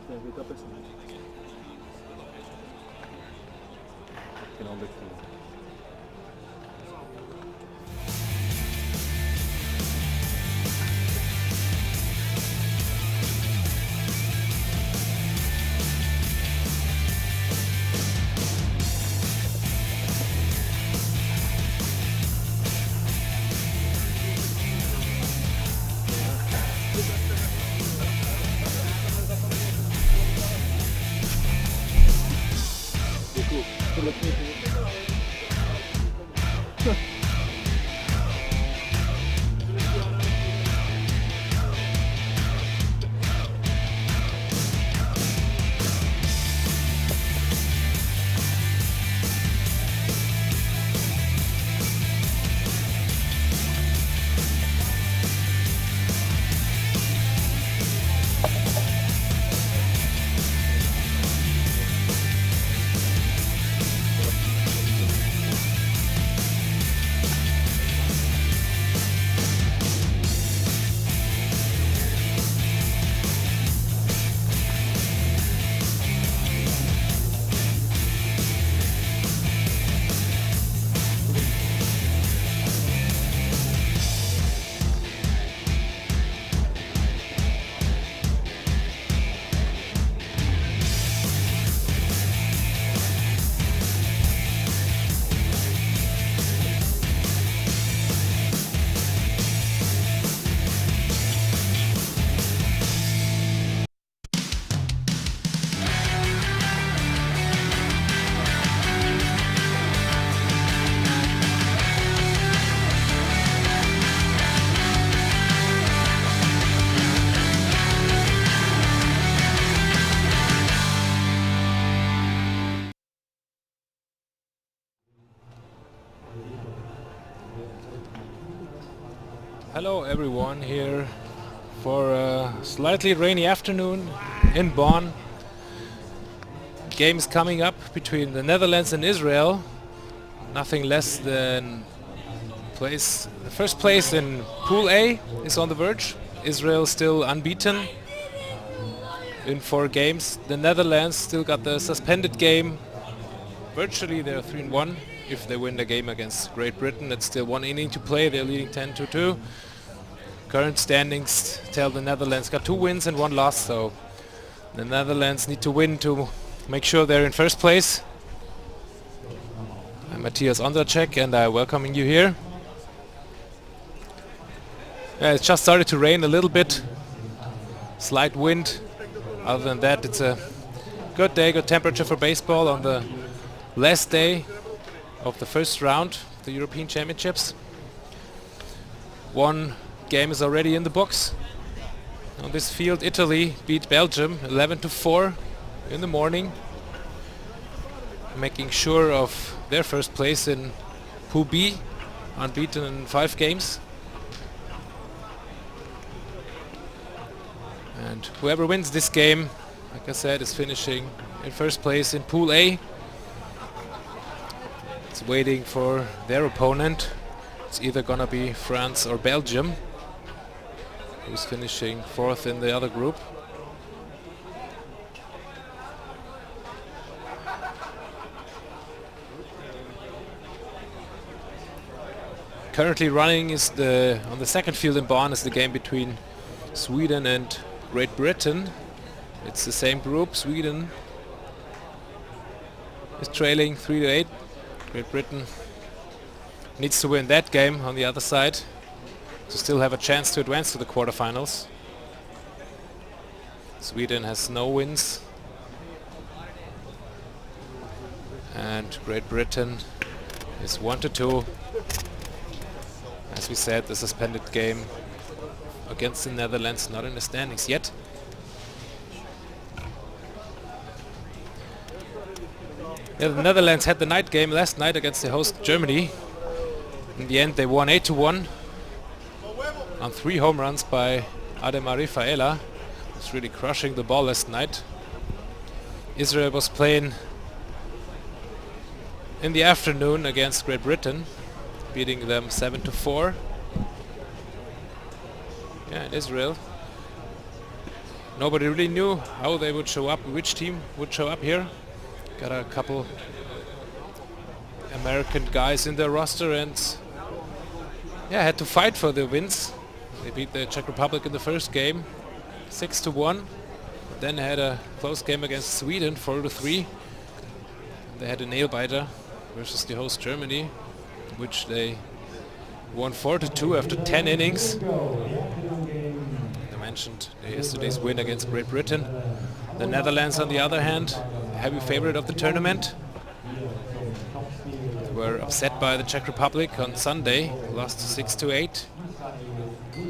Genau, wechseln. Hello everyone, here for a slightly rainy afternoon in Bonn. Game is coming up between the Netherlands and Israel. Nothing less than the first place in Pool A is on the verge. Israel still unbeaten in 4 games. The Netherlands still got the suspended game. Virtually they're 3-1. If they win the game against Great Britain, it's still 1 inning to play. They're leading 10-2. Current standings tell the Netherlands got 2 wins and 1 loss, so the Netherlands need to win to make sure they're in first place. I'm Matthias Ondracek and I'm welcoming you here. It's just started to rain a little bit. Slight wind. Other than that, it's a good day, good temperature for baseball on the last day of the first round of the European Championships. 1 game is already in the books. On this field, Italy beat Belgium 11-4 in the morning, making sure of their first place in Pool B, unbeaten in 5 games. And whoever wins this game, like I said, is finishing in first place in Pool A. It's waiting for their opponent. It's either gonna be France or Belgium, who's finishing 4th in the other group. Currently running is on the second field in Bonn is the game between Sweden and Great Britain. It's the same group. Sweden is trailing 3-8. Great Britain needs to win that game on the other side to still have a chance to advance to the quarterfinals. Sweden has no wins. And Great Britain is 1-2. As we said, the suspended game against the Netherlands, not in the standings yet. Yeah, the Netherlands had the night game last night against the host Germany. In the end, they won 8-1 on 3 home runs by Ademar Rafaela. Was really crushing the ball last night. Israel was playing in the afternoon against Great Britain, beating them 7-4. Yeah, and Israel nobody really knew how they would show up, which team would show up here. Got a couple American guys in their roster and yeah, had to fight for the wins. They beat the Czech Republic in the first game 6-1. Then had a close game against Sweden 4-3. They had a nail biter versus the host Germany, which they won 4-2 after 10 innings. I mentioned yesterday's win against Great Britain. The Netherlands, on the other hand, heavy favorite of the tournament, were upset by the Czech Republic on Sunday, lost 6-8.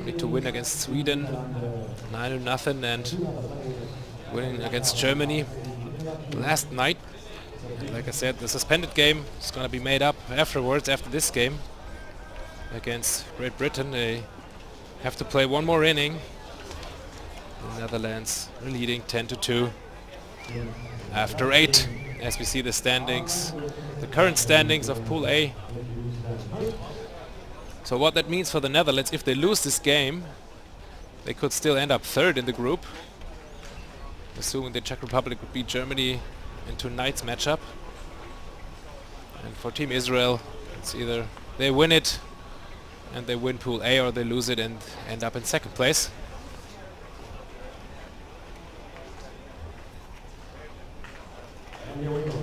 Need to win against Sweden 9-0 and winning against Germany last night. Like I said, the suspended game is going to be made up afterwards, after this game against Great Britain. They have to play one more inning. The Netherlands are leading 10-2 after 8. As we see the standings, the current standings of Pool A. So what that means for the Netherlands, if they lose this game, they could still end up third in the group, assuming the Czech Republic would beat Germany in tonight's matchup. And for Team Israel, it's either they win it and they win Pool A, or they lose it and end up in second place. And here we go.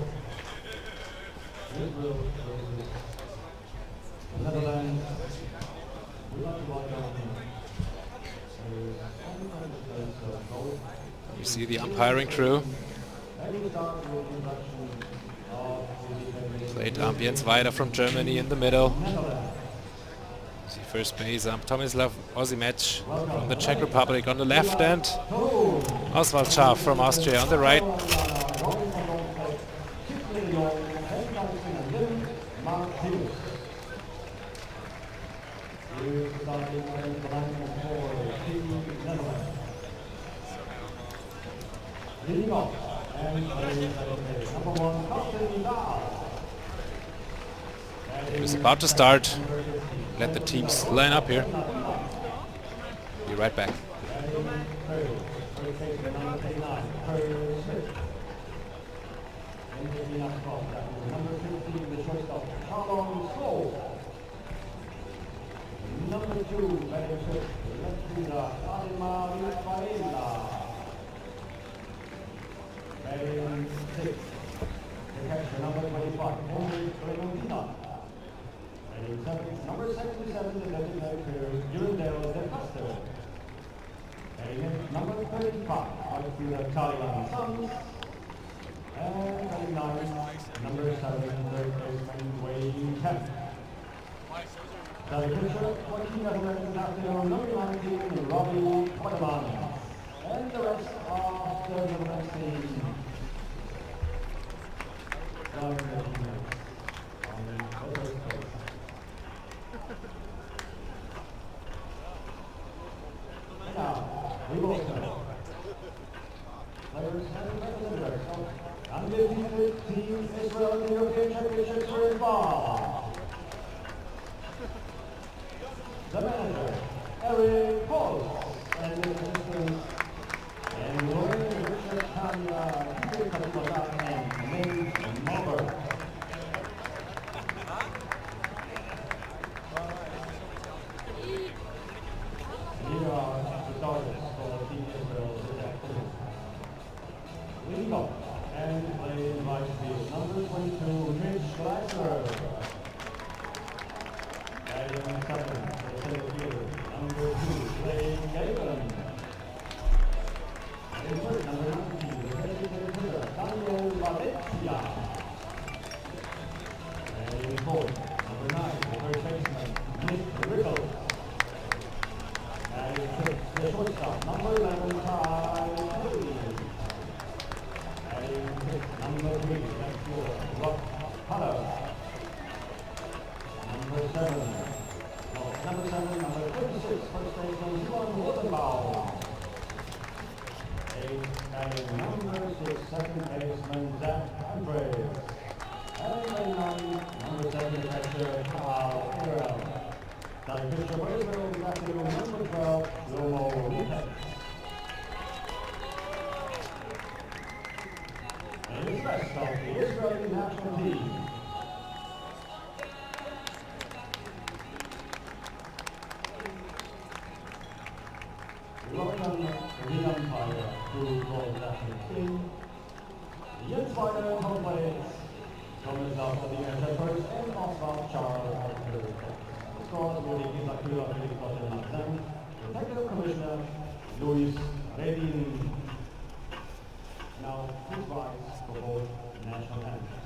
Netherlands. You see the umpiring crew. Played ambience weiter from Germany in the middle. See first base Tomislav Ozimec from the Czech Republic on the left, and Oswald Schaaf from Austria on the right. It's about to start. Let the teams line up here. Be right back. Number 2, batting fifth, left-hander Ademar Varela. Batting sixth, the catcher number 25, Henry Clementina. Batting seventh, number 77, the designator Urindale de Castro. Batting eighth, number 35, outfielder Talian Sons. And batting ninth, number 7, third baseman Wayne Kemp. The pitcher, 14 Netherlands afternoon, number 19, Robbie Waterman. And the rest of the Netherlands team. On the first place. And now, we will start. Players having representatives of undefeated Team Israel in the European Championships for Bonn. The manager, Eric Paul, and the assistants, and Lauren Richard Tanya, Peter Kalimata, and May Mauber. Here are the starters for Team Israel this afternoon. Leading off and playing right field, number 22, Mitch Glasser. Batting second. Number 2, playing Gavin. In third, number 19, the designated hitter, Daniel Valencia. In fourth, number 9, the third baseman, Nick Rickle. And in fifth, the shortstop, number 11, Ty Haley. And in sixth, number 3, left fielder, Rob Hunter. Number 7, number 36, first baseman, Rosenbaum. And number 6, second baseman, Zach Andres. And number 7, catcher, Carl Earl. Starting pitcher, Israel, this afternoon, number 12, Lomo Lopez. rest of the Israeli national team. We welcome the umpire who called that team. The umpire complex comments out of the interpreters and Oswald Charles. The score will be Isakura Philippe. The technical commissioner, Luis Redin. Now, please rise for both national anthems.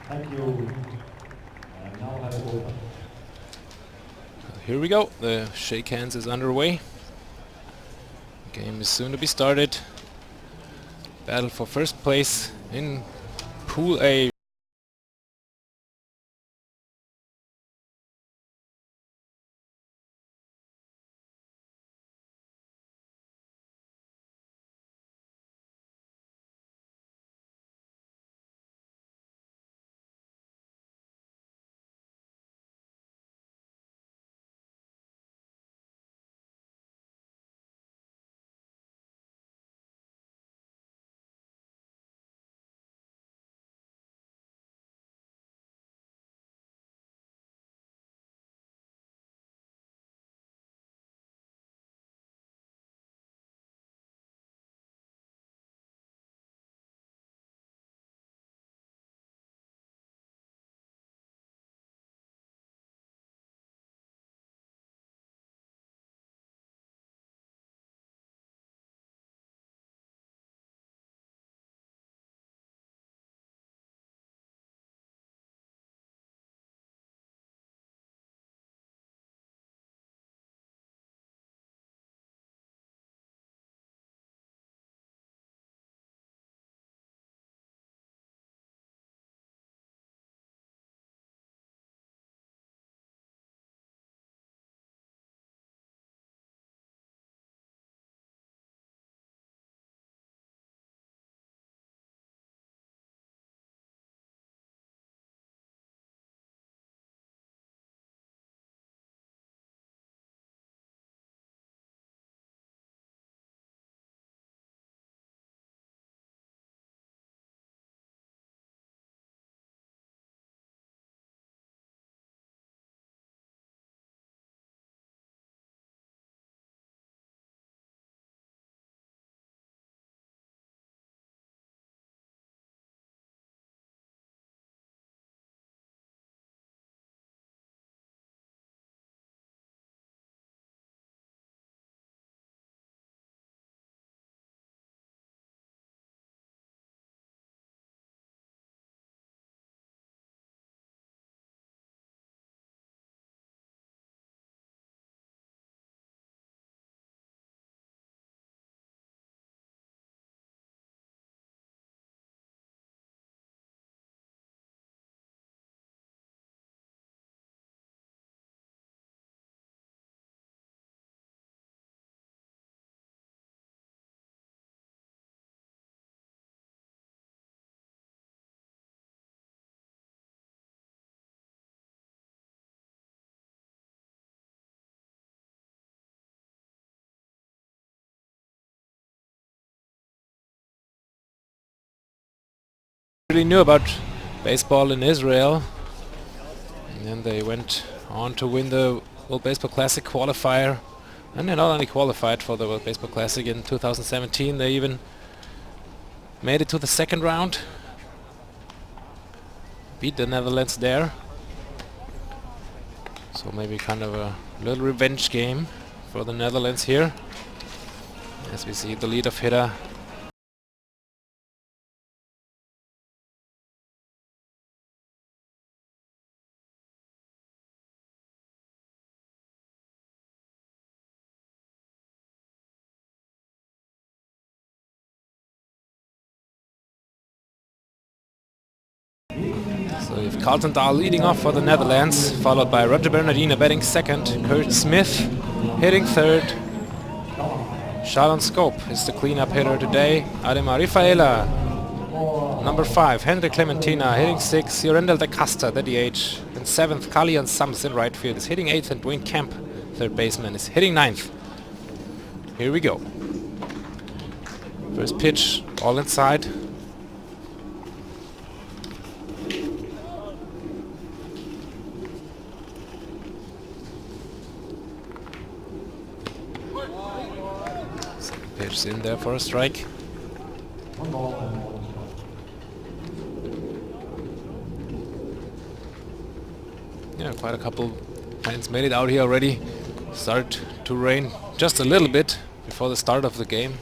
Thank you. And now have a over. Here we go. The shake hands is underway. Game is soon to be started. Battle for first place in Pool A. Really knew about baseball in Israel, and then they went on to win the World Baseball Classic qualifier, and they not only qualified for the World Baseball Classic in 2017, they even made it to the second round, beat the Netherlands there. So maybe kind of a little revenge game for the Netherlands here, as we see the leadoff hitter So you have Carlton Dahl leading off for the Netherlands, followed by Roger Bernardina batting second, Curt Smith hitting third. Shalon Scope is the cleanup hitter today. Ademar Rifaela, number 5. Henry Clementina hitting 6. Jorendel de Casta, the DH, in 7th. Kalian Sams in right field is hitting 8th, and Dwayne Kemp, third baseman, is hitting 9th. Here we go. First pitch, all inside. Pitch in there for a strike. Yeah, quite a couple fans made it out here already. Started to rain just a little bit before the start of the game.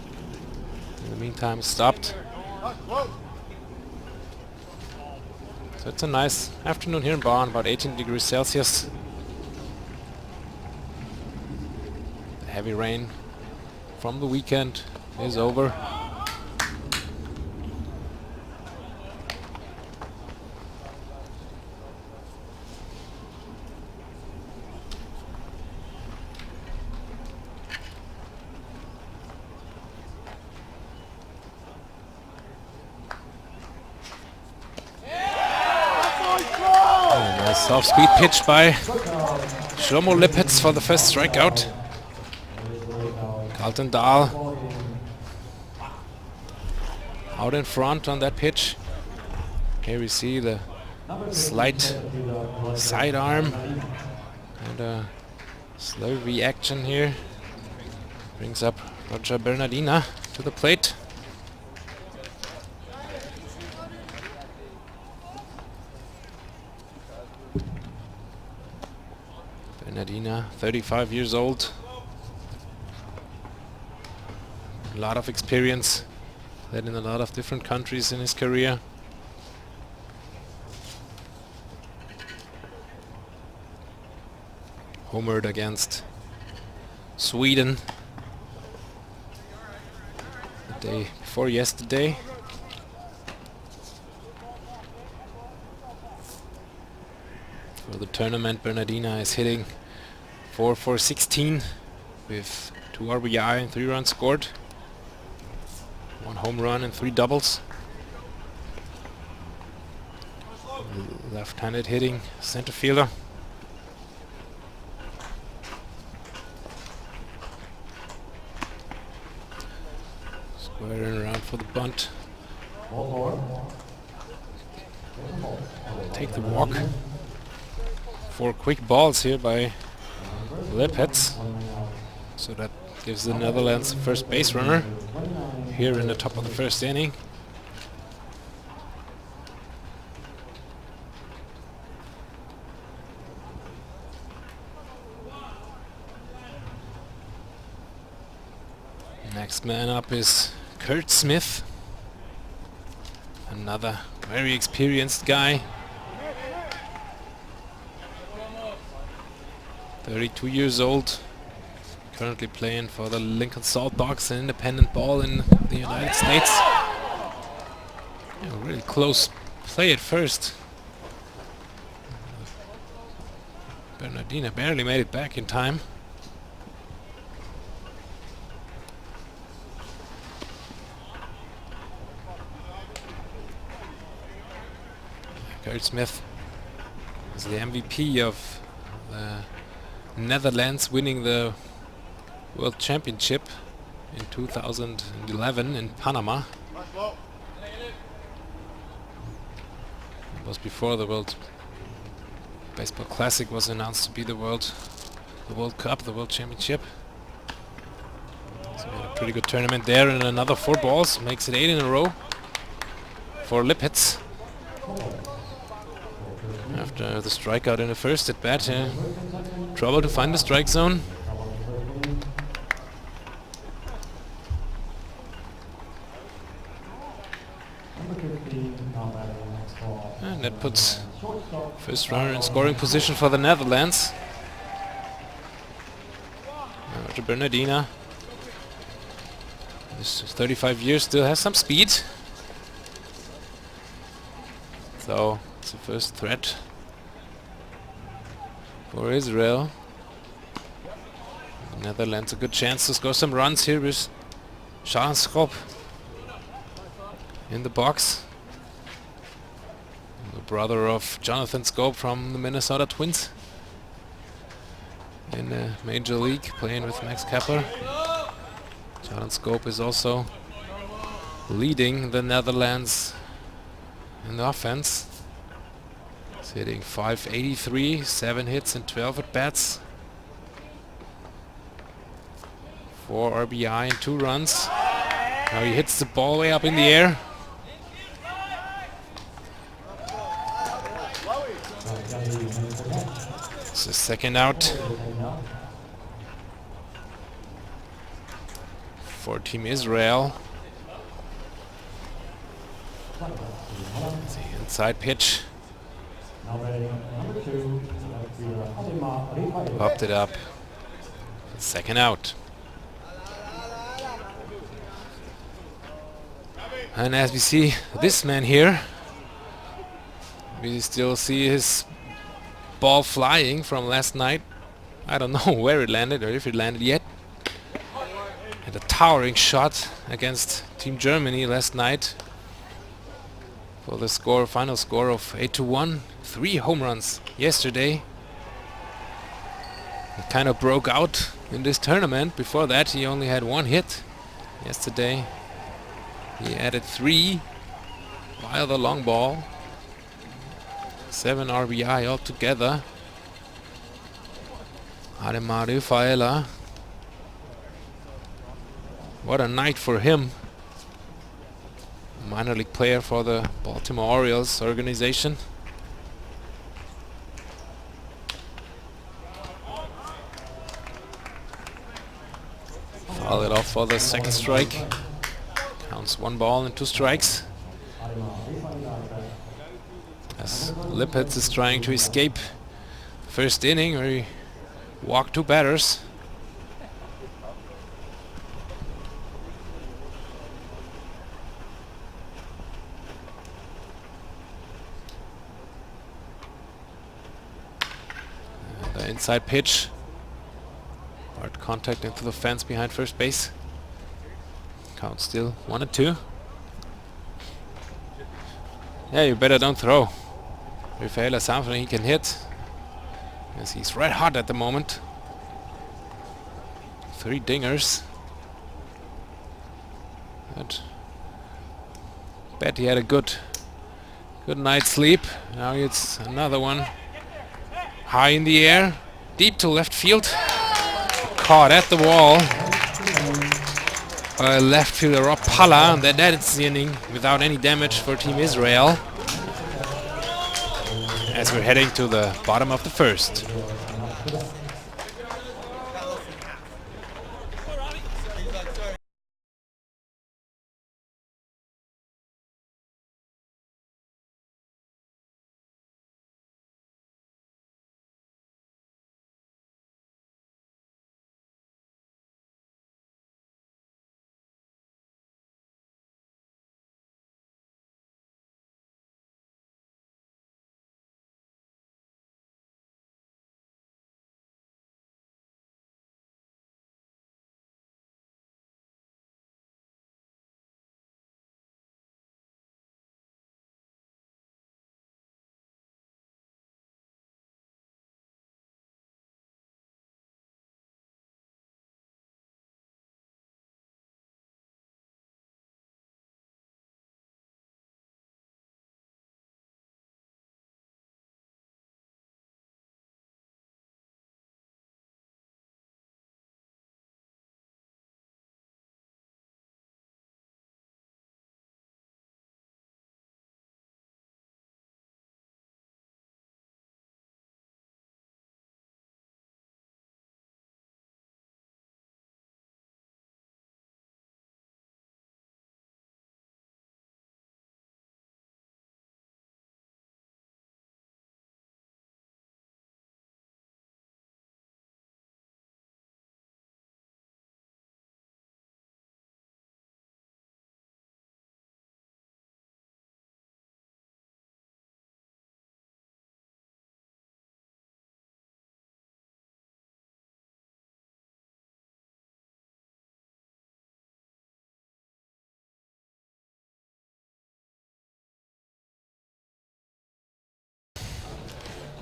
In the meantime, stopped. So it's a nice afternoon here in Bonn, about 18 degrees Celsius. The heavy rain from the weekend is over. A nice soft-speed pitch by Shlomo Lippitz for the first strikeout. Carlton Dahl out in front on that pitch. Here we see the slight sidearm and a slow reaction here. Brings up Roger Bernardina to the plate. Bernardina, 35 years old. A lot of experience, played in a lot of different countries in his career. Homered against Sweden the day before yesterday. For the tournament, Bernardina is hitting 4-for-16 with 2 RBI and 3 runs scored. 1 home run and 3 doubles. Left-handed hitting center fielder. Squaring around for the bunt. Take the walk. 4 quick balls here by Lippitz. So that gives the Netherlands first base runner here in the top of the first inning. Next man up is Curt Smith, another very experienced guy. 32 years old. Currently playing for the Lincoln Salt Dogs, an independent ball in the United States. Yeah, really close play at first. Bernardina barely made it back in time. Curt Smith is the MVP of the Netherlands, winning the World Championship in 2011 in Panama. was before the World Baseball Classic was announced to be the World Cup, the World Championship. So we had a pretty good tournament there, and another 4 balls makes it 8 in a row for Lippitz. After the strikeout in the first at bat, trouble to find the strike zone. And that puts first runner in scoring position for the Netherlands. Roger Bernardina. This 35 years still has some speed. So it's the first threat for Israel. The Netherlands a good chance to score some runs here with Schalenschrop in the box. The brother of Jonathan Scope from the Minnesota Twins in the Major League, playing with Max Kepler. Jonathan Scope is also leading the Netherlands in the offense. He's hitting .583, 7 hits and 12 at bats. 4 RBI and 2 runs. Now he hits the ball way up in the air. It's the second out for Team Israel. The inside pitch. Popped it up. Second out. And as we see this man here, we still see his ball flying from last night. I don't know where it landed or if it landed yet. Had a towering shot against Team Germany last night for the final score of 8-1. 3 home runs yesterday. He kind of broke out in this tournament. Before that he only had 1 hit. Yesterday he added 3 via the long ball. 7 RBI altogether. Ademar Rafaela. What a night for him. Minor league player for the Baltimore Orioles organization. Foul it off for the second strike. Counts 1 ball and 2 strikes. As Lippitz is trying to escape the first inning where he walked 2 batters. And the inside pitch. Hard contact into the fence behind first base. Count still 1-2. Yeah, you better don't throw. Rafaela something he can hit, as he's red hot at the moment. 3 dingers. But bet he had a good night's sleep. Now it's another one. High in the air, deep to left field. Caught at the wall by left fielder Rob Palla, and that ends the inning without any damage for Team Israel. As we're heading to the bottom of the first.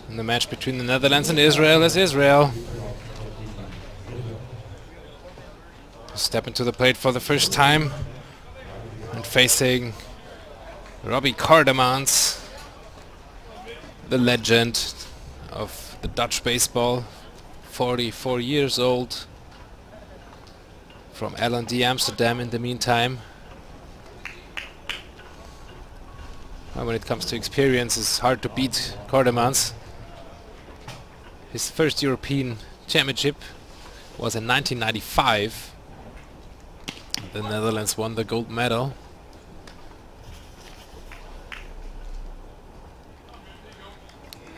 in the match between the Netherlands and Israel is Israel. Step into the plate for the first time and facing Robbie Cardemans, the legend of the Dutch baseball, 44 years old, from L&D Amsterdam in the meantime. Well, when it comes to experience, it's hard to beat Cardemans. His first European championship was in 1995. The Netherlands won the gold medal.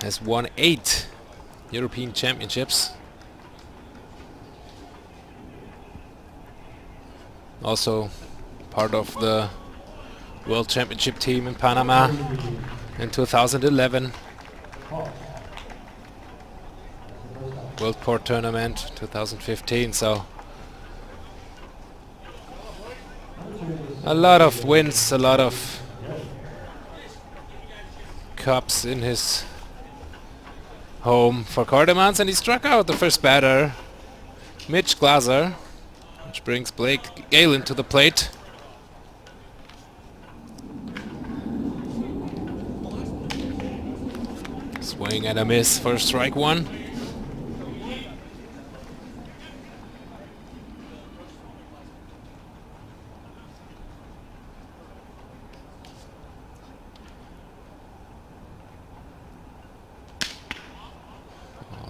Has won 8 European championships. Also part of the World Championship team in Panama in 2011. World Port Tournament 2015. So a lot of wins, a lot of cups in his home for Cardemans, and he struck out the first batter, Mitch Glaser, which brings Blake Galen to the plate. Swing and a miss for strike one.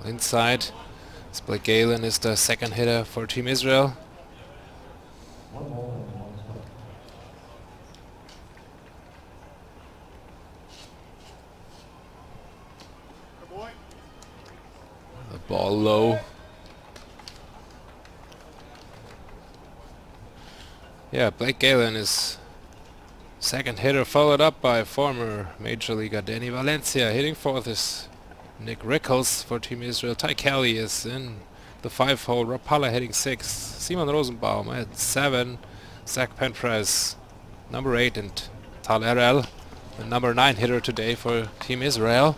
Inside. Blake Galen is the second hitter for Team Israel. The ball low. Yeah, Blake Galen is second hitter, followed up by former Major Leaguer Danny Valencia. Hitting fourth is Nick Rickles for Team Israel. Ty Kelly is in the 5-hole. Rob Palla hitting 6. Simon Rosenbaum at 7. Zach Penpress number 8, and Tal Erel, the number 9 hitter today for Team Israel.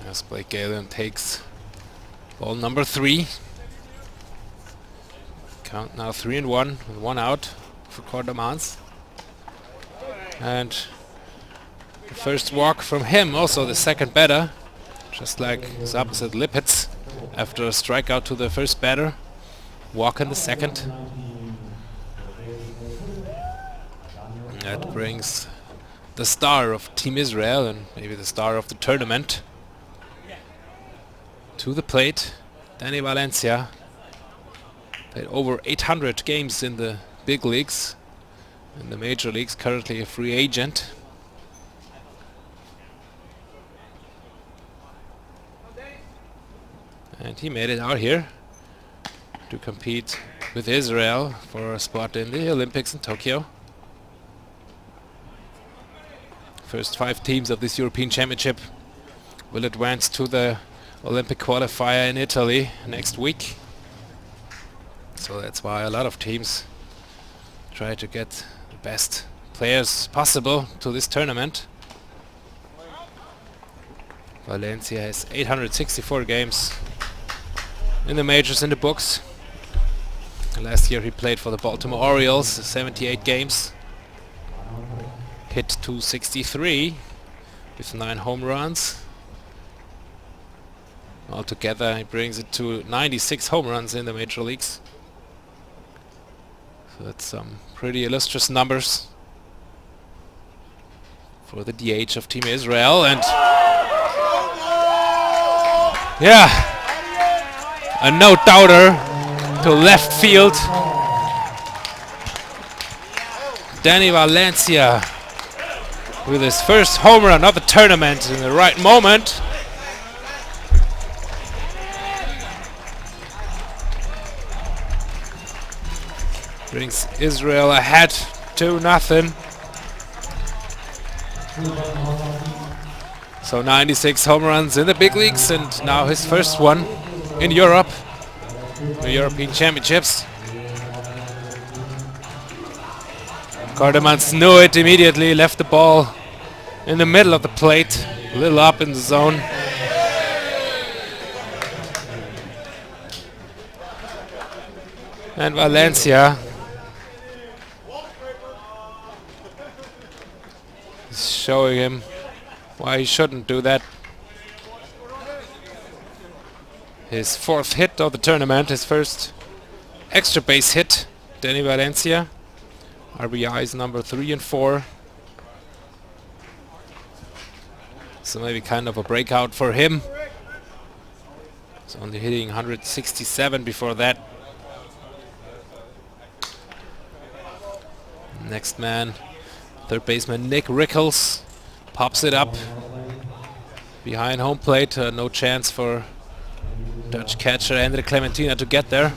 As Blake Galen takes ball number 3. Count now 3-1 with 1 out for Cardemans. And the first walk from him, also the second batter, just like his opposite Lippitz, after a strikeout to the first batter. Walk in the second. That brings the star of Team Israel, and maybe the star of the tournament, to the plate. Danny Valencia played over 800 games in the big leagues, in the major leagues, currently a free agent. And he made it out here to compete with Israel for a spot in the Olympics in Tokyo. First 5 teams of this European Championship will advance to the Olympic qualifier in Italy next week. So that's why a lot of teams try to get the best players possible to this tournament. Valencia has 864 games in the majors in the books. Last year he played for the Baltimore Orioles, 78 games. Hit 263 with 9 home runs. Altogether he brings it to 96 home runs in the major leagues. So that's some pretty illustrious numbers for the DH of Team Israel. And yeah, a no-doubter to left field. Danny Valencia with his first home run of the tournament in the right moment. Brings Israel ahead 2-0. So 96 home runs in the big leagues, and now his first one in Europe, the European Championships. Cardemans knew it immediately, left the ball in the middle of the plate, a little up in the zone. And Valencia is showing him why he shouldn't do that. His 4th hit of the tournament, his first extra base hit, Danny Valencia. RBIs number 3 and 4. So maybe kind of a breakout for him. He's only hitting 167 before that. Next man, third baseman Nick Rickles, pops it up behind home plate. No chance for Dutch catcher Andre Clementina to get there.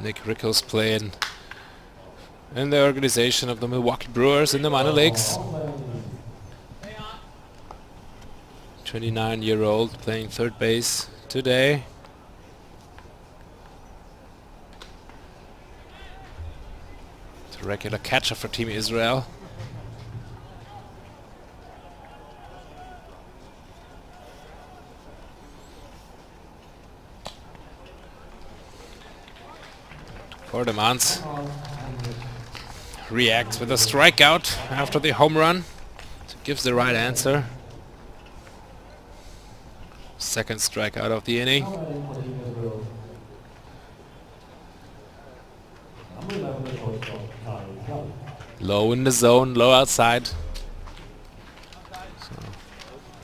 Nick Rickles playing in the organization of the Milwaukee Brewers in the minor leagues. 29-year-old playing third base today. It's a regular catcher for Team Israel. Cordemans reacts with a strikeout after the home run. So gives the right answer. Second strikeout of the inning. Low in the zone, low outside. So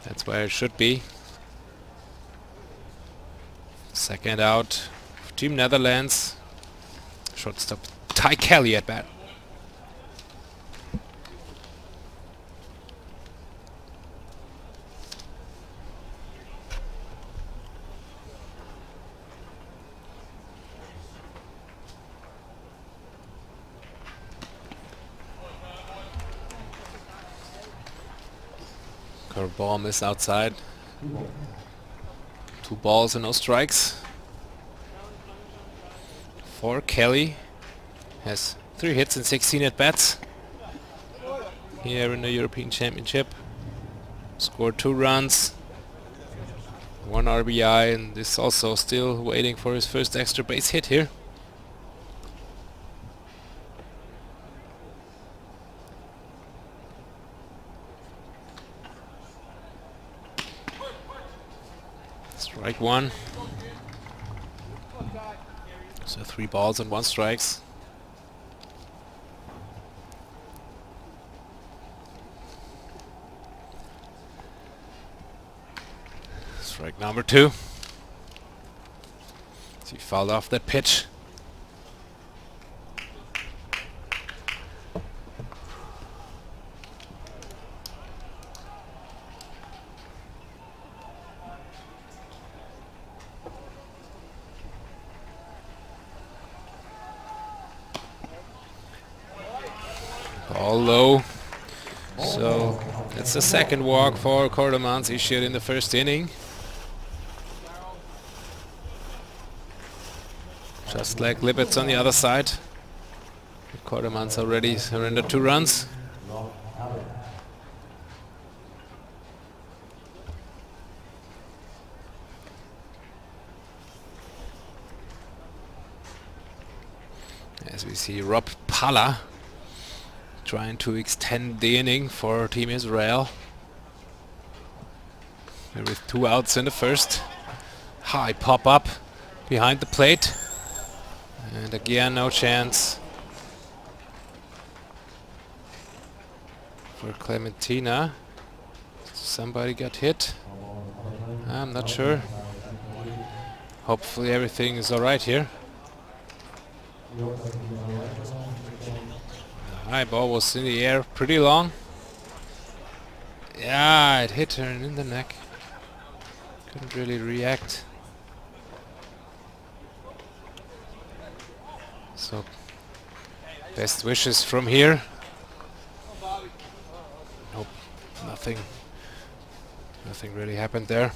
that's where it should be. Second out for Team Netherlands. Shortstop Ty Kelly at bat. Curveball miss outside. 2 balls and no strikes. For Kelly. Has 3 hits and 16 at-bats here in the European Championship. Scored 2 runs, 1 RBI, and is also still waiting for his first extra base hit here. Strike 1. So 3 balls and 1 strikes. Strike number 2. So he fouled off that pitch. Ball low. So that's the second walk for Cordemans issued in the first inning. Just like Lippitz on the other side. Cordemans already surrendered 2 runs. As we see Rob Palla trying to extend the inning for Team Israel. With 2 outs in the first. High pop up behind the plate. And again, no chance for Clementina. Somebody got hit. I'm not sure. Hopefully everything is alright here. The high ball was in the air pretty long. Yeah, it hit her in the neck. Couldn't really react. So, best wishes from here. nothing really happened there.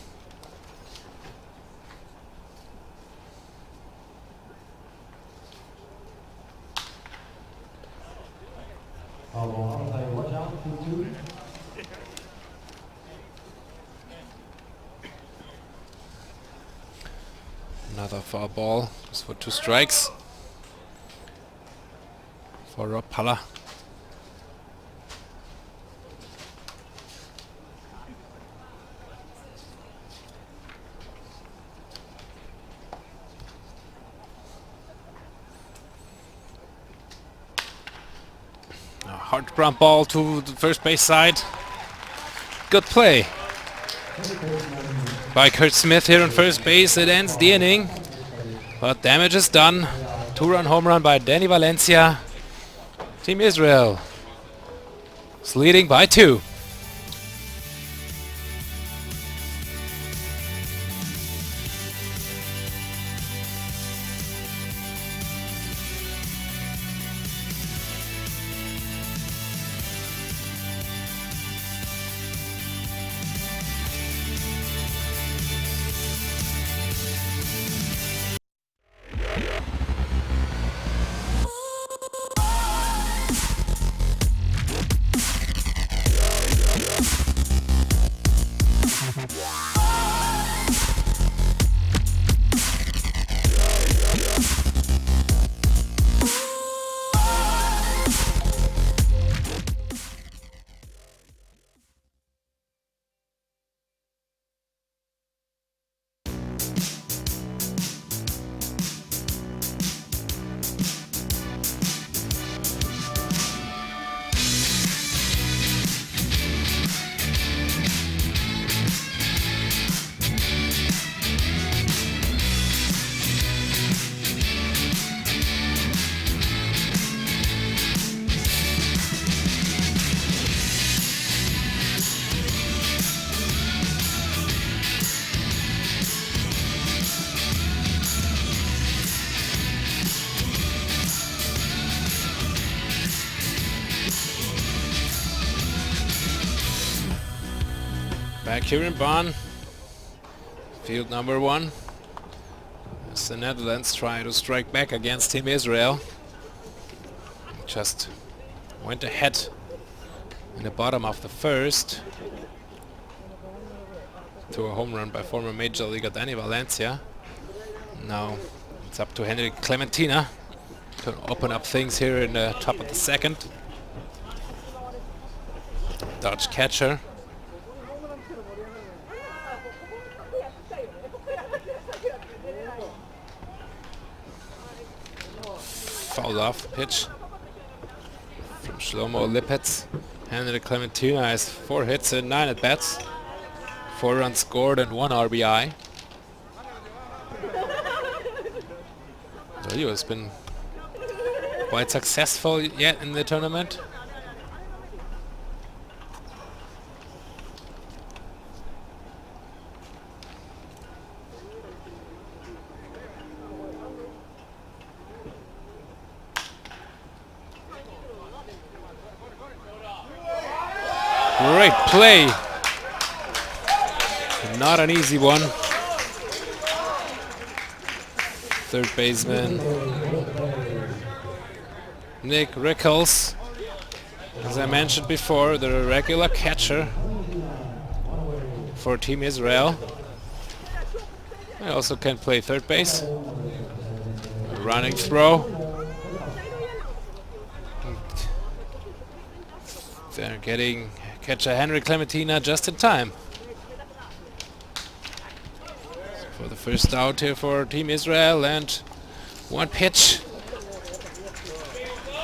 Watch out, 2-2. Another foul ball, just for 2 strikes for Rob Palla. A hard ground ball to the first base side. Good play by Curt Smith here on first base. It ends the inning, but damage is done. 2-run home run by Danny Valencia. Team Israel is leading by 2. Back here in Bonn, field number 1, as the Netherlands try to strike back against Team Israel. Just went ahead in the bottom of the first to a home run by former Major Leaguer Danny Valencia. Now it's up to Henry Clementina to open up things here in the top of the second. Dodge catcher. Fouled off pitch from Shlomo Lippetz. Henry Clementina has 4 hits and 9 at-bats. 4 runs scored and 1 RBI. So he has been quite successful yet in the tournament. Great play. Not an easy one. Third baseman Nick Rickles, as I mentioned before, the regular catcher for Team Israel. He also can play third base. A running throw. They're getting catcher Henry Clementina just in time for the first out here for Team Israel, and 1 pitch.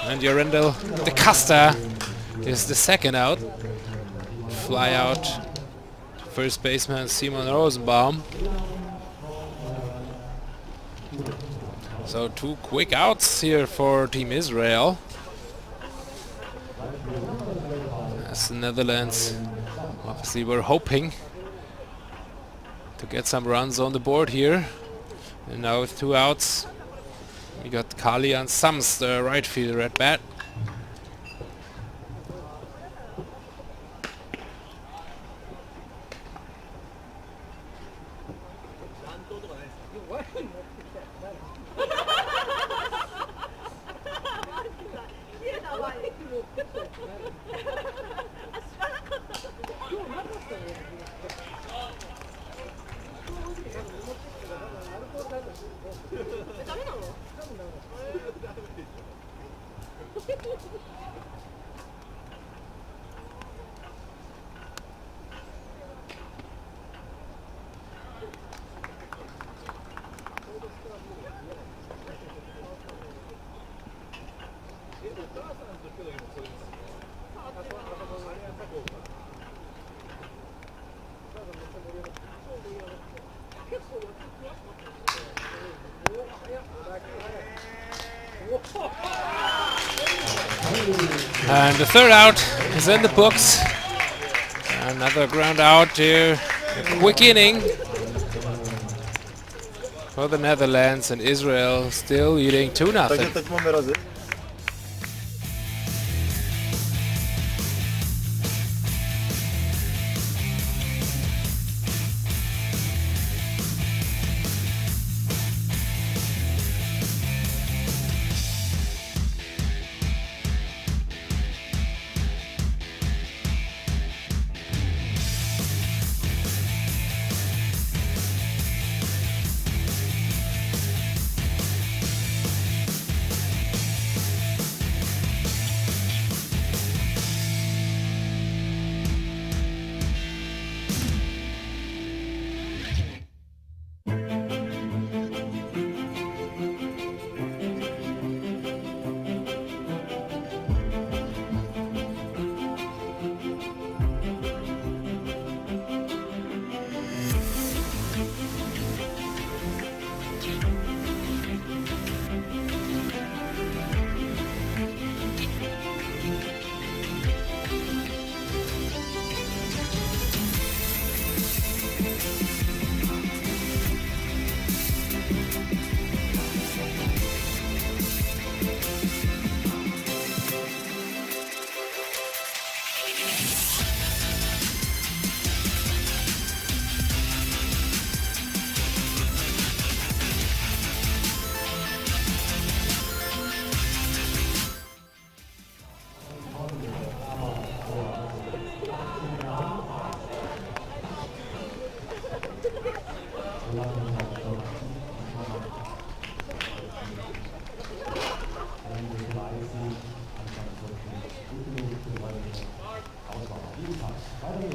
And Yorendel De Casta is the second out. Fly out first baseman Simon Rosenbaum. So 2 quick outs here for Team Israel. As the Netherlands obviously were hoping to get some runs on the board here. And now with 2 outs, we got Kali and Sams, the right fielder, at bat. And the third out is in the books. Another ground out here. A quick inning for the Netherlands, and Israel still leading 2-0. Takže teď máme razit.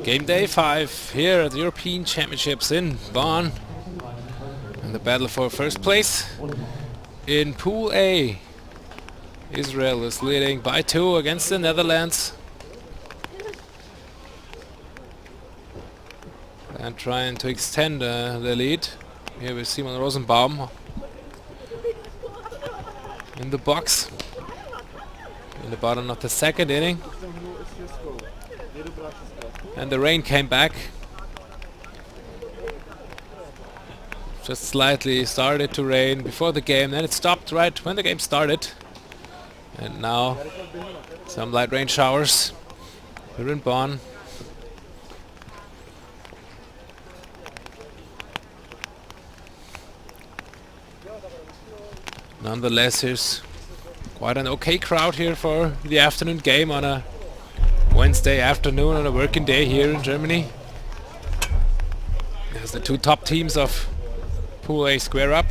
Game day 5 here at the European Championships in Bonn. And the battle for first place in Pool A. Israel is leading by 2 against the Netherlands. And trying to extend the lead. Here we see Rosenbaum in the box. In the bottom of the second inning. And the rain came back. Just slightly started to rain before the game, then it stopped right when the game started. And now some light rain showers here in Bonn. Nonetheless, here's quite an okay crowd here for the afternoon game on a Wednesday afternoon on a working day here in Germany. As the two top teams of Pool A square up.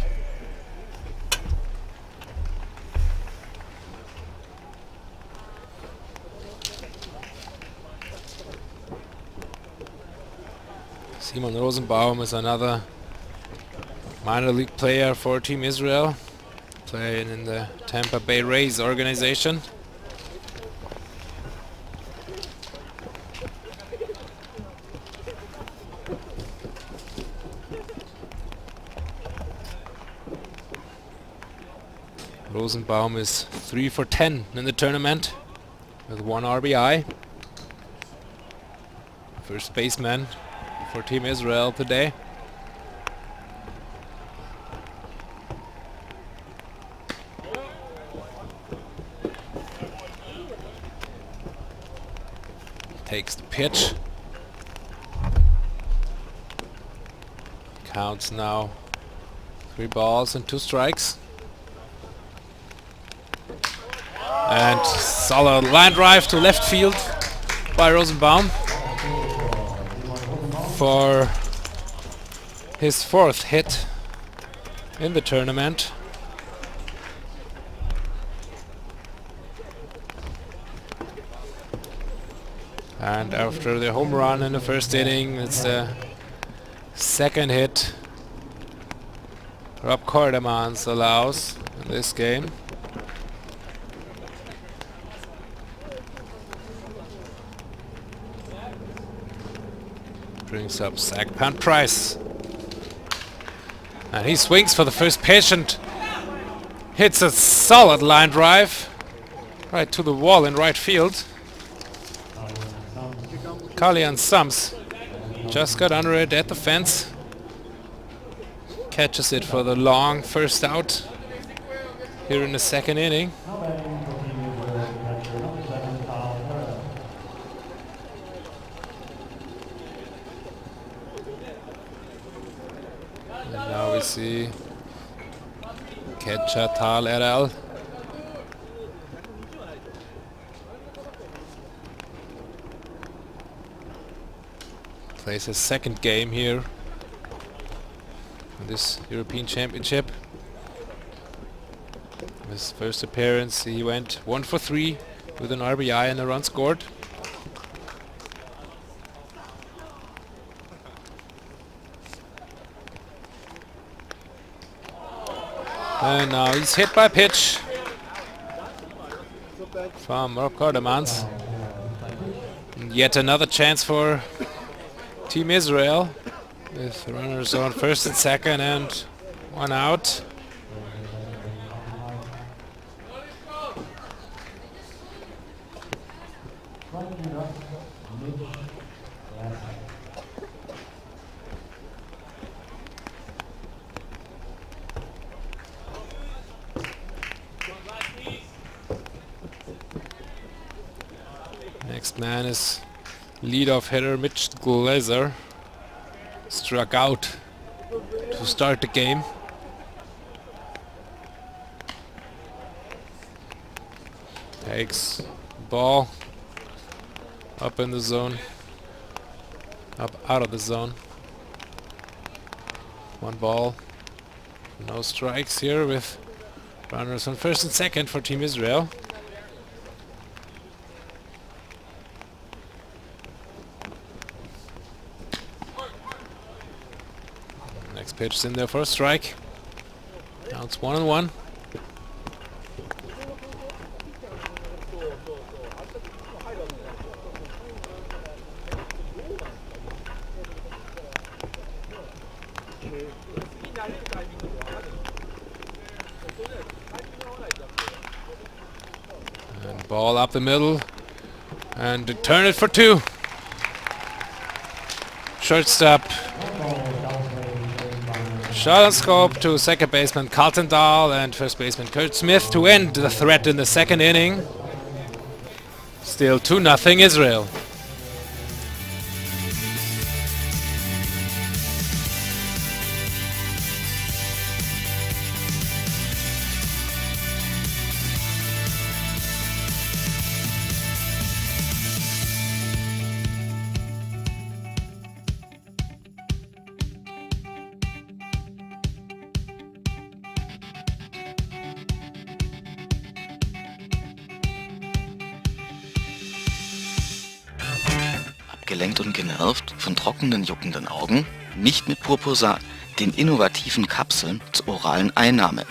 Simon Rosenbaum is another minor league player for Team Israel, playing in the Tampa Bay Rays organization. Rosenbaum is 3 for 10 in the tournament with 1 RBI. First baseman for Team Israel today. Takes the pitch. Counts now 3 balls and 2 strikes. And solid line drive to left field by Rosenbaum for his 4th hit in the tournament. And after the home run in the first inning, it's the 2nd hit Rob Cordemans allows in this game. Brings up Zach Pan-Price. And he swings for the first pitch and hits a solid line drive right to the wall in right field. Kalian Sums just got under it at the fence. Catches it for the long first out here in the 2nd inning. And now we see catcher Tal Erel. Plays his 2nd game here in this European Championship. His first appearance, he went 1 for 3 with an RBI and a run scored. And now he's hit by pitch from Rob Cordemans. Yet another chance for Team Israel with runners on 1st and 2nd and 1 out. Next man is leadoff hitter Mitch Glazer. Struck out to start the game. Takes ball up in the zone, up out of the zone. 1 ball, no strikes here with runners on 1st and 2nd for Team Israel. Next pitch is in there for a strike. Now it's 1-1. And ball up the middle. And to turn it for 2. Shortstop. Shot on scope to 2nd baseman Carlton Dahl and 1st baseman Curt Smith to end the threat in the 2nd inning. Still 2-0 Israel. Abgelenkt und genervt von trockenen, juckenden Augen? Nicht mit Purposal, den innovativen Kapseln zur oralen Einnahme.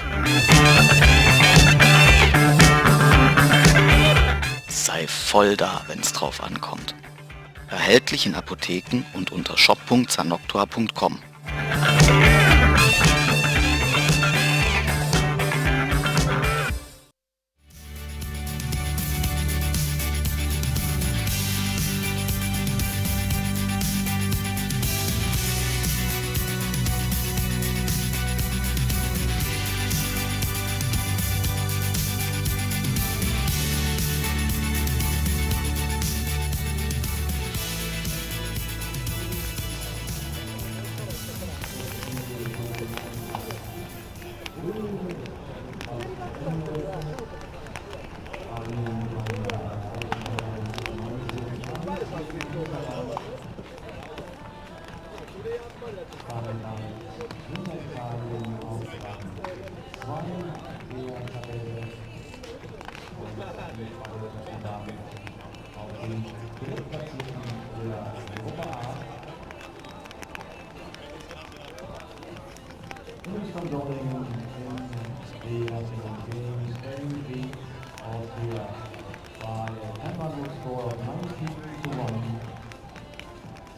Sei voll da, wenn's drauf ankommt. Erhältlich in Apotheken und unter shop.sanoctua.com. News from Dortmund in the National Games in the Austria by a hand-on score of 19-1.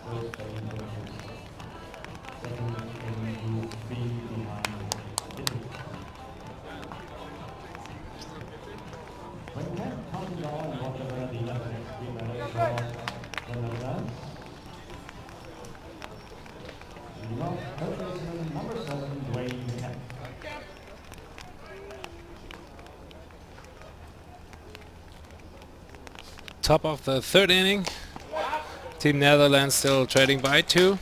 First Spain finishes second in Group B behind Italy. When Kent counted on and Roger Bernardino takes 3 medals for the Netherlands. Leading off, third baseman number 7, Dwayne Kent. Top of the third inning. Team Netherlands still trailing by 2.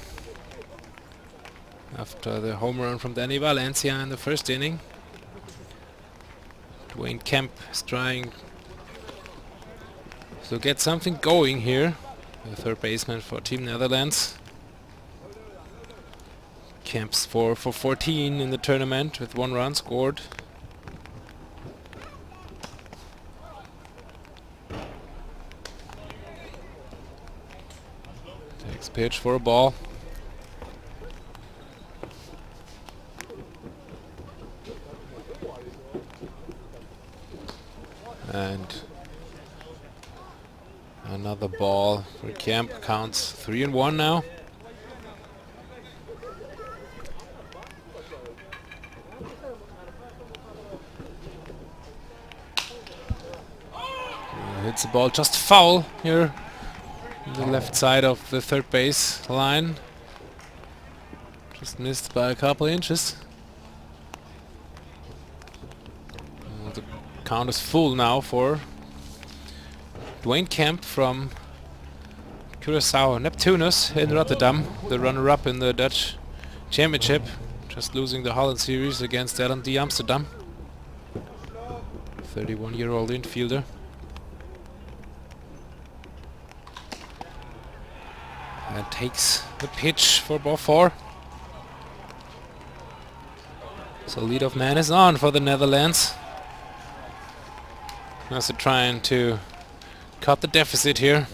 After the home run from Danny Valencia in the first inning. Dwayne Kemp is trying to get something going here. The third baseman for Team Netherlands. Kemp's 4 for 14 in the tournament with 1 run scored. Takes pitch for a ball. And another ball for Kemp. Counts 3-1 now. Hits the ball just foul here on the left side of the third base line. Just missed by a couple inches. The count is full now for Dwayne Kemp from Curaçao Neptunus in Rotterdam, the runner-up in the Dutch Championship, just losing the Holland Series against LND Amsterdam. 31-year-old infielder. And takes the pitch for ball 4. So leadoff man is on for the Netherlands. Also trying to cut the deficit here.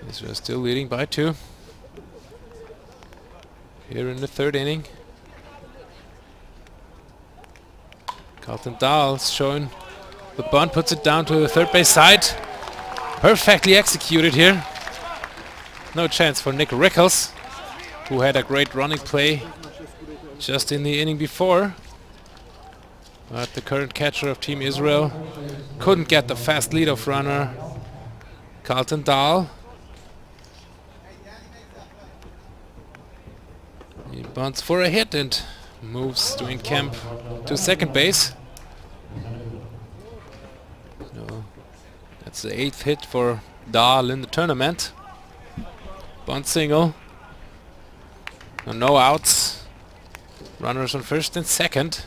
Israel still leading by 2. Here in the third inning. Carlton Dahl's showing the bunt, puts it down to the third base side. Perfectly executed here. No chance for Nick Rickles, who had a great running play just in the inning before. But the current catcher of Team Israel couldn't get the fast leadoff runner, Carlton Dahl. He bunts for a hit and moves Dwayne Kemp to second base. So that's the 8th hit for Dahl in the tournament. Bunt single. No outs. Runners on first and second.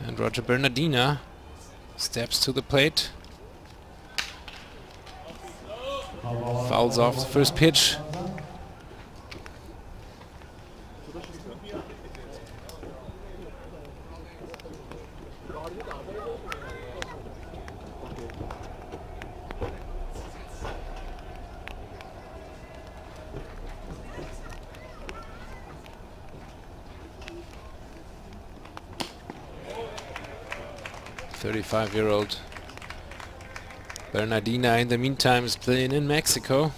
And Roger Bernardina steps to the plate. Fouls off the first pitch. .35-year-old Bernardina in the meantime is playing in Mexico.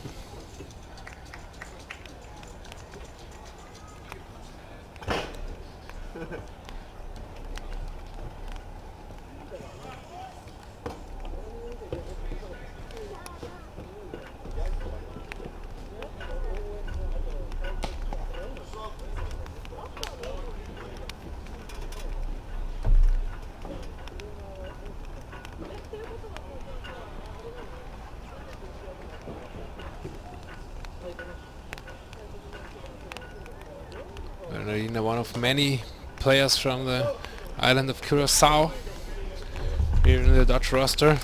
Bernardina, one of many players from the island of Curaçao here in the Dutch roster.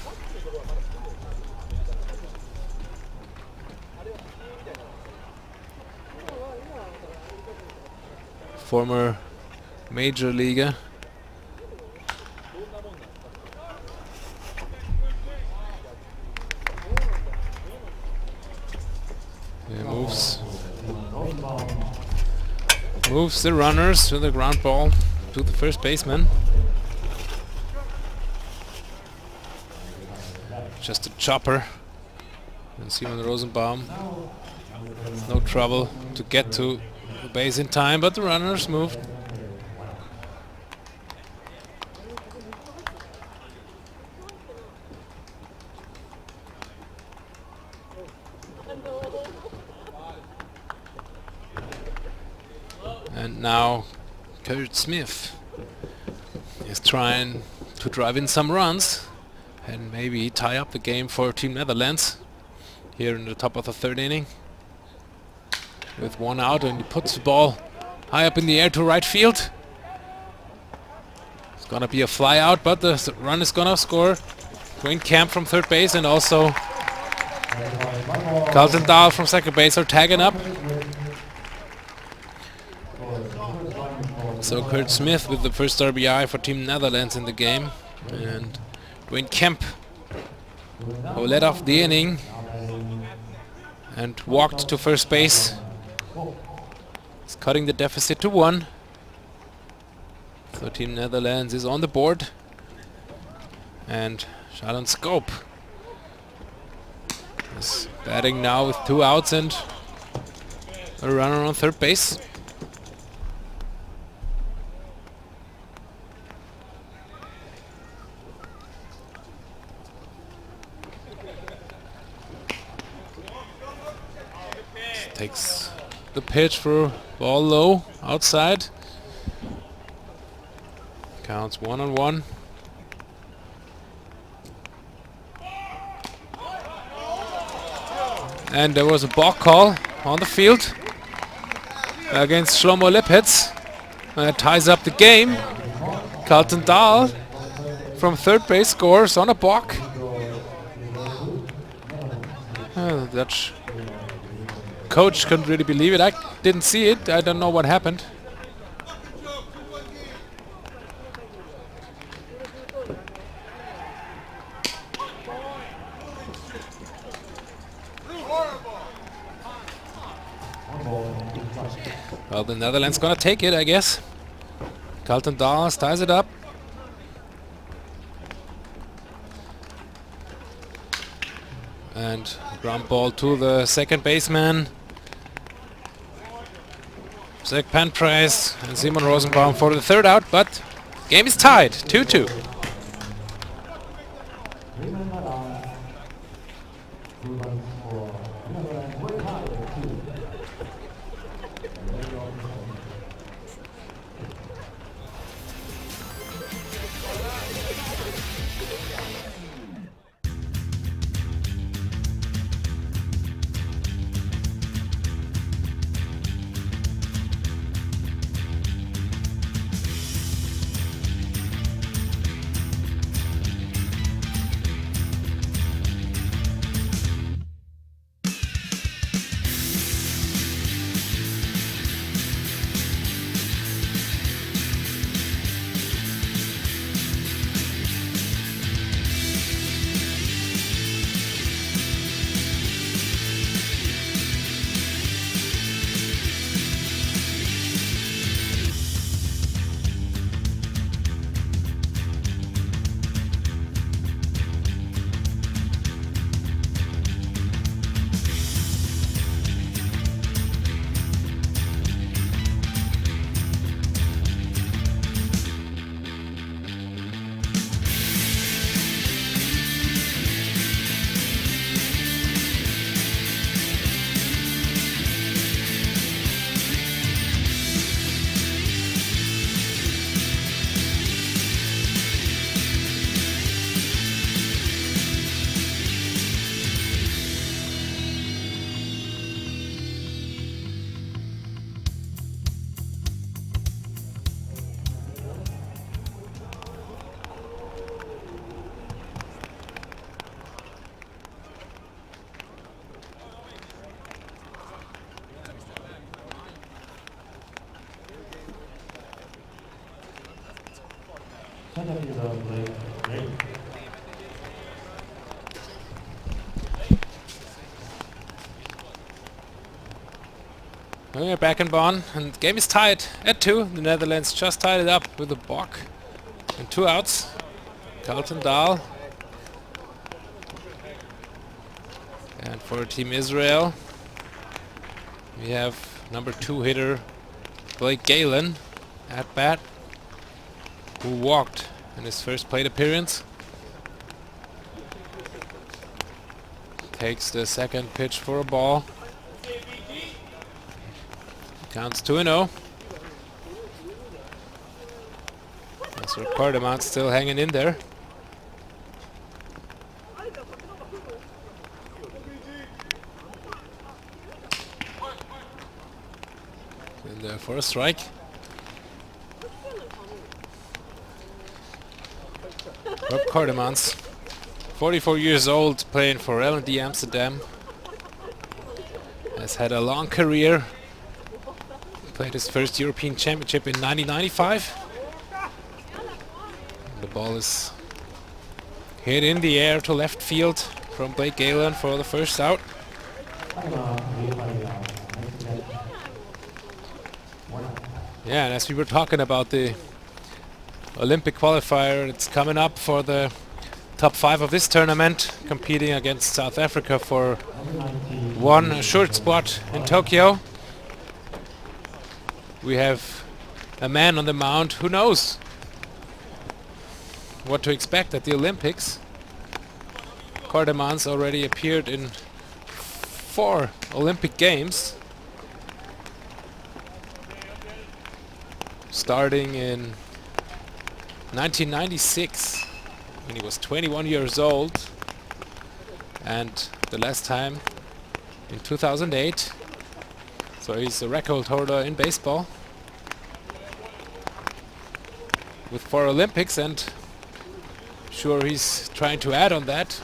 former major leaguer. He moves the runners to the ground ball to the first baseman. Just a chopper. And Simon Rosenbaum, no trouble to get to the base in time, but the runners moved. And now Curt Smith is trying to drive in some runs and maybe tie up the game for Team Netherlands here in the top of the third inning. With one out, and he puts the ball high up in the air to right field. It's gonna be a fly out, but the run is gonna score. Dwayne Kemp from third base and also Carlton Dahl from second base are tagging up. So Curt Smith with the first RBI for Team Netherlands in the game, and Dwayne Kemp, who led off the inning and walked to first base, is cutting the deficit to 1. So Team Netherlands is on the board, and Shalon Scope is batting now with 2 outs and a runner on third base. Takes the pitch for ball low outside. Counts 1-1. And there was a balk call on the field against Shlomo Lipetz. That ties up the game. Carlton Dahl from third base scores on a balk. The Dutch coach couldn't really believe it. I didn't see it. I don't know what happened. Well, the Netherlands gonna take it, I guess. Carlton Dahl ties it up. And ground ball to the second baseman. Zach Panprice and Simon Rosenbaum for the third out, but game is tied, 2-2. Center fielder Blake Ray. We're back in Bonn, and the game is tied at 2. The Netherlands just tied it up with a balk and 2 outs. Carlton Dahl. And for Team Israel, we have number 2 hitter Blake Galen at bat, who walked in his first plate appearance. Takes the second pitch for a ball. Counts 2-0. That's Curt Smith still hanging in there. In there for a strike. Curt Smith, 44 years old, playing for L&D Amsterdam. Has had a long career. Played his first European Championship in 1995. The ball is hit in the air to left field from Blake Galen for the first out. Yeah, and as we were talking about the Olympic qualifier, it's coming up for the top 5 of this tournament, competing against South Africa for one assured spot in Tokyo. We have a man on the mound who knows what to expect at the Olympics. Curt Smith already appeared in 4 Olympic Games, starting in 1996 when he was 21 years old, and the last time in 2008. So he's a record holder in baseball with 4 Olympics, and sure he's trying to add on that.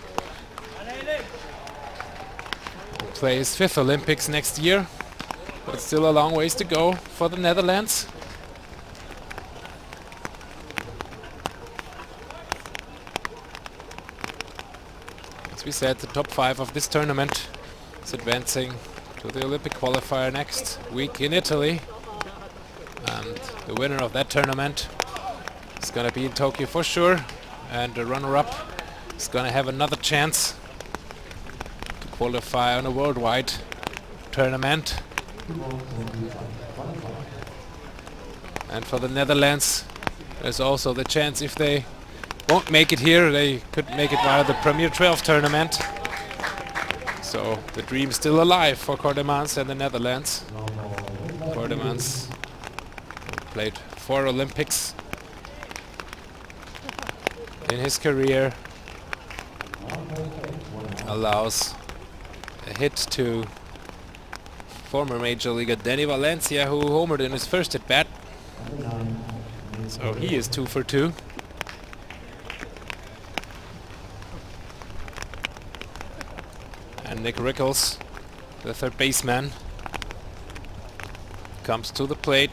He'll play his 5th Olympics next year, but it's still a long ways to go for the Netherlands. As we said, the top 5 of this tournament is advancing to the Olympic qualifier next week in Italy, and the winner of that tournament is going to be in Tokyo for sure, and the runner-up is going to have another chance to qualify on a worldwide tournament. And for the Netherlands, there's also the chance, if they won't make it here, they could make it via the Premier 12 tournament. So the dream's still alive for Curt Smith and the Netherlands. Curt Smith played 4 Olympics in his career. Allows a hit to former Major Leaguer Danny Valencia, who homered in his first at bat. So he is 2 for 2. And Nick Rickles, the third baseman, comes to the plate.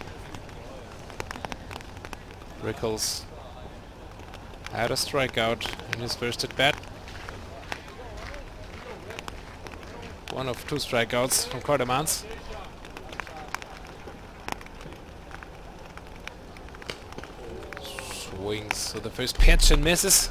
Rickles had a strikeout in his first at bat. One of 2 strikeouts from Curt Smith. Swings to the first pitch and misses.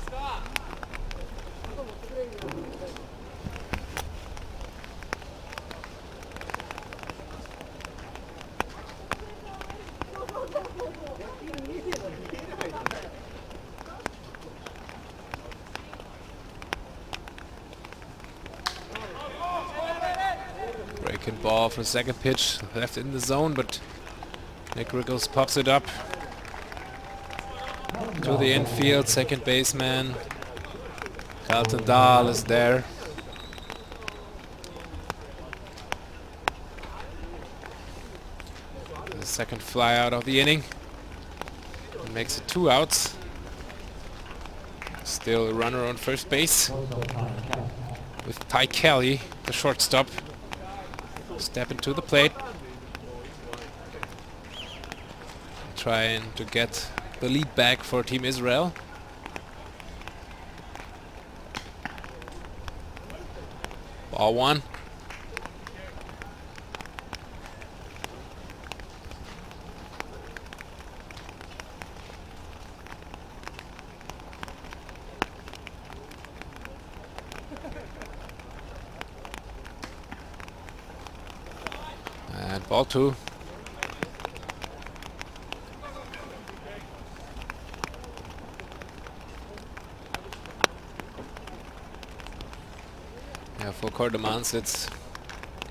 Breaking ball for the second pitch, left in the zone, but Nick Rickles pops it up to the infield. Second baseman Carlton Dahl is there. The second fly out of the inning, and makes it 2 outs. Still a runner on first base, with Ty Kelly, the shortstop, stepping to the plate, trying to get the lead back for Team Israel. Ball one. And ball two. Yeah, for Cordemans, it's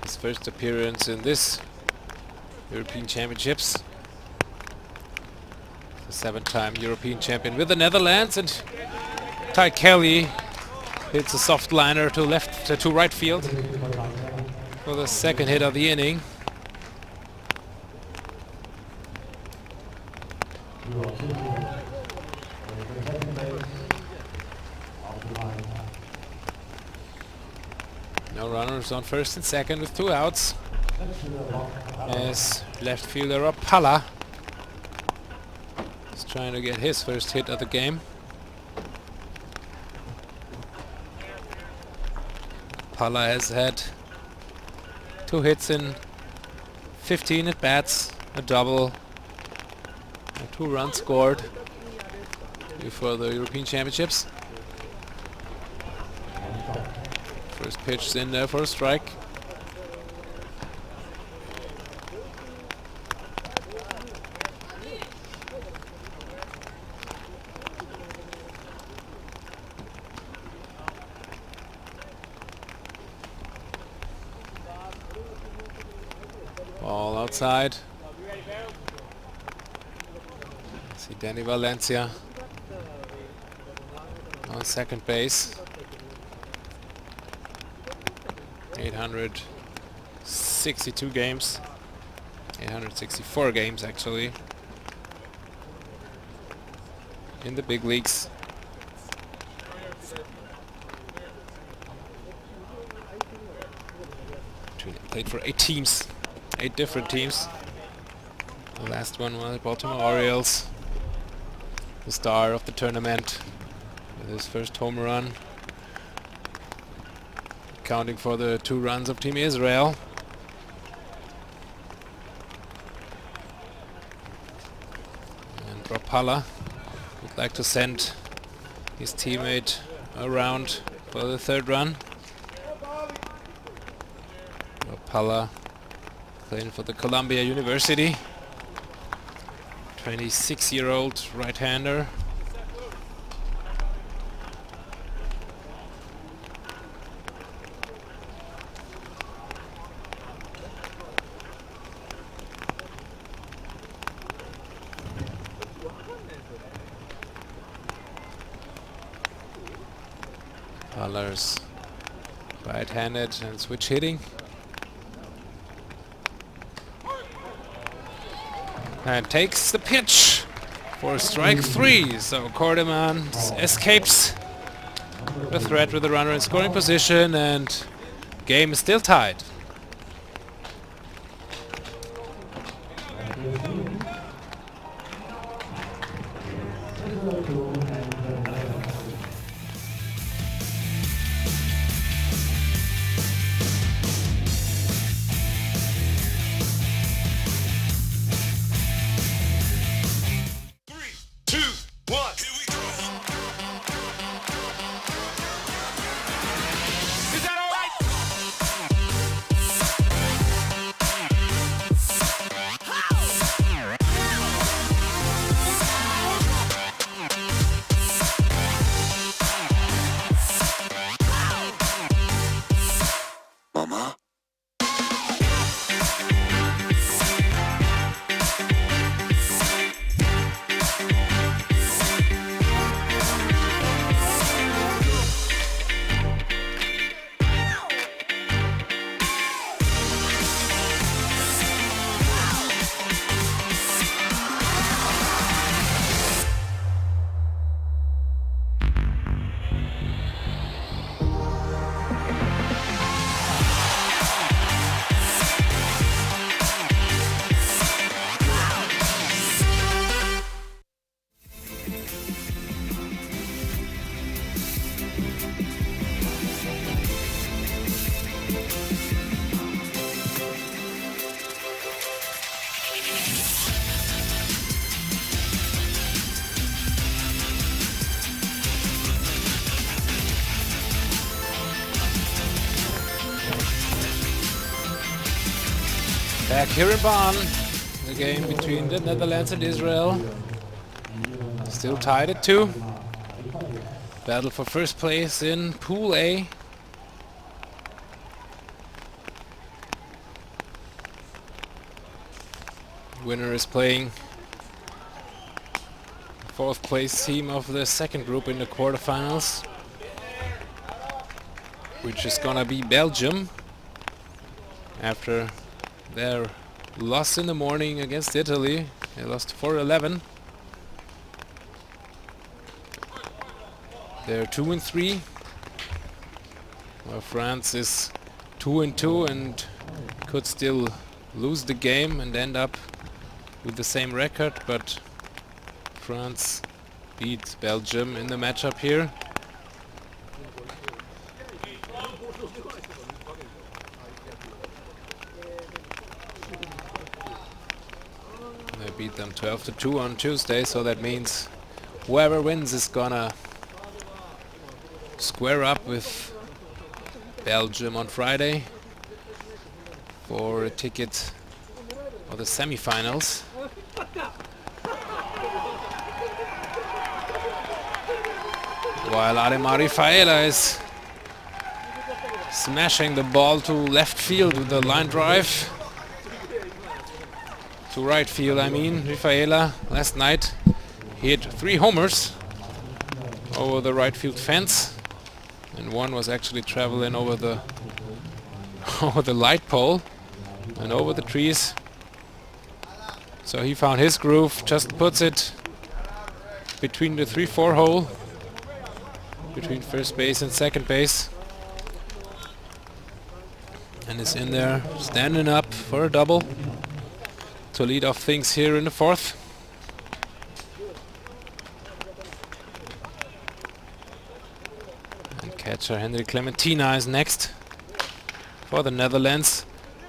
his first appearance in this European Championships. The 7-time European champion with the Netherlands, and Ty Kelly hits a soft liner to right field for the second hit of the inning. No runners on first and second with 2 outs. As left fielder Rapala is trying to get his first hit of the game. Pala has had 2 hits in 15 at bats, a double, and 2 runs scored before the European Championships. First pitch in there for a strike. Ball outside. See Danny Valencia on second base. 862 games. 864 games actually in the big leagues. Played for 8 teams. 8 different teams. The last one was Baltimore Orioles, the star of the tournament, with his first home run, accounting for the 2 runs of Team Israel. And Rapala would like to send his teammate around for the 3rd run. Rapala playing for the Columbia University. 26-year-old right-hander. Paller's right-handed and switch hitting. And takes the pitch for strike 3. So Cordeman escapes the threat with the runner in scoring position, and game is still tied. Back here in Bonn, the game between the Netherlands and Israel. Still tied at 2. Battle for first place in Pool A. Winner is playing the 4th place team of the second group in the quarterfinals, which is gonna be Belgium after their loss in the morning against Italy. They lost 4-11. They're 2-3. While France is 2-2 and could still lose the game and end up with the same record, but France beat Belgium in the matchup here. They beat them 12-2 on Tuesday, so that means whoever wins is gonna square up with Belgium on Friday for a ticket for the semifinals. While Ademar Rifaela is smashing the ball to left field with the line drive. To right field, I mean. Rifaela last night hit 3 homers over the right field fence, and one was actually traveling over the over the light pole and over the trees. So he found his groove, just puts it between the 3-4 hole, between first base and second base, and is in there standing up for a double to lead off things here in the 4th. And catcher Henry Clementina is next for the Netherlands,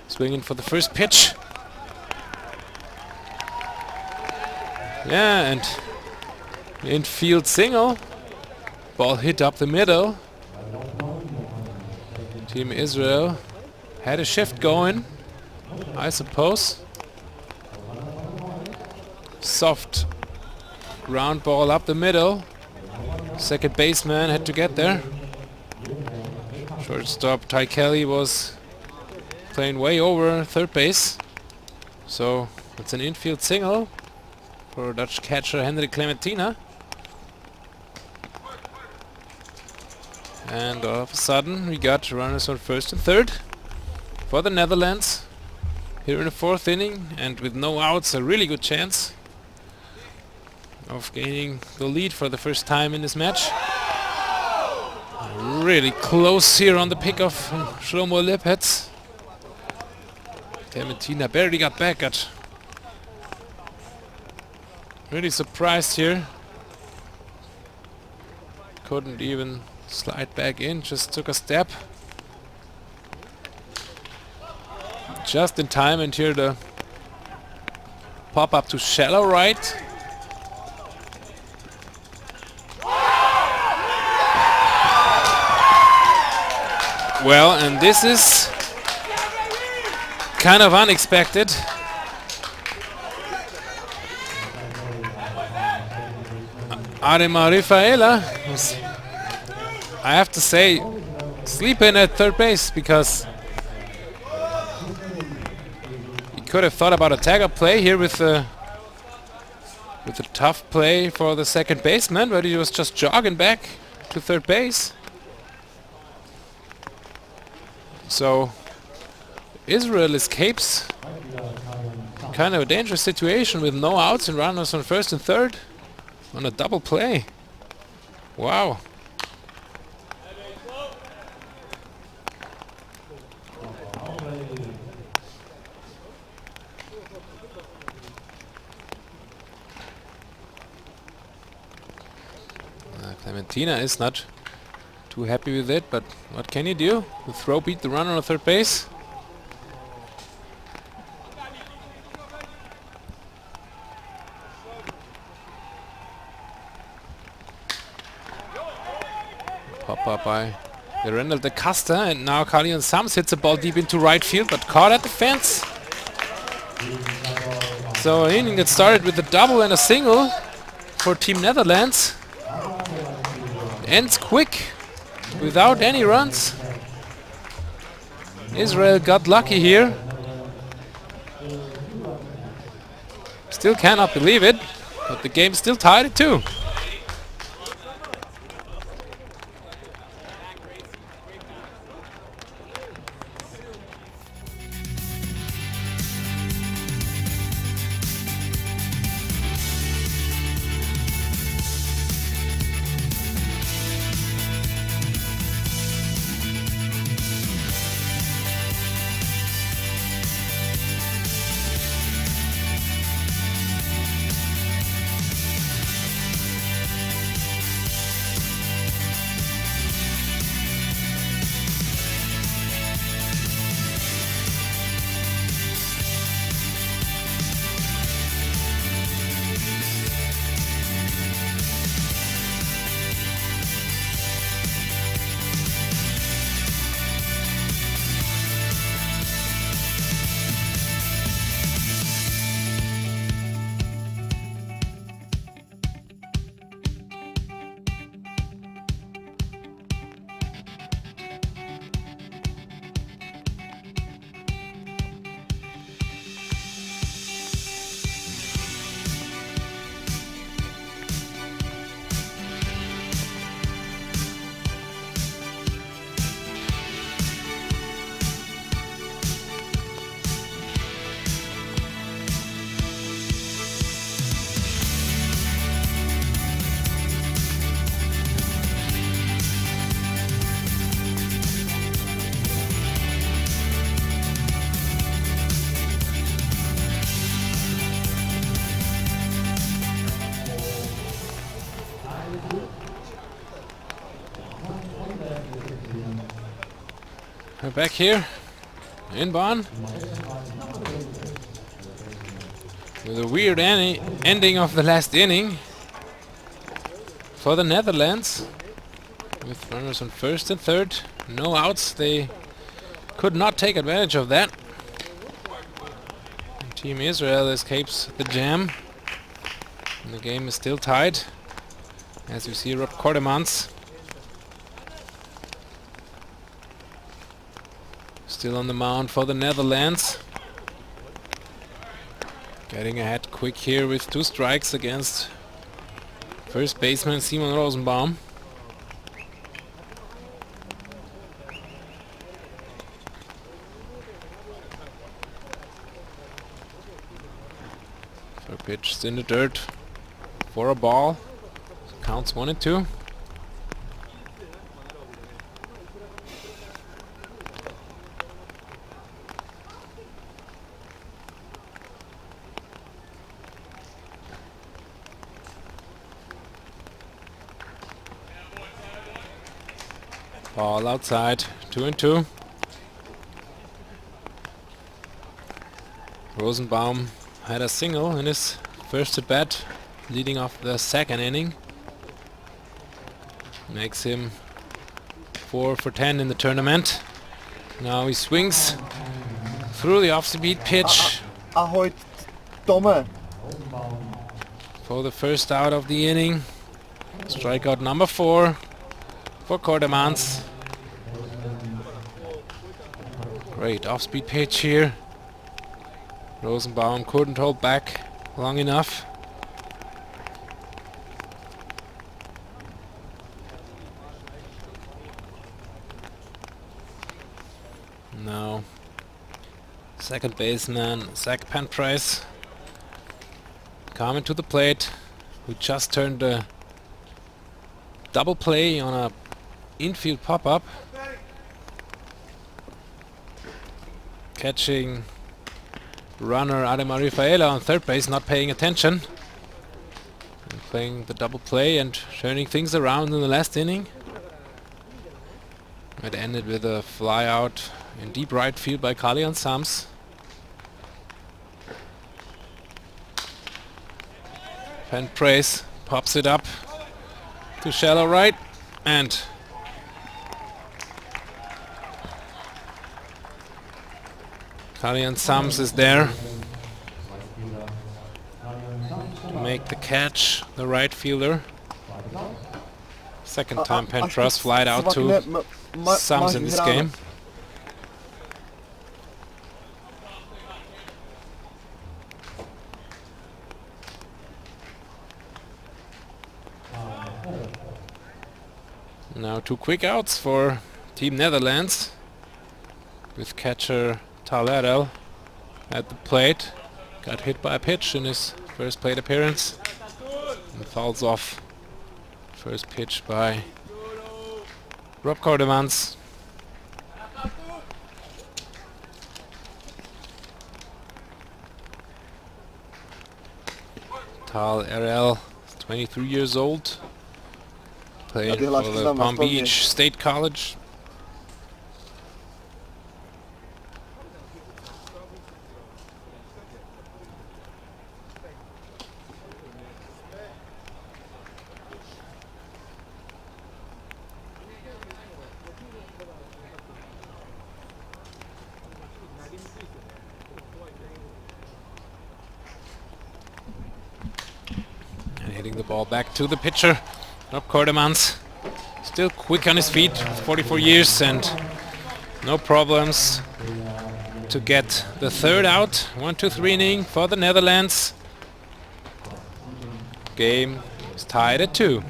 swinging for the first pitch. Yeah, and infield single. Ball hit up the middle. Team Israel had a shift going, I suppose. Soft ground ball up the middle. Second baseman had to get there. Shortstop Ty Kelly was playing way over third base. So it's an infield single for Dutch catcher Henry Clementina. And all of a sudden we got runners on first and third for the Netherlands here in the 4th inning, and with no outs a really good chance of gaining the lead for the first time in this match. Really close here on the pickoff from Shlomo Lipetz. Clementina barely got back, got really surprised here. Couldn't even slide back in, just took a step. Just in time, and here the pop up to shallow right. Well, and this is kind of unexpected. Ademar Rifaela was, I have to say, sleeping at third base, because he could have thought about a tag-up play here with a tough play for the second baseman, but he was just jogging back to third base. So Israel escapes kind of a dangerous situation with no outs and runners on first and third on a double play. Wow. Clementina is not too happy with it, but what can you do? The throw beat the runner on third base. Pop up by the Rendell de Casta, and now Carlion Sams hits a ball deep into right field, but caught at the fence. So an inning that started with a double and a single for Team Netherlands ends quick without any runs. Israel got lucky here. Still cannot believe it, but the game still tied at 2. We're back here in Bonn with a weird ending of the last inning for the Netherlands, with runners on first and third, no outs. They could not take advantage of that. And Team Israel escapes the jam, and the game is still tied. As you see, Rob Kortemans still on the mound for the Netherlands. Getting ahead quick here with 2 strikes against first baseman Simon Rosenbaum. So pitched in the dirt for a ball. Counts 1-2. Ball outside, 2-2. Rosenbaum had a single in his first at bat, leading off the second inning. Makes him 4 for 10 in the tournament. Now he swings through the off-speed pitch Ahoy, Tomme. for the first out of the inning. Strikeout number 4 for Kortemans. Great off-speed pitch here. Rosenbaum couldn't hold back long enough. Now, second baseman Zach Penprice coming to the plate, who just turned a double play on a infield pop-up, catching runner Ademar Rafaela on third base, not paying attention, and playing the double play and turning things around in the last inning. It ended with a fly out in deep right field by Kalian Sams. Penprice pops it up to shallow right, and Kalian Sams is there to make the catch, the right fielder. Second time Pentras flied out to Sams in this game. Now 2 quick outs for Team Netherlands, with catcher Talerel at the plate. Got hit by a pitch in his first plate appearance and fouls off first pitch by Rob Cordemans. Talerel, 23 years old. Playing for the Palm Beach State College. And hitting the ball back to the pitcher, Rob Cordemans. Still quick on his feet, 44 years, and no problems to get the third out. 1-2-3 inning for the Netherlands. Game is tied at 2.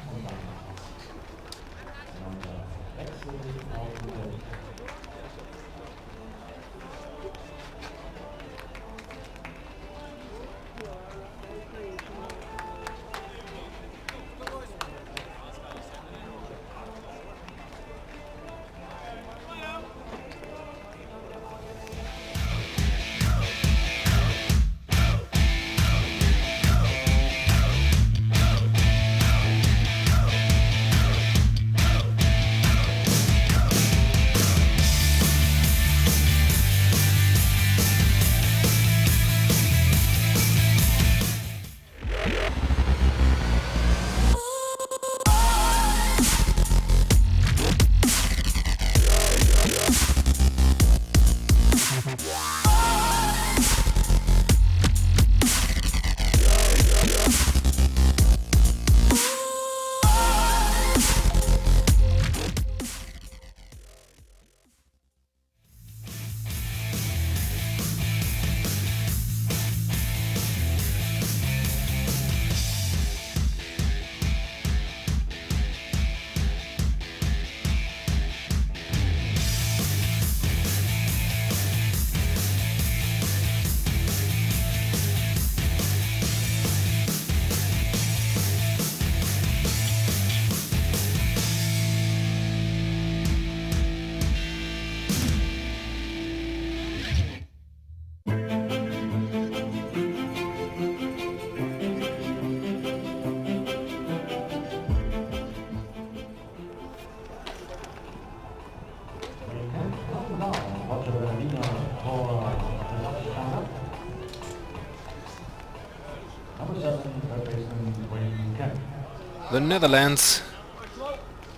The Netherlands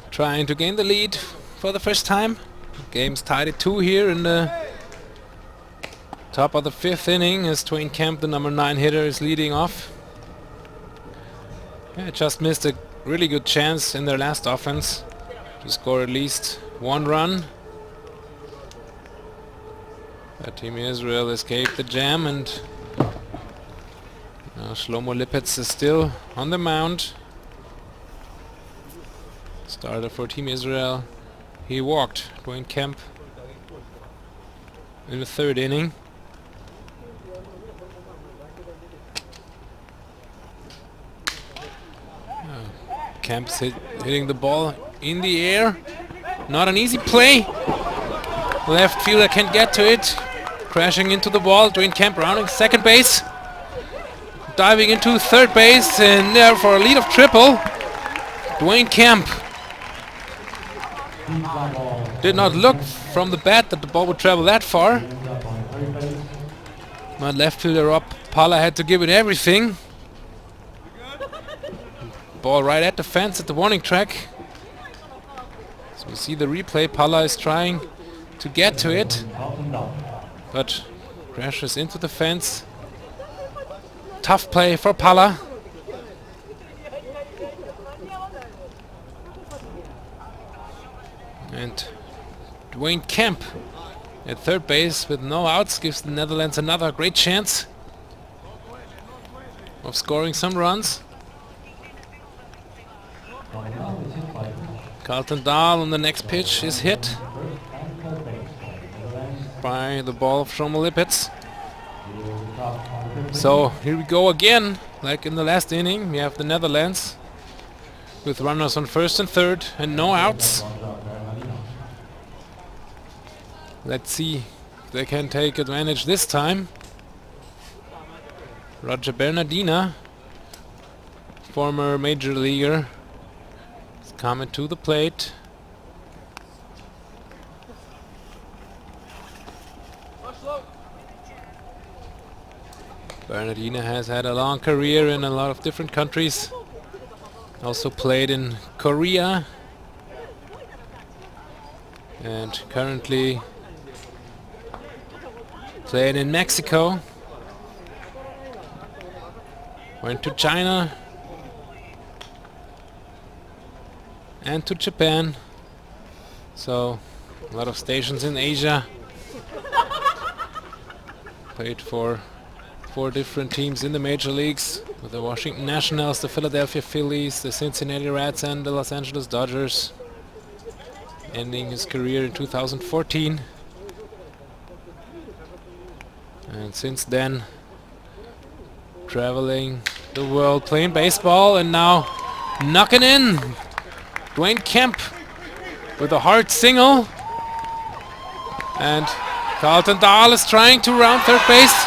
trying to gain the lead for the first time. Game's tied at 2 here in the top of the 5th inning as Dwayne Kemp, the number 9 hitter, is leading off. Yeah, just missed a really good chance in their last offense to score at least 1 run. But Team Israel escaped the jam, and now Shlomo Lippitz is still on the mound. Starter for Team Israel. He walked Dwayne Kemp in the 3rd inning. Kemp's hitting the ball in the air. Not an easy play. Left fielder can't get to it. Crashing into the ball. Dwayne Kemp rounding second base. Diving into third base, and there for a lead of triple. Dwayne Kemp. Did not look from the bat that the ball would travel that far. My left fielder Rob Palla had to give it everything. Ball right at the fence at the warning track. So we see the replay. Palla is trying to get to it, but crashes into the fence. tough play for Palla. And Dwayne Kemp at third base with no outs gives the Netherlands another great chance of scoring some runs. Carlton Dahl on the next pitch is hit by the ball of Shomo Lippitz. So here we go again, like in the last inning. We have the Netherlands with runners on first and third and no outs. Let's see if they can take advantage this time. Roger Bernardina, former major leaguer, is coming to the plate. Bernardina has had a long career in a lot of different countries. Also played in Korea. And currently playing in Mexico. Went to China. And to Japan. So a lot of stations in Asia. Played for 4 different teams in the major leagues, with the Washington Nationals, the Philadelphia Phillies, the Cincinnati Reds and the Los Angeles Dodgers. Ending his career in 2014. And since then, traveling the world playing baseball, and now knocking in Dwayne Kemp with a hard single. And Carlton Dahl is trying to round third base.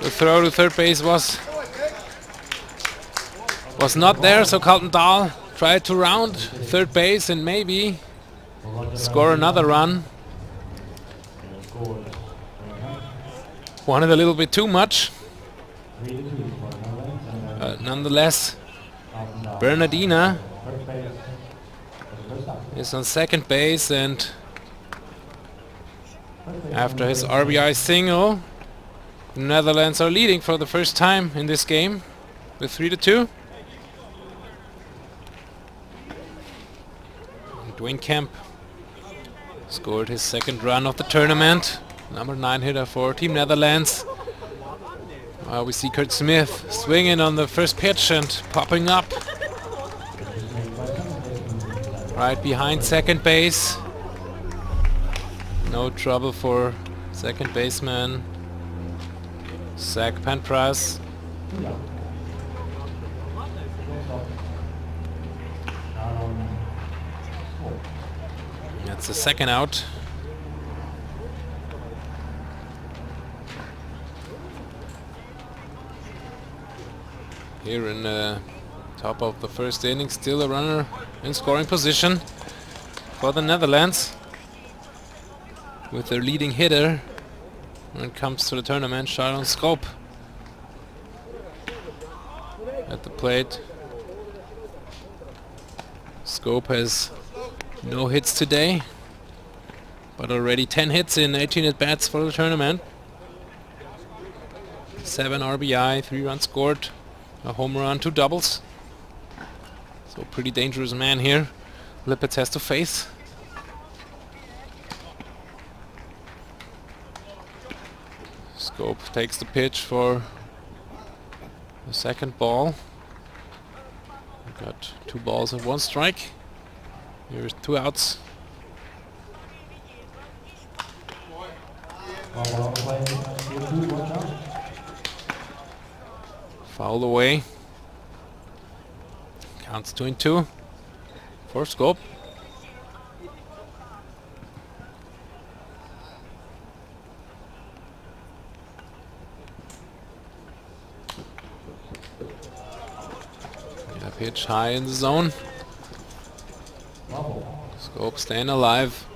The throw to third base was not there, so Carlton Dahl tried to round third base and maybe score another run. Wanted a little bit too much. Nonetheless, Bernardina is on second base, and after his RBI single, the Netherlands are leading for the first time in this game with 3-2. Dwayne Kemp scored his second run of the tournament. Number 9 hitter for Team Netherlands. We see Curt Smith swinging on the first pitch and popping up right behind second base. No trouble for second baseman Zach Penpras. That's the second out. Here in the top of the first inning, still a runner in scoring position for the Netherlands, with their leading hitter when it comes to the tournament, Sharon Scope, at the plate. Scope has no hits today, but already 10 hits in 18 at-bats for the tournament. 7 RBI, 3 runs scored, a home run, 2 doubles. So pretty dangerous man here Lippitz has to face. Scope takes the pitch for the second ball. We've got 2 balls and 1 strike. Here's 2 outs. Fouled away. Counts 2-2 for Scope. Yeah, pitch high in the zone. Scope staying alive.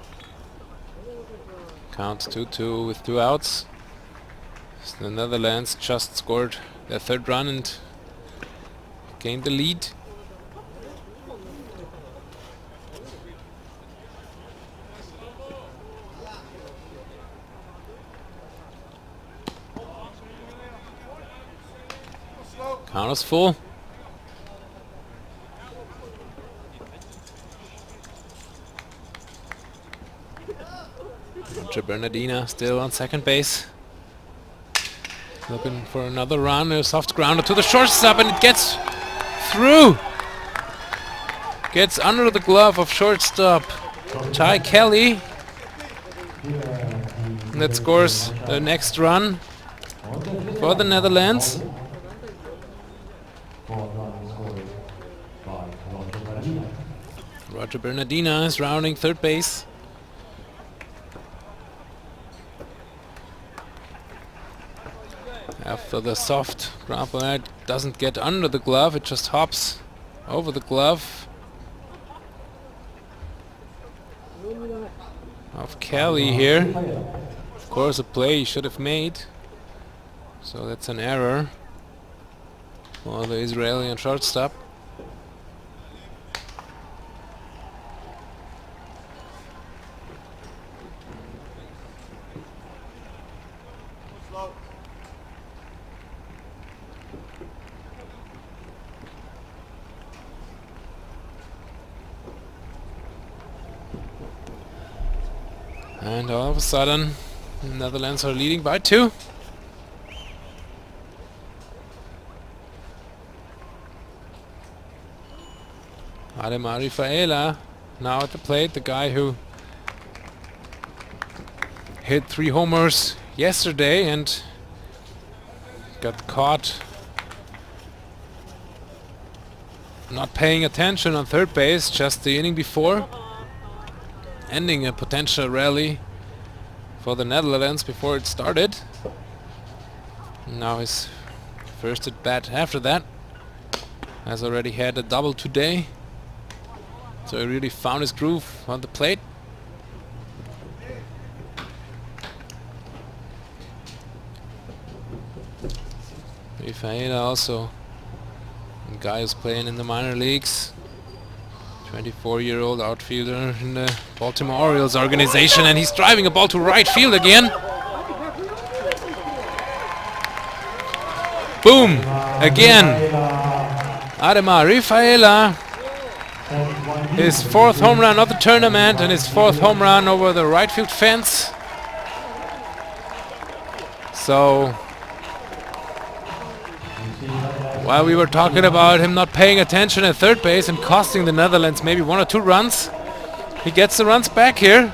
Counts 2-2 with 2 outs. So the Netherlands just scored their 3rd run and gained the lead. Count is full. Roger Bernardina still on second base. Looking for another run. A soft grounder to the shortstop, and it gets through. Gets under the glove of shortstop Ty Kelly. And that scores the next run for the Netherlands. Roger Bernardina is rounding third base. After the soft ground ball, it doesn't get under the glove, it just hops over the glove of Kelly here. Of course, a play he should have made. So that's an error for the Israeli on shortstop. And all of a sudden, the Netherlands are leading by 2. Ademar Rafaela now at the plate, the guy who hit 3 homers yesterday and got caught not paying attention on third base just the inning before, ending a potential rally for the Netherlands before it started. Now his first at bat after that. Has already had a double today, so he really found his groove on the plate. Rafaela also a guy who's playing in the minor leagues. 24-year-old outfielder in the Baltimore Orioles organization, and he's driving a ball to right field again. Boom! Again! Ademar Rafaela, his 4th home run of the tournament and his 4th home run over the right field fence. So, while we were talking about him not paying attention at third base and costing the Netherlands maybe 1 or 2 runs, he gets the runs back here.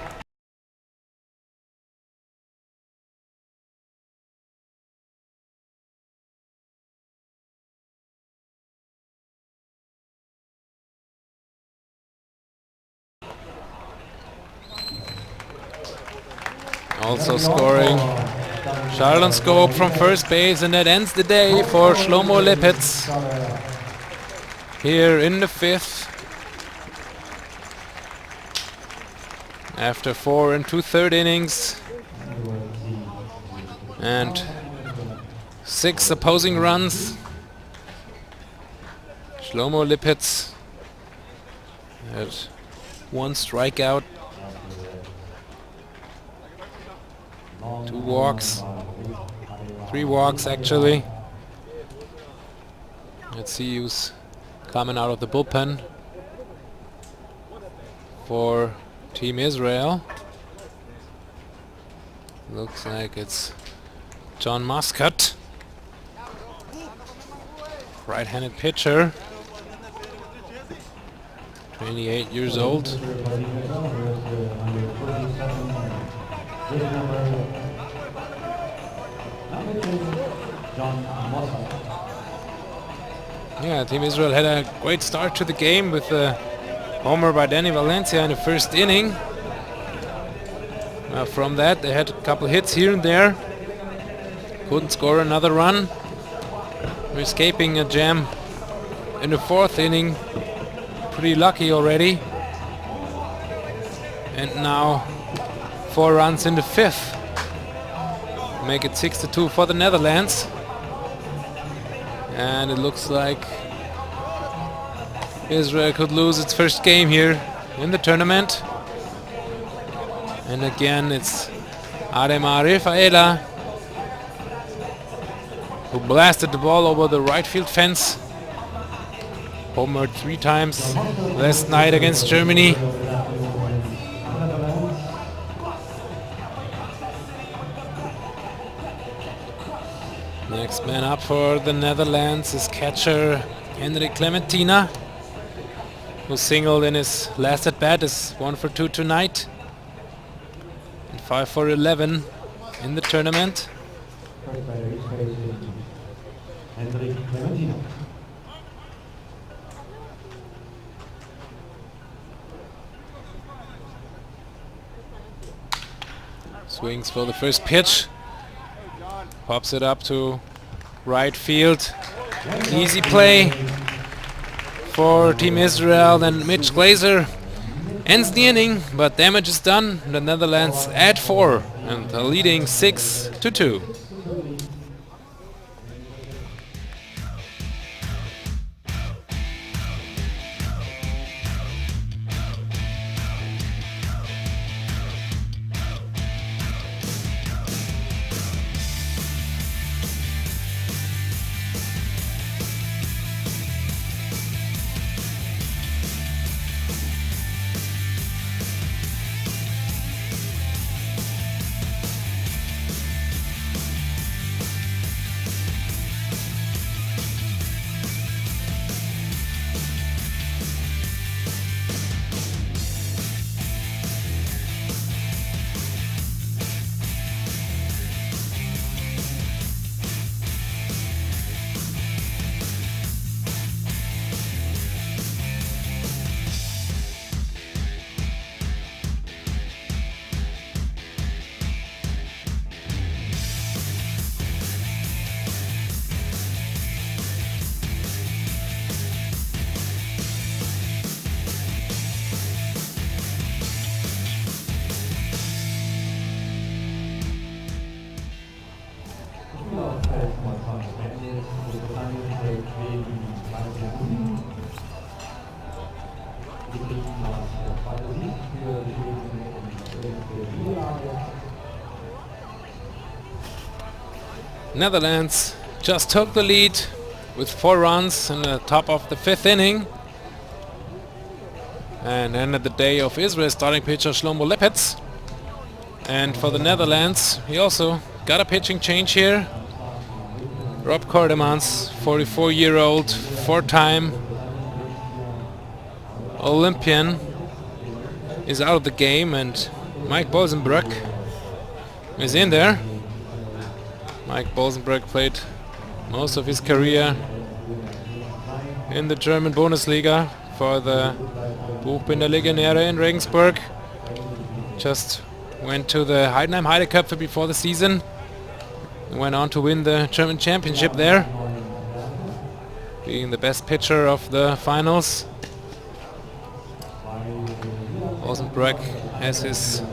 Also scoring Charlon Scope from first base, and that ends the day for Shlomo Lipitz here in the 5th. After 4 2/3 innings and 6 opposing runs, Shlomo Lipitz had 1 strikeout, 2 walks, 3 walks actually. Let's see who's coming out of the bullpen for Team Israel. Looks like it's John Muscat, right-handed pitcher, 28 years old. Yeah, Team Israel had a great start to the game with a homer by Danny Valencia in the first inning. From that they had a couple hits here and there. Couldn't score another run. Escaping a jam in the 4th inning. Pretty lucky already. And now 4 runs in the 5th. Make it 6-2 for the Netherlands. And it looks like Israel could lose its first game here in the tournament. And again it's Ademar Rafaela who blasted the ball over the right field fence. Homered 3 times last night against Germany. Next man up for the Netherlands is catcher Henrik Clementina, who singled in his last at bat, is 1 for 2 tonight and 5 for 11 in the tournament. First batter is facing Henrik Clementina. Swings for the first pitch. Pops it up to right field. Easy play for Team Israel. Then Mitch Glazer ends the inning, but damage is done. The Netherlands at 4 and are leading 6-2. Netherlands just took the lead with 4 runs in the top of the 5th inning. And ended the day of Israel's starting pitcher Shlomo Lepetz. And for the Netherlands, he also got a pitching change here. Rob Kordemans, 44-year-old, 4-time Olympian, is out of the game, and Mike Bosenbroek is in there. Mike Bosenbroek played most of his career in the German Bundesliga for the Buchbinder Legionäre in Regensburg. Just went to the Heidenheim Heideköpfe before the season. Went on to win the German championship there, being the best pitcher of the finals. Bosenbroek has his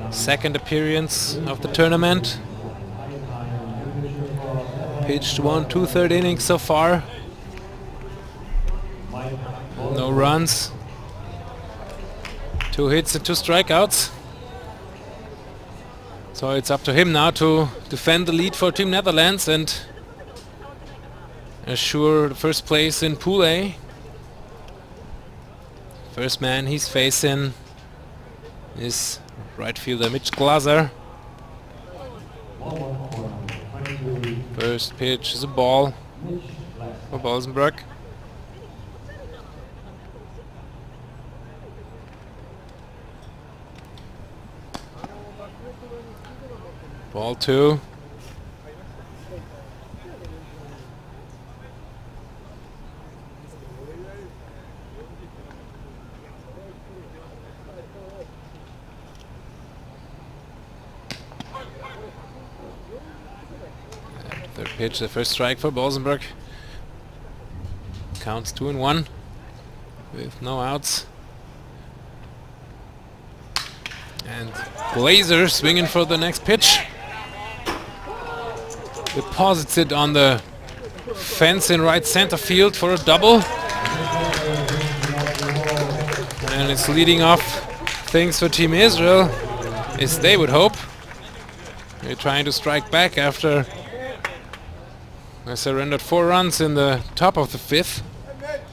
2nd appearance of the tournament. Pitched 1 2/3 innings so far. No runs. 2 hits and 2 strikeouts. So it's up to him now to defend the lead for Team Netherlands and assure the first place in Pool A. First man he's facing is right fielder Mitch Glazer. First pitch is a ball for Bosenbroek. Ball 2. Third pitch, the first strike for Bosenbroek. Counts 2-1 with no outs. And Glazer swinging for the next pitch. Deposits it on the fence in right center field for a double. And it's leading off things for Team Israel, as they would hope. They're trying to strike back after I surrendered 4 runs in the top of the 5th.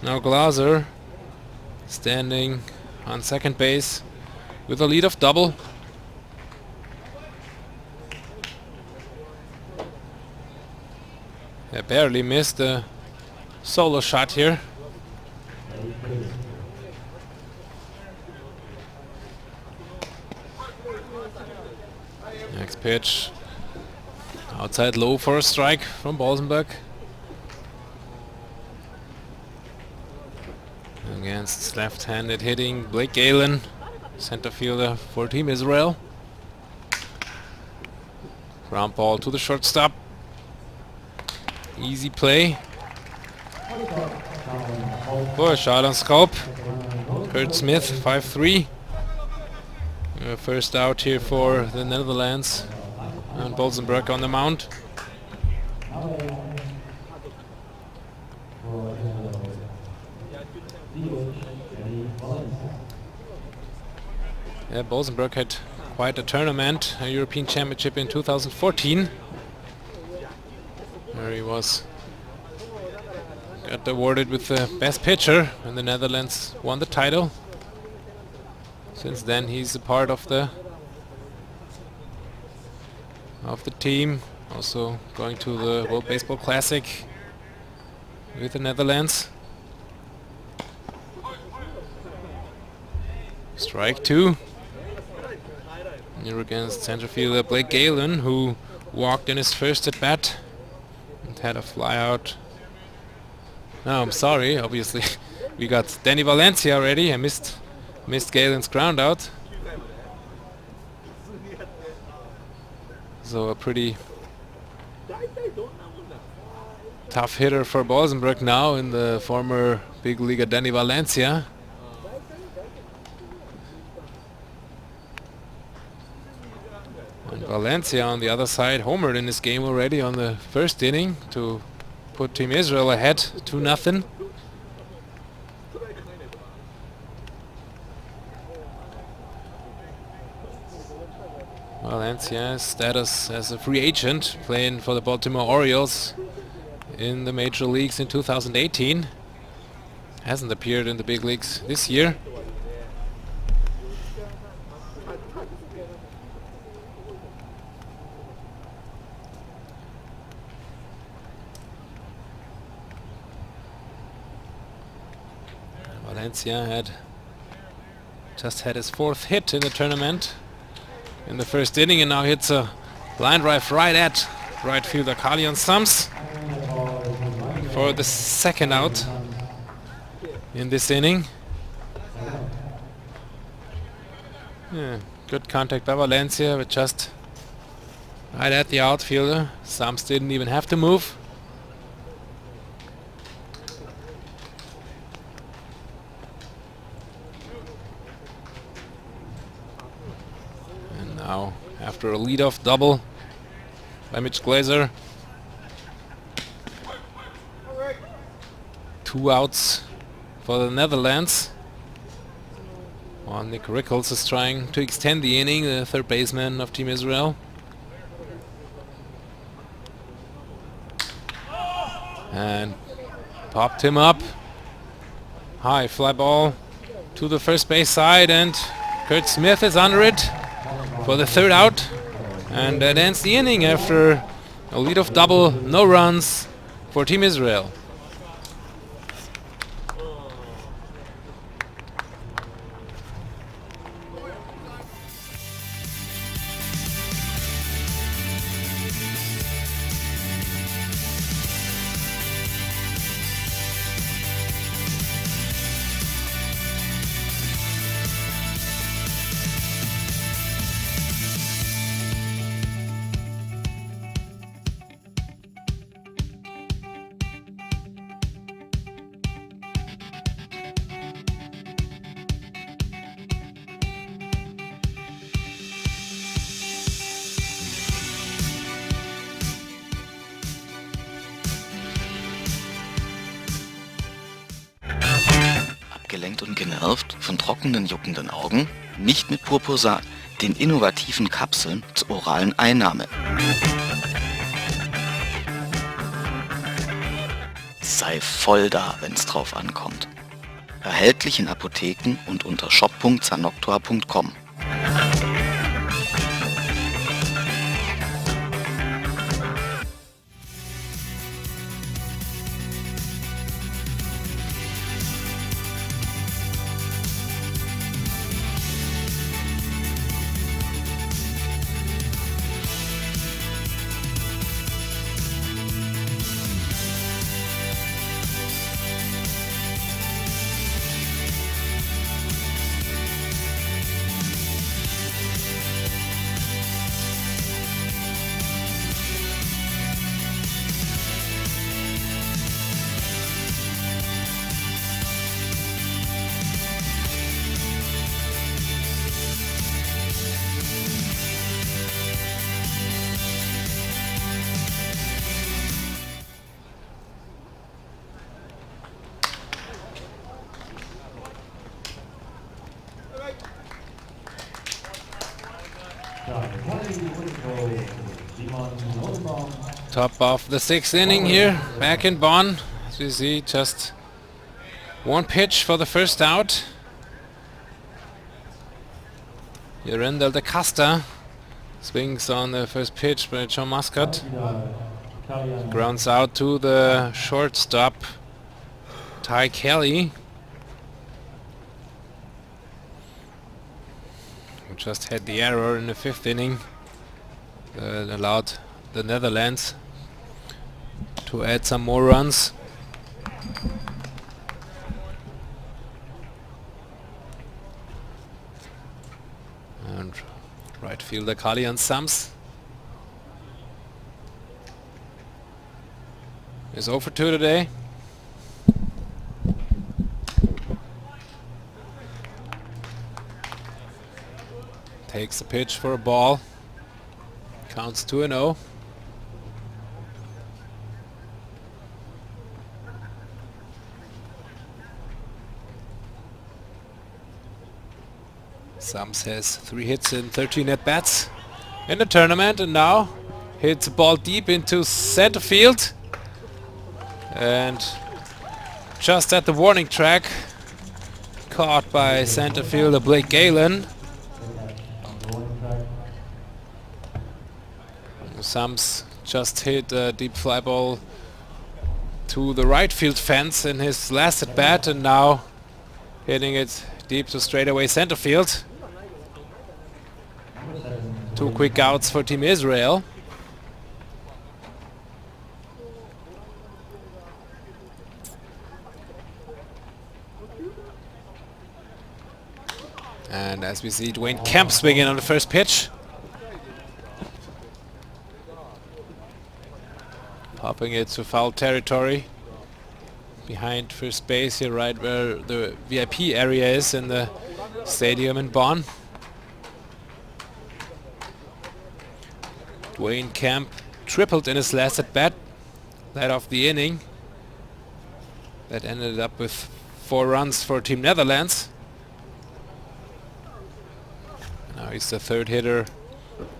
Now Glaser standing on second base with a lead of double. I barely missed a solo shot here. Next pitch. Outside low for a strike from Bolsenberg. Against left-handed hitting Blake Galen, center fielder for Team Israel. Ground ball to the shortstop. Easy play. For a shot on scope. Curt Smith, 5-3. First out here for the Netherlands. And Bolsenberg on the mound. Yeah, Bolsenberg had quite a tournament, a European Championship in 2014, where he got awarded with the best pitcher, and the Netherlands won the title. Since then, he's a part of the team, also going to the World Baseball Classic with the Netherlands. Strike 2. Here against center fielder Blake Galen, who walked in his first at bat and had a fly out. No, I'm sorry, obviously we got Danny Valencia already. I missed Galen's ground out. So a pretty tough hitter for Bolsenberg now in the former big leaguer Danny Valencia. And Valencia on the other side homered in this game already on the first inning to put Team Israel ahead 2-0. Valencia's status as a free agent, playing for the Baltimore Orioles in the major leagues in 2018. Hasn't appeared in the big leagues this year. Valencia had just had his 4th hit in the tournament in the first inning, and now hits a line drive right at right fielder Carlion Sams for the 2nd out in this inning. Yeah, good contact by Valencia, but just right at the outfielder. Sams didn't even have to move. Now, after a leadoff double by Mitch Glaser, 2 outs for the Netherlands. While Nick Rickles is trying to extend the inning, the third baseman of Team Israel. And popped him up. High fly ball to the first base side, and Curt Smith is under it for the 3rd out, and that ends the inning after a leadoff double, no runs for Team Israel. Abgelenkt und genervt von trockenen, juckenden Augen? Nicht mit Purposat, den innovativen Kapseln zur oralen Einnahme. sei voll da, wenn's drauf ankommt. Erhältlich in Apotheken und unter shop.sanoktor.com. Top of the 6th inning here, back in Bonn. As you see, just one pitch for the first out. Yerendel de Casta swings on the first pitch by John Muscat. Grounds out to the shortstop, Ty Kelly. Who just had the error in the 5th inning. Allowed the Netherlands to add some more runs. And right fielder Kalian Sams is 0 for 2 today. Takes the pitch for a ball. Counts 2-0. Sams has 3 hits in 13 at-bats in the tournament, and now hits a ball deep into center field. And just at the warning track, caught by center fielder Blake Galen. Sams just hit a deep fly ball to the right field fence in his last at bat, and now hitting it deep to straightaway center field. 2 quick outs for Team Israel. And as we see, Dwayne Kemp swinging on the first pitch. Popping it to foul territory. Behind first base here, right where the VIP area is in the stadium in Bonn. Dwayne Kemp tripled in his last at bat. Led off the inning. That ended up with 4 runs for Team Netherlands. Now he's the 3rd hitter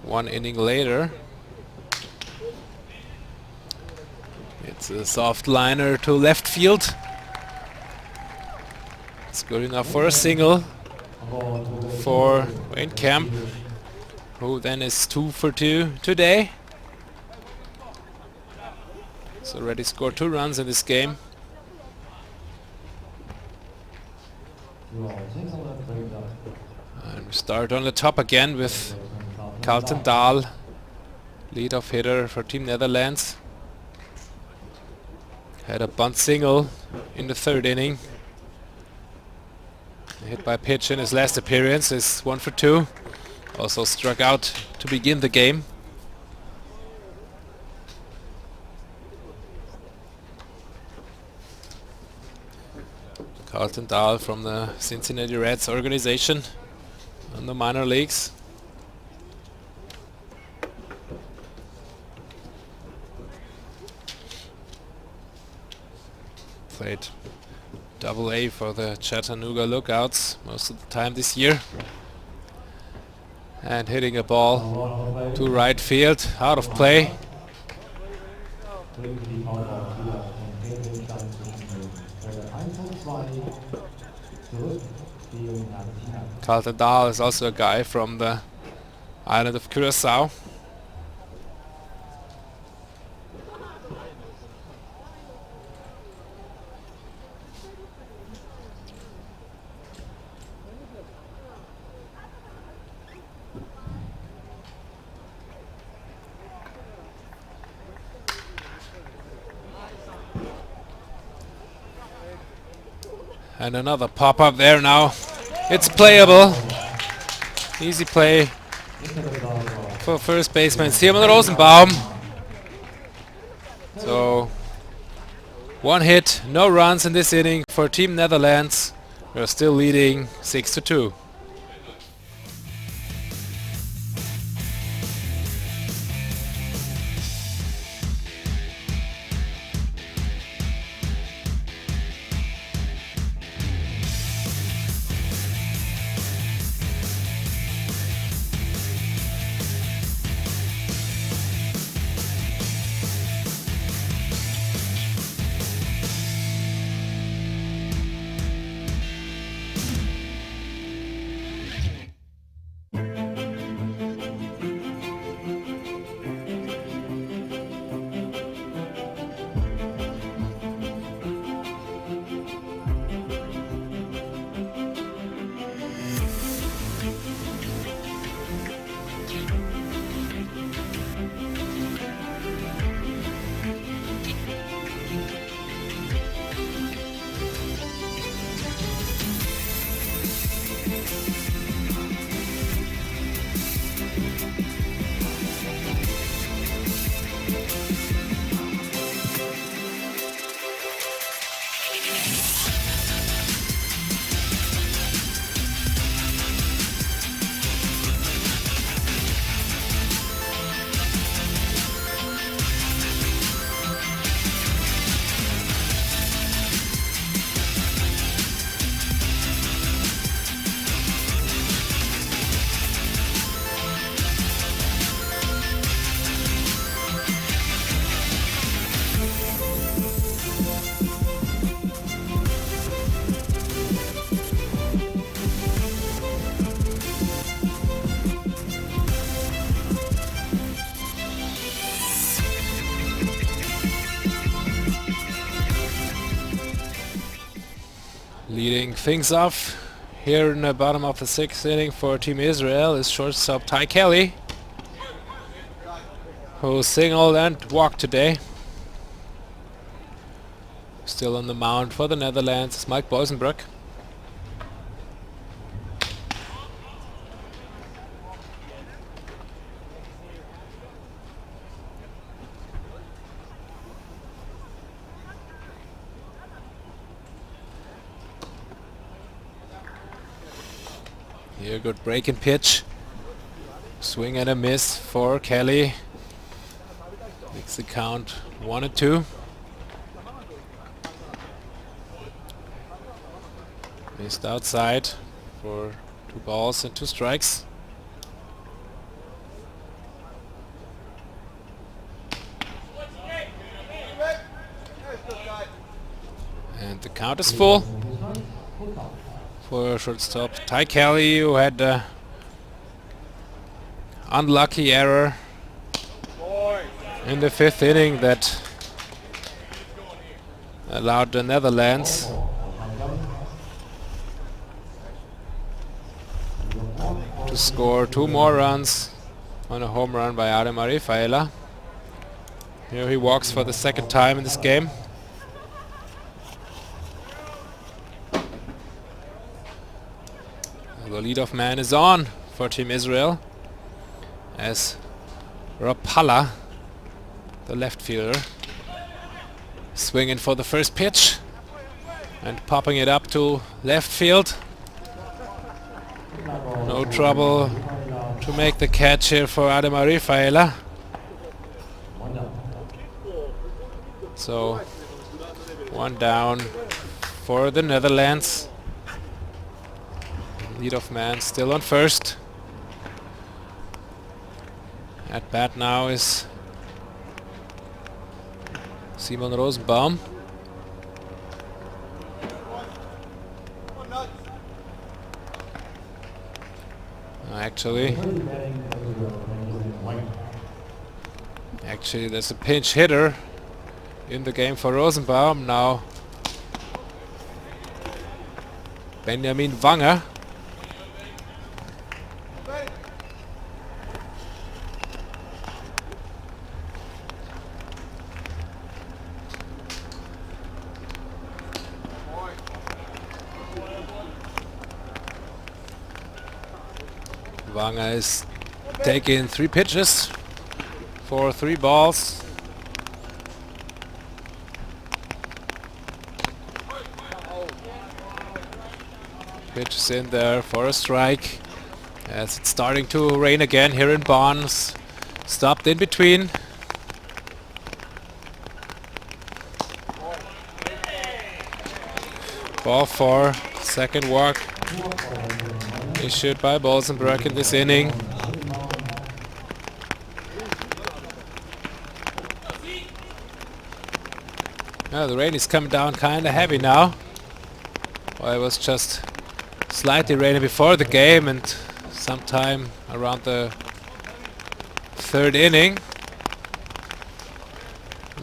1 inning later. It's a soft liner to left field. It's good enough for a single for Dwayne Kemp, who then is 2 for 2 today. He's already scored 2 runs in this game. And we start on the top again with Carlton Dahl, leadoff hitter for Team Netherlands. Had a bunt single in the 3rd inning. Hit by pitch in his last appearance is 1 for 2. Also struck out to begin the game. Carlton Dahl from the Cincinnati Reds organization in the minor leagues. Played Double-A for the Chattanooga Lookouts most of the time this year. And hitting a ball to right field, out of play. Carlton Dahl is also a guy from the island of Curacao. And another pop-up there now. It's playable. Easy play for first baseman Simon Rosenbaum. So, one hit, no runs in this inning for Team Netherlands. We're still leading 6-2. Leading things off here in the bottom of the 6th inning for Team Israel is shortstop Ty Kelly, who singled and walked today. Still on the mound for the Netherlands is Mike Boisenbroek. Here, good break and pitch. Swing and a miss for Kelly. Makes the count 1-2. Missed outside for 2 balls and 2 strikes. And the count is full for shortstop Ty Kelly, who had an unlucky error in the 5th inning that allowed the Netherlands to score 2 more runs on a home run by Ademar Rafaela. Here he walks for the 2nd time in this game. The leadoff man is on for Team Israel as Rapala, the left fielder, swinging for the first pitch and popping it up to left field. No trouble to make the catch here for Ademar Rafaela. So 1 down for the Netherlands. Leadoff man still on first. At bat now is Simon Rosenbaum. actually. Actually, there's a pinch hitter in the game for Rosenbaum now. Benjamin Wanger. Wanger is taking 3 pitches for 3 balls. Pitch is in there for a strike. As it's starting to rain again here in Bonn. Stopped in between. Ball 4, second walk issued by Bolsenberg in this inning. Now the rain is coming down kind of heavy now. Well, it was just slightly rainy before the game, and sometime around the 3rd inning.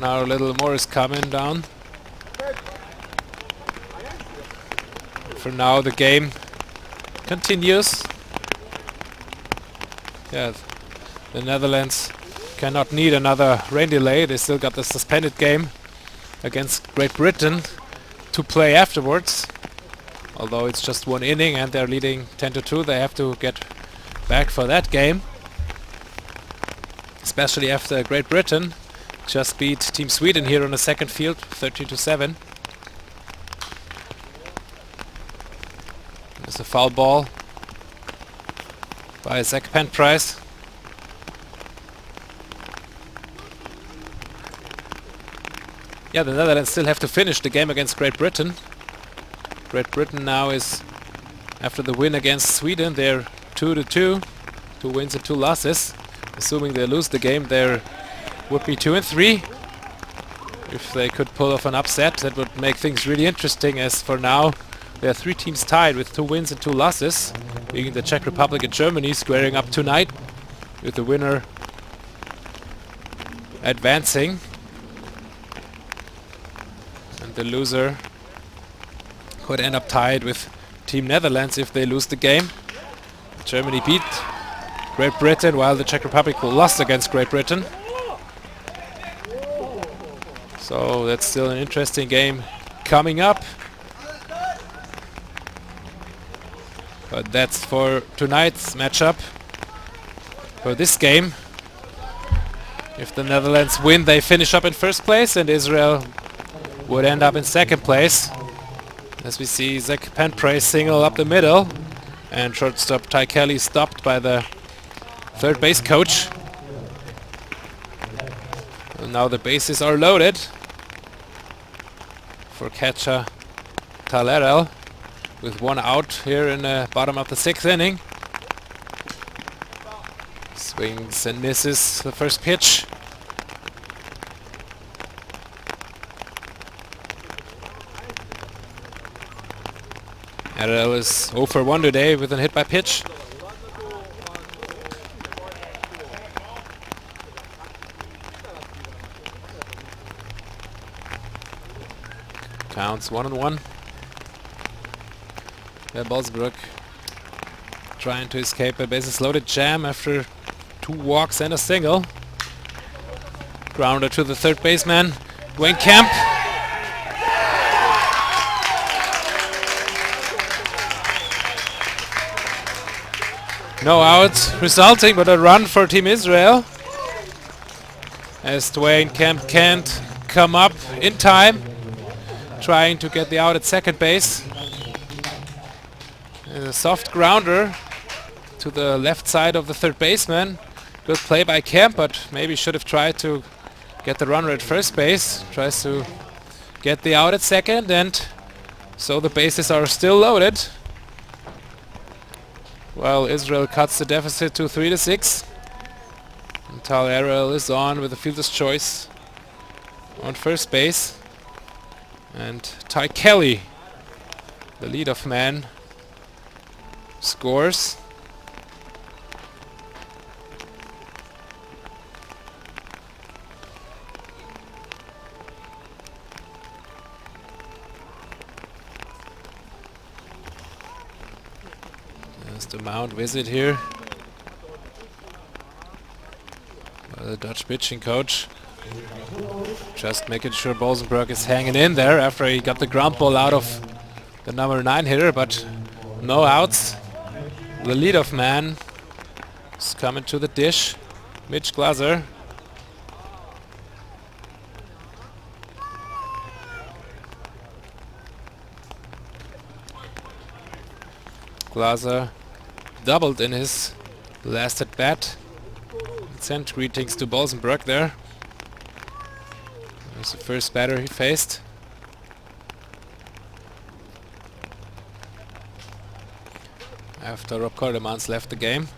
Now a little more is coming down. For now the game continues. Yeah, the Netherlands cannot need another rain delay. They still got the suspended game against Great Britain to play afterwards. Although it's just 1 inning and they're leading 10-2, they have to get back for that game. Especially after Great Britain just beat Team Sweden here on the second field, 13-7. There's a foul ball by Zach Penprice. Yeah, the Netherlands still have to finish the game against Great Britain. Great Britain now is, after the win against Sweden, they're 2-2. 2 wins and 2 losses. Assuming they lose the game, they would be 2-3. If they could pull off an upset, that would make things really interesting, as for now there are 3 teams tied with 2 wins and 2 losses, being the Czech Republic and Germany squaring up tonight, with the winner advancing. And the loser could end up tied with Team Netherlands if they lose the game. Germany beat Great Britain, while the Czech Republic lost against Great Britain. So that's still an interesting game coming up. But that's for tonight's matchup. For this game, if the Netherlands win, they finish up in 1st place, and Israel would end up in 2nd place. As we see Zach Penprice single up the middle, and shortstop Ty Kelly stopped by the 3rd base coach. And now the bases are loaded for catcher Talerel, with 1 out here in the bottom of the 6th inning. Swings and misses the first pitch. Talerel is 0 for 1 today with a hit by pitch. Counts 1-1. Bolsbrook trying to escape a bases loaded jam after 2 walks and a single. Grounder to the 3rd baseman, Dwayne Kemp. No outs resulting, but a run for Team Israel, as Dwayne Kemp can't come up in time, trying to get the out at 2nd base. A soft grounder to the left side of the 3rd baseman. Good play by Kemp, but maybe should have tried to get the runner at 1st base. Tries to get the out at 2nd, and so the bases are still loaded. While Israel cuts the deficit to 3-6. And Talerel is on with the fielder's choice on 1st base. And Ty Kelly, the leadoff man, scores. Just a mound visit here by the Dutch pitching coach. Just making sure Bosenberg is hanging in there after he got the ground ball out of the number 9 hitter, but no outs. The leadoff man is coming to the dish, Mitch Glaser. Glaser doubled in his last at bat. Sent greetings to Bosenberg there. That's the first batter he faced. After Rob Kordemans left the game.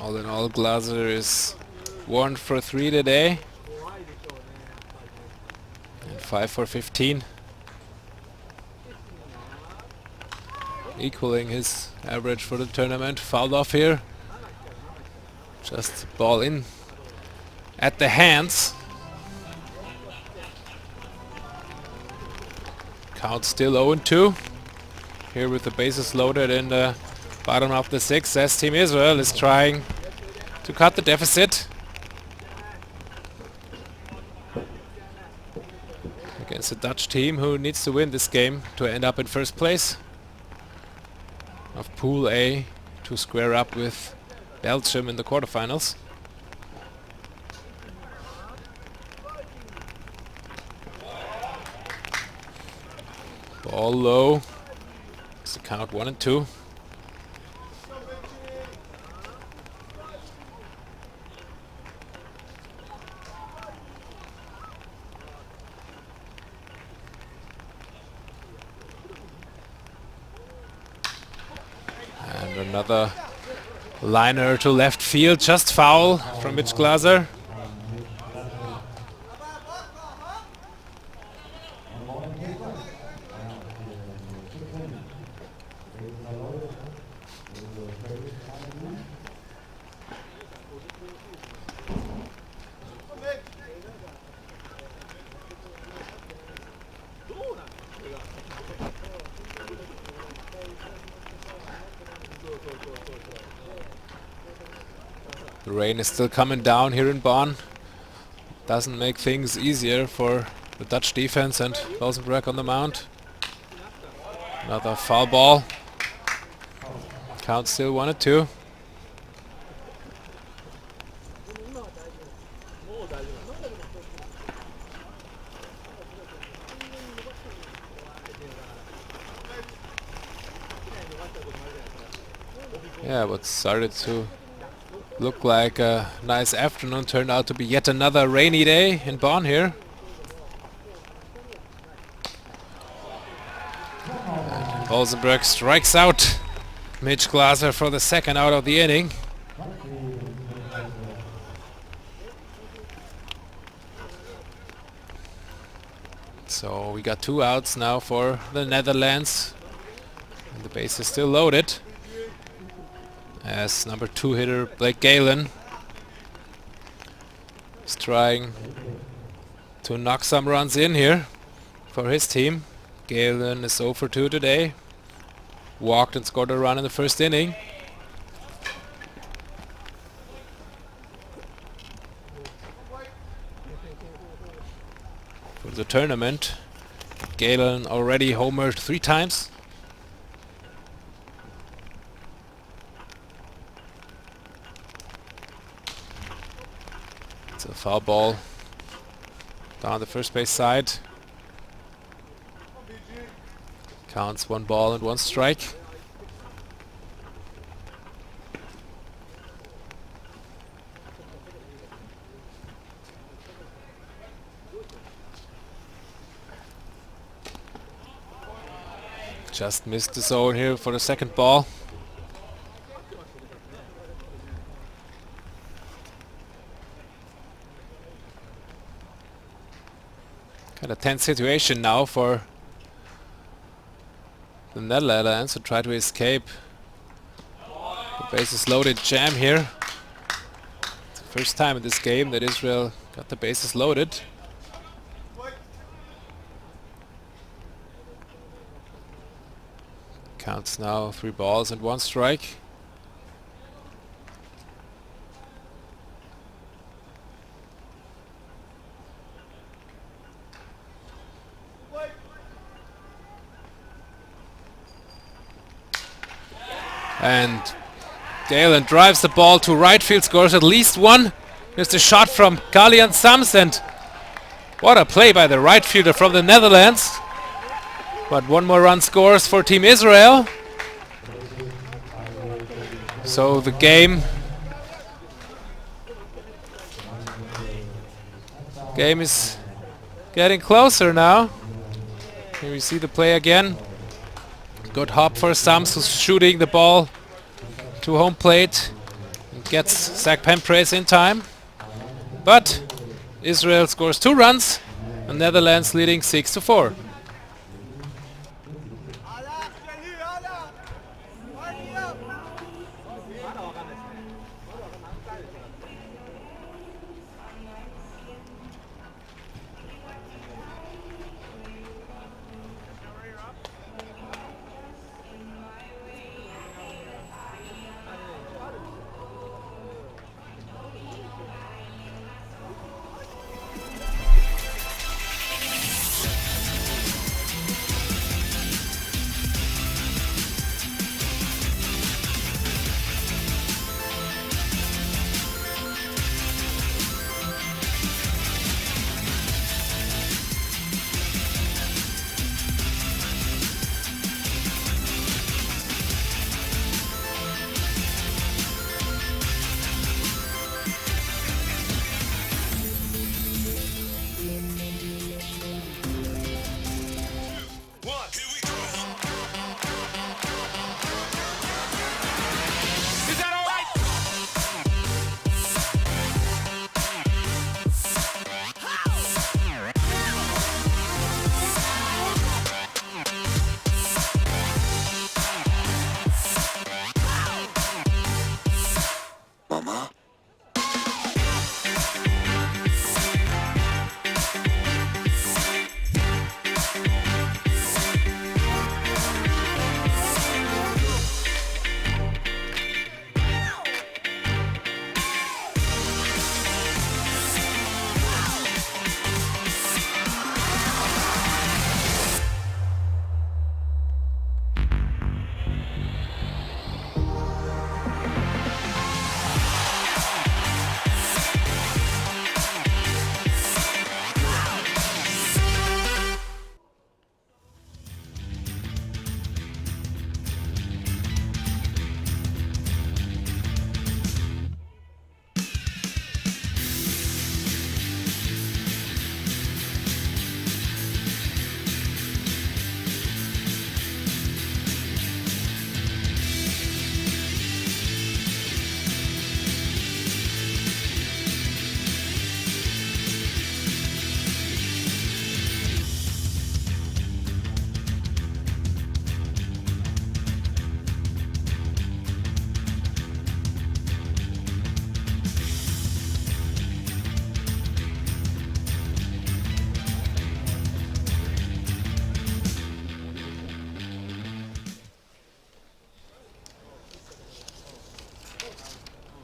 All in all, Glaser is 1 for 3 today. And 5 for 15. Equaling his average for the tournament. Fouled off here. Just ball in at the hands. Count still 0-2. Here with the bases loaded in the bottom of the 6th, as Team Israel is trying to cut the deficit against a Dutch team who needs to win this game to end up in first place of Pool A to square up with Belgium in the quarterfinals. Ball low. It's the count 1-2. And another liner to left field, just foul from Mitch Glaser. The rain is still coming down here in Bonn. Doesn't make things easier for the Dutch defense and Rosenbaum on the mound. Another foul ball. Count still 1-2. Yeah, what started to look like a nice afternoon turned out to be yet another rainy day in Bonn here. And Bosenberg strikes out Mitch Glaser for the second out of the inning. So we got 2 outs now for the Netherlands. And the base is still loaded, as number 2 hitter Blake Galen is trying to knock some runs in here for his team. Galen is 0 for 2 today. Walked and scored a run in the first inning. For the tournament, Galen already homered 3 times. It's a foul ball down the first base side. Counts 1 ball and 1 strike. Just missed the zone here for the second ball. Kind of tense situation now for the Netherlands to try to escape the bases loaded jam here. It's the first time in this game that Israel got the bases loaded. Counts now 3 balls and 1 strike. And Galen drives the ball to right field, scores at least 1. Here's the shot from Kalian Sams, and what a play by the right fielder from the Netherlands. But 1 more run scores for Team Israel. So the game is getting closer now. Here we see the play again. Good hop for Sams, who's shooting the ball to home plate and gets Zach Pemprace in time. But Israel scores 2 runs, and Netherlands leading 6-4.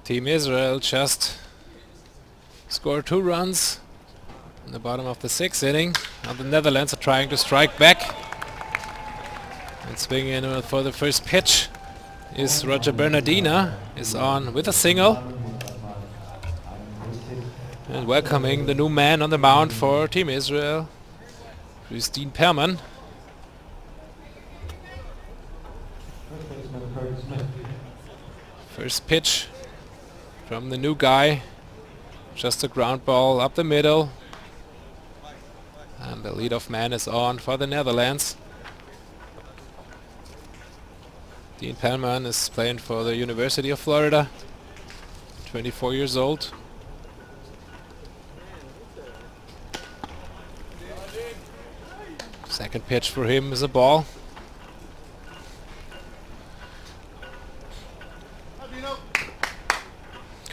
Team Israel just scored 2 runs in the bottom of the 6th inning. Now the Netherlands are trying to strike back. And swinging in for the first pitch is Roger Bernardina, is on with a single. And welcoming the new man on the mound for Team Israel, Christine Perman. First pitch from the new guy, just a ground ball up the middle. And the leadoff man is on for the Netherlands. Dean Perman is playing for the University of Florida, 24 years old. Second pitch for him is a ball.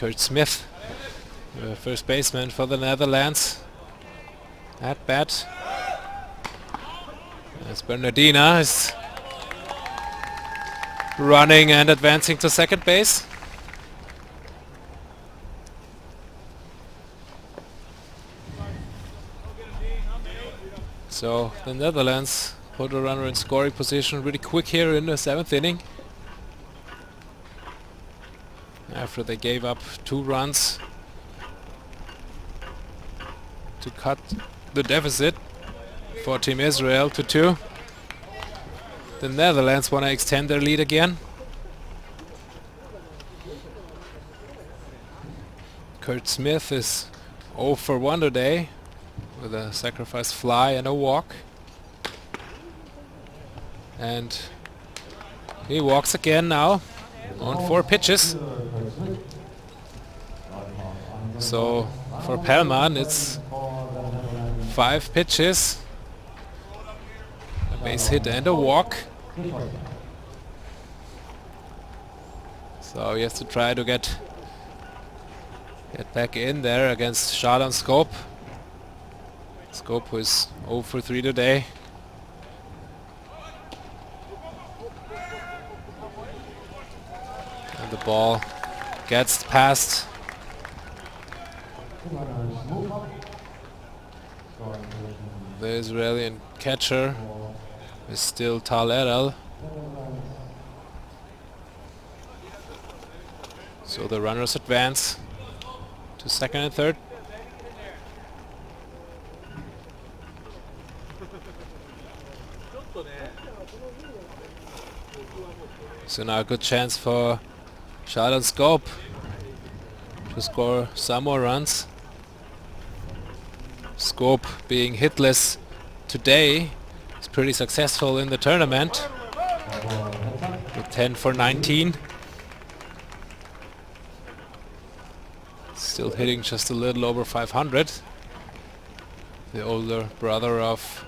Curt Smith, the first baseman for the Netherlands, at bat. As Bernardina is running and advancing to second base. So the Netherlands put a runner in scoring position really quick here in the 7th inning. After they gave up 2 runs to cut the deficit for Team Israel to 2. The Netherlands want to extend their lead again. Curt Smith is 0 for 1 today with a sacrifice fly and a walk. And he walks again now on 4 pitches. So for Pelman it's 5 pitches, a base hit and a walk. So he has to try to get back in there against Shadan Scope. Scope who is 0 for 3 today. And the ball gets past the Israeli catcher is still Tal Erel. So the runners advance to second and third. So now a good chance for Shadan Scope to score some more runs. Scope being hitless today is pretty successful in the tournament with 10 for 19. Still hitting just a little over 500. The older brother of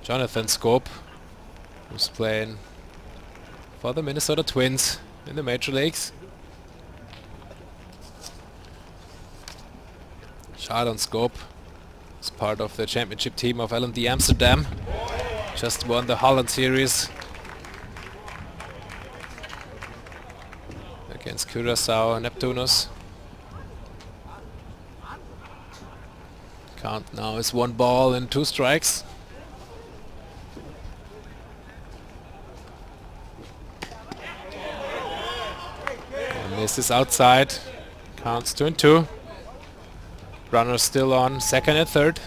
Jonathan Scope, who's playing for the Minnesota Twins in the major leagues. Shadan Scope is part of the championship team of LND Amsterdam. Just won the Holland series against Curaçao and Neptunus. Count now is 1 ball and 2 strikes. And this is outside. Counts 2 and 2. Runners still on second and third.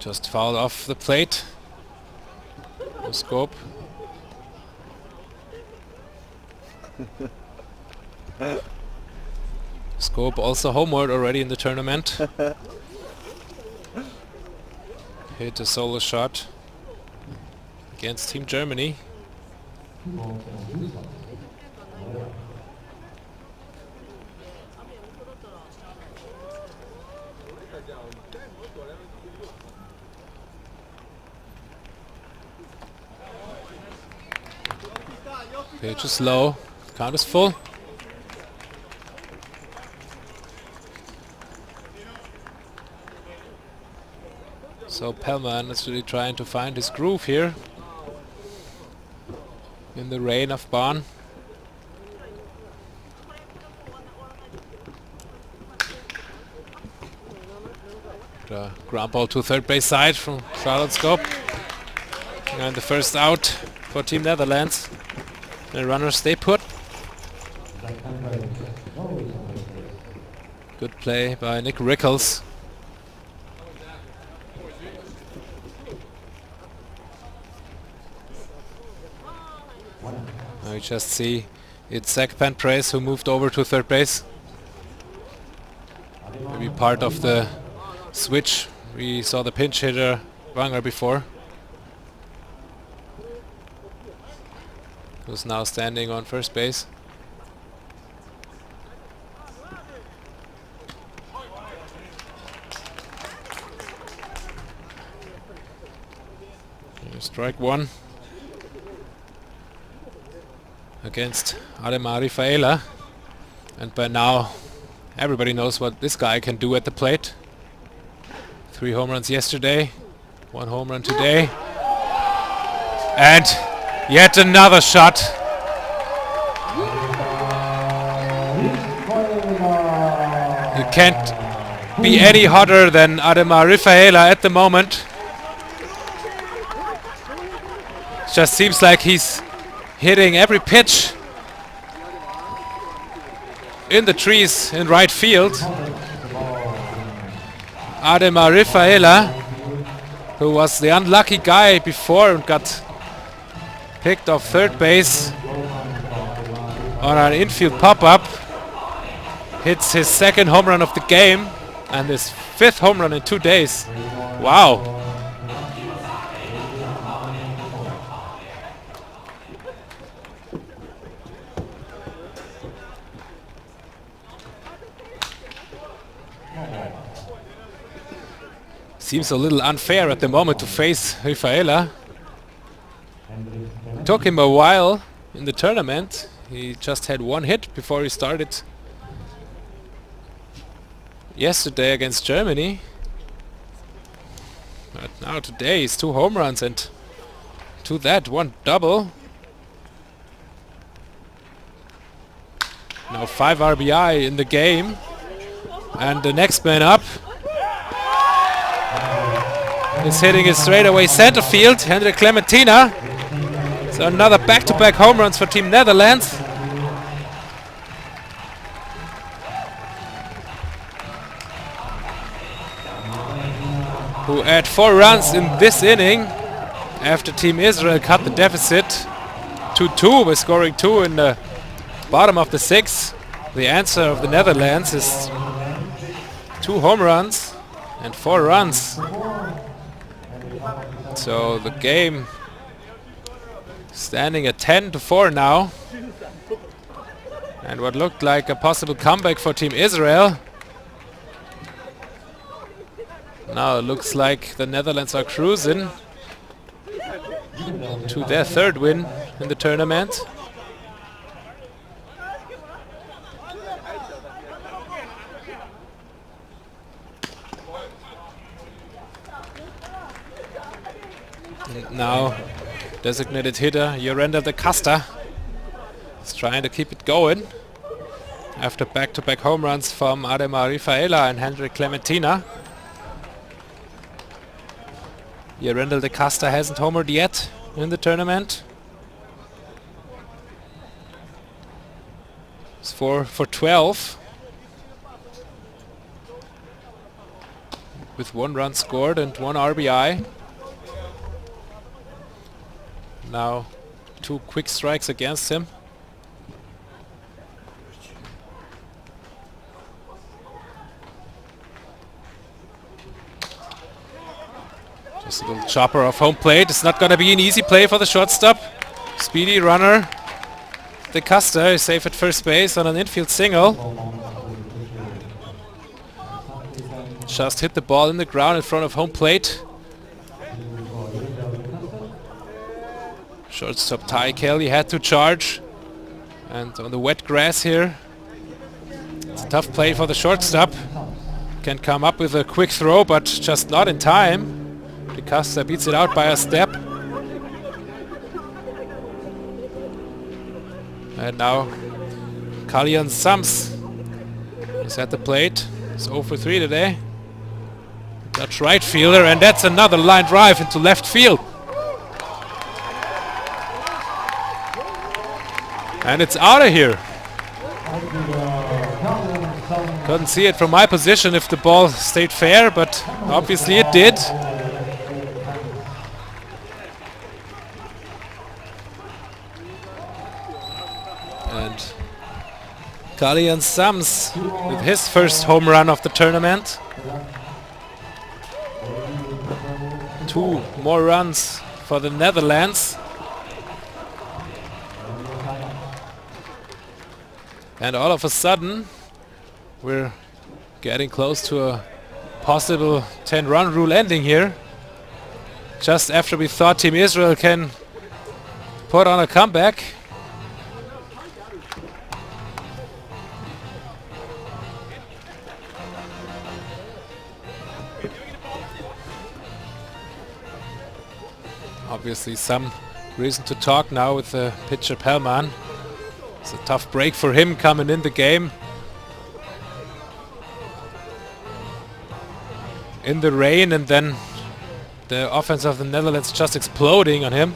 Just fouled off the plate. No Scope. Scope also homered already in the tournament. Hit a solo shot against Team Germany. Pitch is low, count is full. So Pelman is really trying to find his groove here in the rain of Bonn. The ground ball to third base side from Charlotte Scope. And the first out for Team Netherlands. The runners stay put. Good play by Nick Rickles. Now you just see it's Zach Panprace who moved over to third base. Maybe part of the switch. We saw the pinch hitter Wanger before, who's now standing on first base. Strike one against Ademar Rifaela. And by now, everybody knows what this guy can do at the plate. 3 home runs yesterday, 1 home run today. And yet another shot. You can't be any hotter than Ademar Rifaela at the moment. Just seems like he's hitting every pitch in the trees in right field. Ademar Rifaela, who was the unlucky guy before and got picked off third base on an infield pop-up, hits his 2nd home run of the game and his 5th home run in 2 days. Wow. Seems a little unfair at the moment to face Rifaela. Took him a while in the tournament. He just had 1 hit before he started yesterday against Germany. But now today he's 2 home runs and to that 1 double. Now 5 RBI in the game. And the next man up is hitting it straight away center field, Hendrik Clementina. So another back-to-back home runs for Team Netherlands. Who add 4 runs in this inning after Team Israel cut the deficit to 2 by scoring 2 in the bottom of the 6th. The answer of the Netherlands is 2 home runs and 4 runs. So the game standing at 10-4 now. And what looked like a possible comeback for Team Israel. Now it looks like the Netherlands are cruising to their 3rd win in the tournament. And now designated hitter Jorenda de Casta is trying to keep it going after back-to-back home runs from Ademar Rifaela and Hendrik Clementina. Jorenda de Casta hasn't homered yet in the tournament. It's 4 for 12 with 1 run scored and 1 RBI. Now 2 quick strikes against him. Just a little chopper off home plate. It's not going to be an easy play for the shortstop. Speedy runner De Casta is safe at first base on an infield single. Just hit the ball in the ground in front of home plate. Shortstop Ty Kelly had to charge. And on the wet grass here, it's a tough play for the shortstop. Can come up with a quick throw, but just not in time. De Casta beats it out by a step. And now Kalian Sams is at the plate. He's 0 for 3 today. Dutch right fielder, and that's another line drive into left field. And it's out of here. Couldn't see it from my position if the ball stayed fair, but obviously it did. And Kalian Sams with his first home run of the tournament. 2 more runs for the Netherlands. And all of a sudden, we're getting close to a possible 10-run rule ending here. just after we thought Team Israel can put on a comeback. Obviously some reason to talk now with the pitcher Pellman. It's a tough break for him coming in the game. In the rain, and then the offense of the Netherlands just exploding on him.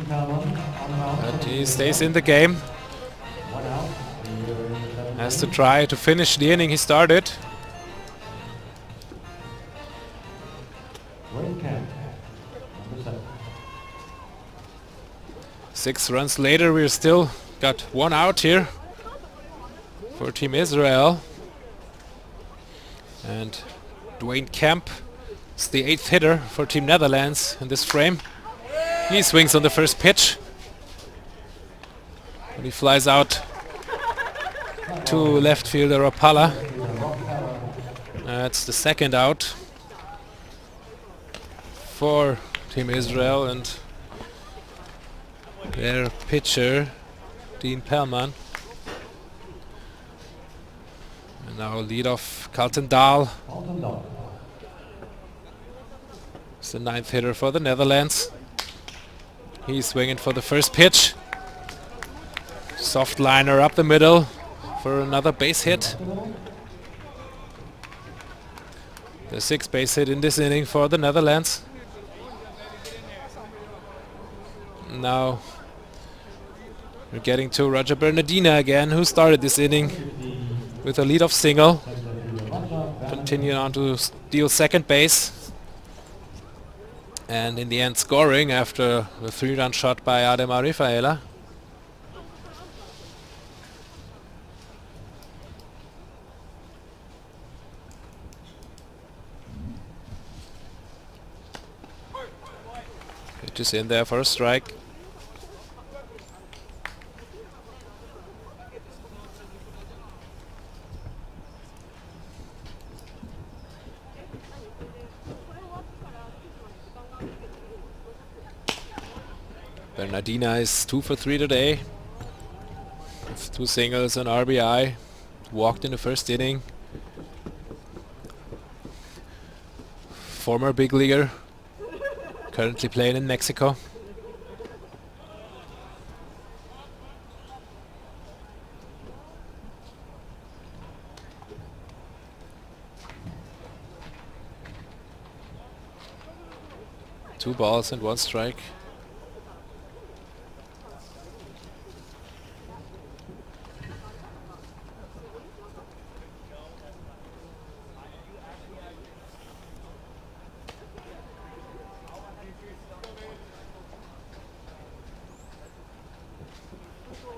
But he stays in the game. Has to try to finish the inning he started. Six runs later, we're still got one out here for Team Israel. And Dwayne Kemp is the 8th hitter for Team Netherlands in this frame. He swings on the first pitch. And he flies out to left fielder Rapala. That's the second out for Team Israel and their pitcher, Dean Pellman. And now leadoff Carlton Dahl. It's the 9th hitter for the Netherlands. He's swinging for the first pitch. Soft liner up the middle for another base hit. The 6th base hit in this inning for the Netherlands. Now we're getting to Roger Bernardina again, who started this inning with a leadoff single. Continuing on to steal second base. And in the end scoring after the 3-run shot by Ademar Rafaela. Pitch is in there for a strike. Bernardina is 2 for 3 today. With 2 singles and RBI. Walked in the first inning. Former big leaguer. Currently playing in Mexico. Two balls and 1 strike.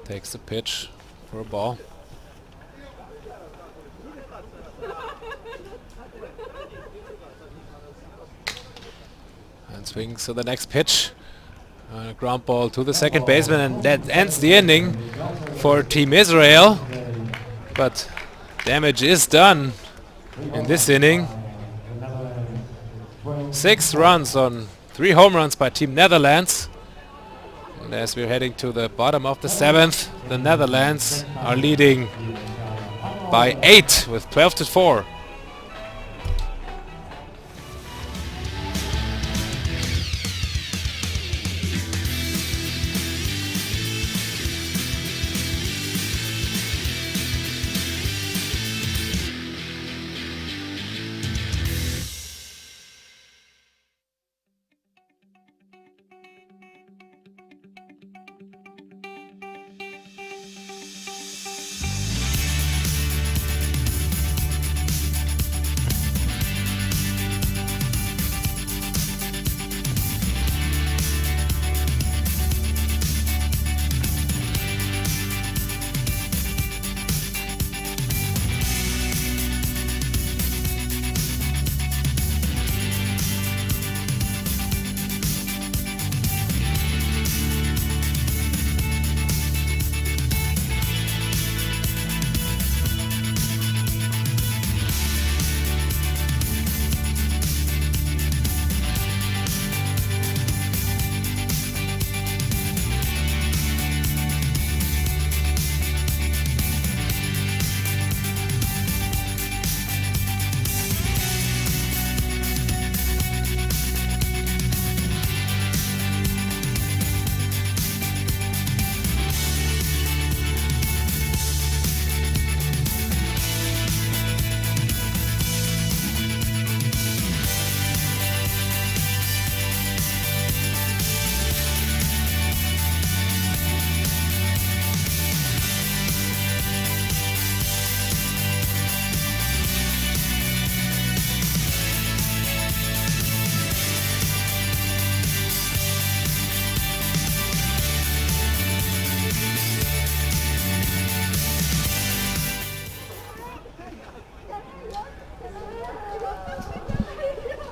Takes the pitch for a ball. And swings to the next pitch. A ground ball to the second baseman, and that ends the inning for Team Israel. But damage is done in this inning. 6 runs on 3 home runs by Team Netherlands. And as we're heading to the bottom of the 7th, the Netherlands are leading by 8 with 12-4.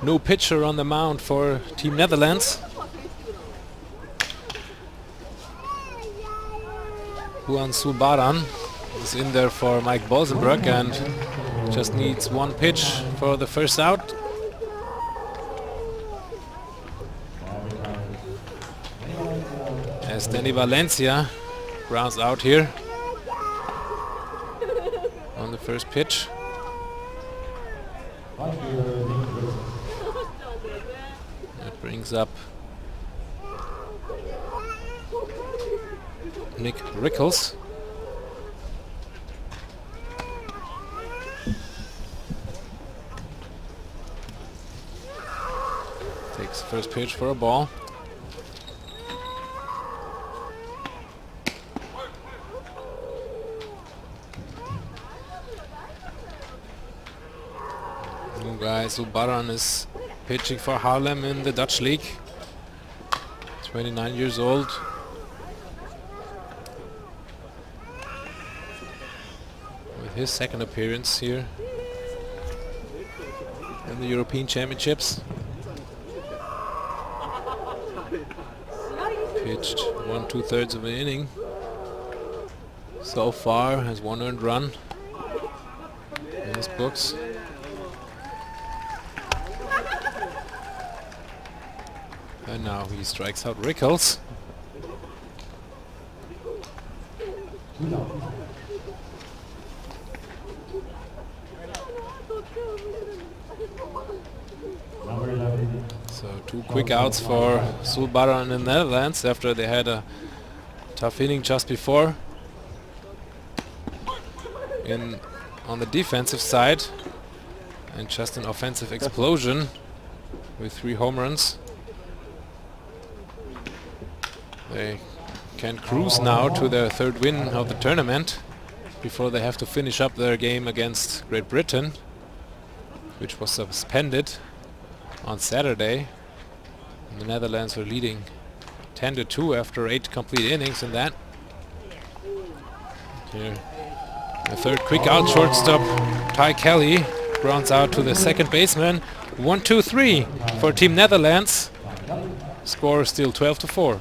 No pitcher on the mound for Team Netherlands. Juan Subaran is in there for Mike Bolsenbroek and just needs one pitch for the first out. As Danny Valencia grounds out here on the first pitch. That brings up Nick Rickles. Takes the first pitch for a ball. New guy Subaran is pitching for Haarlem in the Dutch League. 29 years old. With his second appearance here in the European Championships. Pitched 1 2/3 of an inning. So far has 1 earned run in his books. And now he strikes out Rickles. So 2 quick outs for Sulbara in the Netherlands after they had a tough inning just before. On the defensive side, and just an offensive explosion with 3 home runs. They can cruise now to their 3rd win of the tournament before they have to finish up their game against Great Britain, which was suspended on Saturday. And the Netherlands are leading 10-2 after 8 complete innings in that. Here, the 3rd quick out, shortstop Ty Kelly grounds out to the second baseman. 1-2-3 for Team Netherlands. Score still 12-4.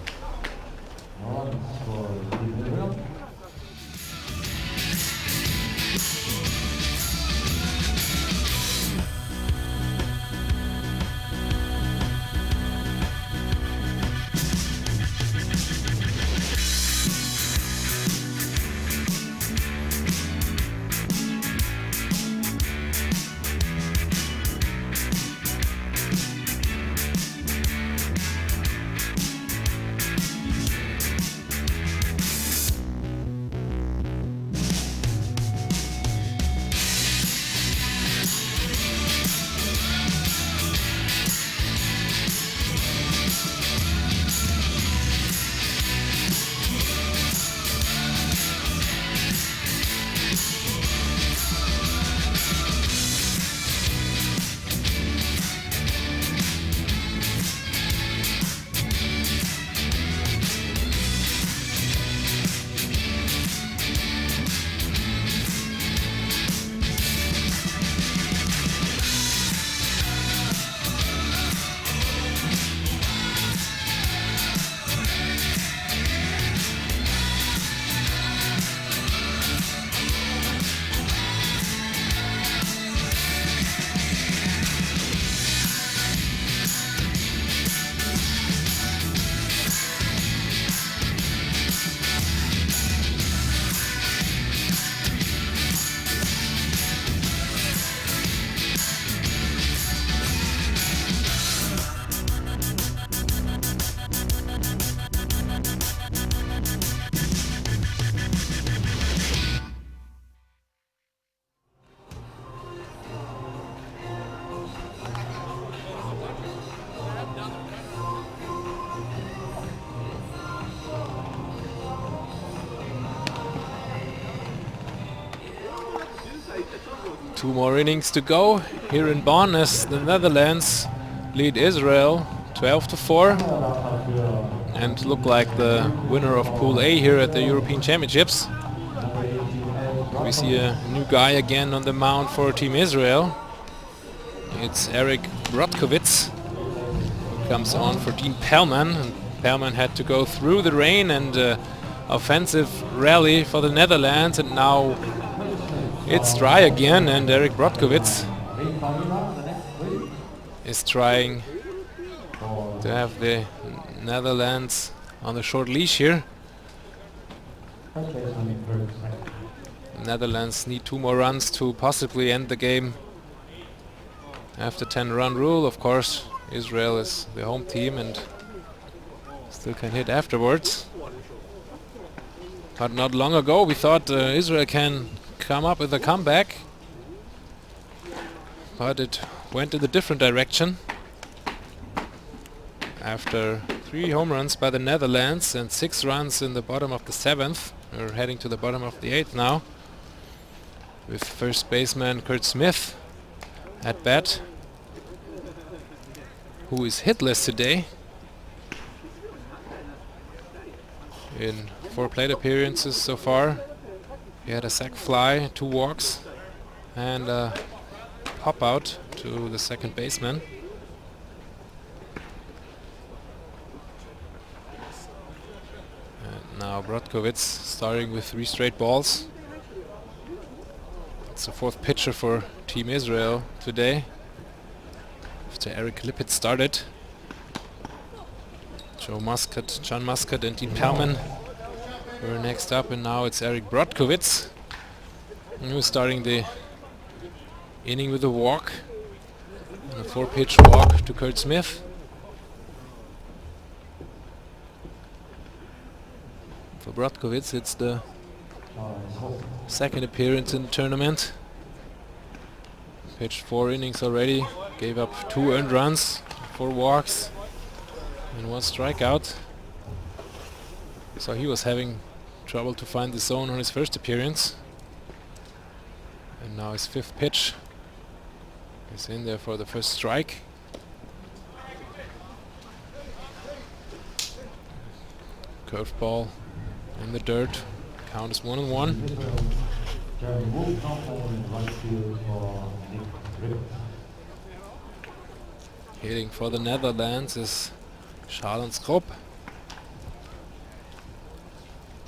Two more innings to go here in Bonn as the Netherlands lead Israel 12-4 and look like the winner of Pool A here at the European Championships. We see a new guy again on the mound for Team Israel. It's Eric Brodkowitz comes on for Dean Pellman. And Pellman had to go through the rain and offensive rally for the Netherlands, and now it's dry again, and Eric Brodkowitz is trying to have the Netherlands on the short leash here. Netherlands need 2 more runs to possibly end the game after 10-run rule. Of course, Israel is the home team and still can hit afterwards. But not long ago we thought Israel can come up with a comeback, but it went in a different direction. After 3 home runs by the Netherlands and 6 runs in the bottom of the 7th, we're heading to the bottom of the 8th now, with first baseman Curt Smith at bat, who is hitless today in 4 plate appearances so far. He had a sac fly, 2 walks, and a pop out to the second baseman. And now Brodkowitz starting with 3 straight balls. It's the 4th pitcher for Team Israel today, after Eric Lippitz started. John Muscat and Dean Pellman were next up, and now it's Eric Brodkowitz, who's starting the inning with a walk, and a 4-pitch walk to Curt Smith. For Brodkowitz, it's the 2nd appearance in the tournament. Pitched 4 innings already, gave up 2 earned runs, 4 walks, and 1 strikeout. So he was having trouble to find the zone on his first appearance. And now his 5th pitch is in there for the first strike. Curveball in the dirt. Count is 1-1. Hitting for the Netherlands is Schalenskrop,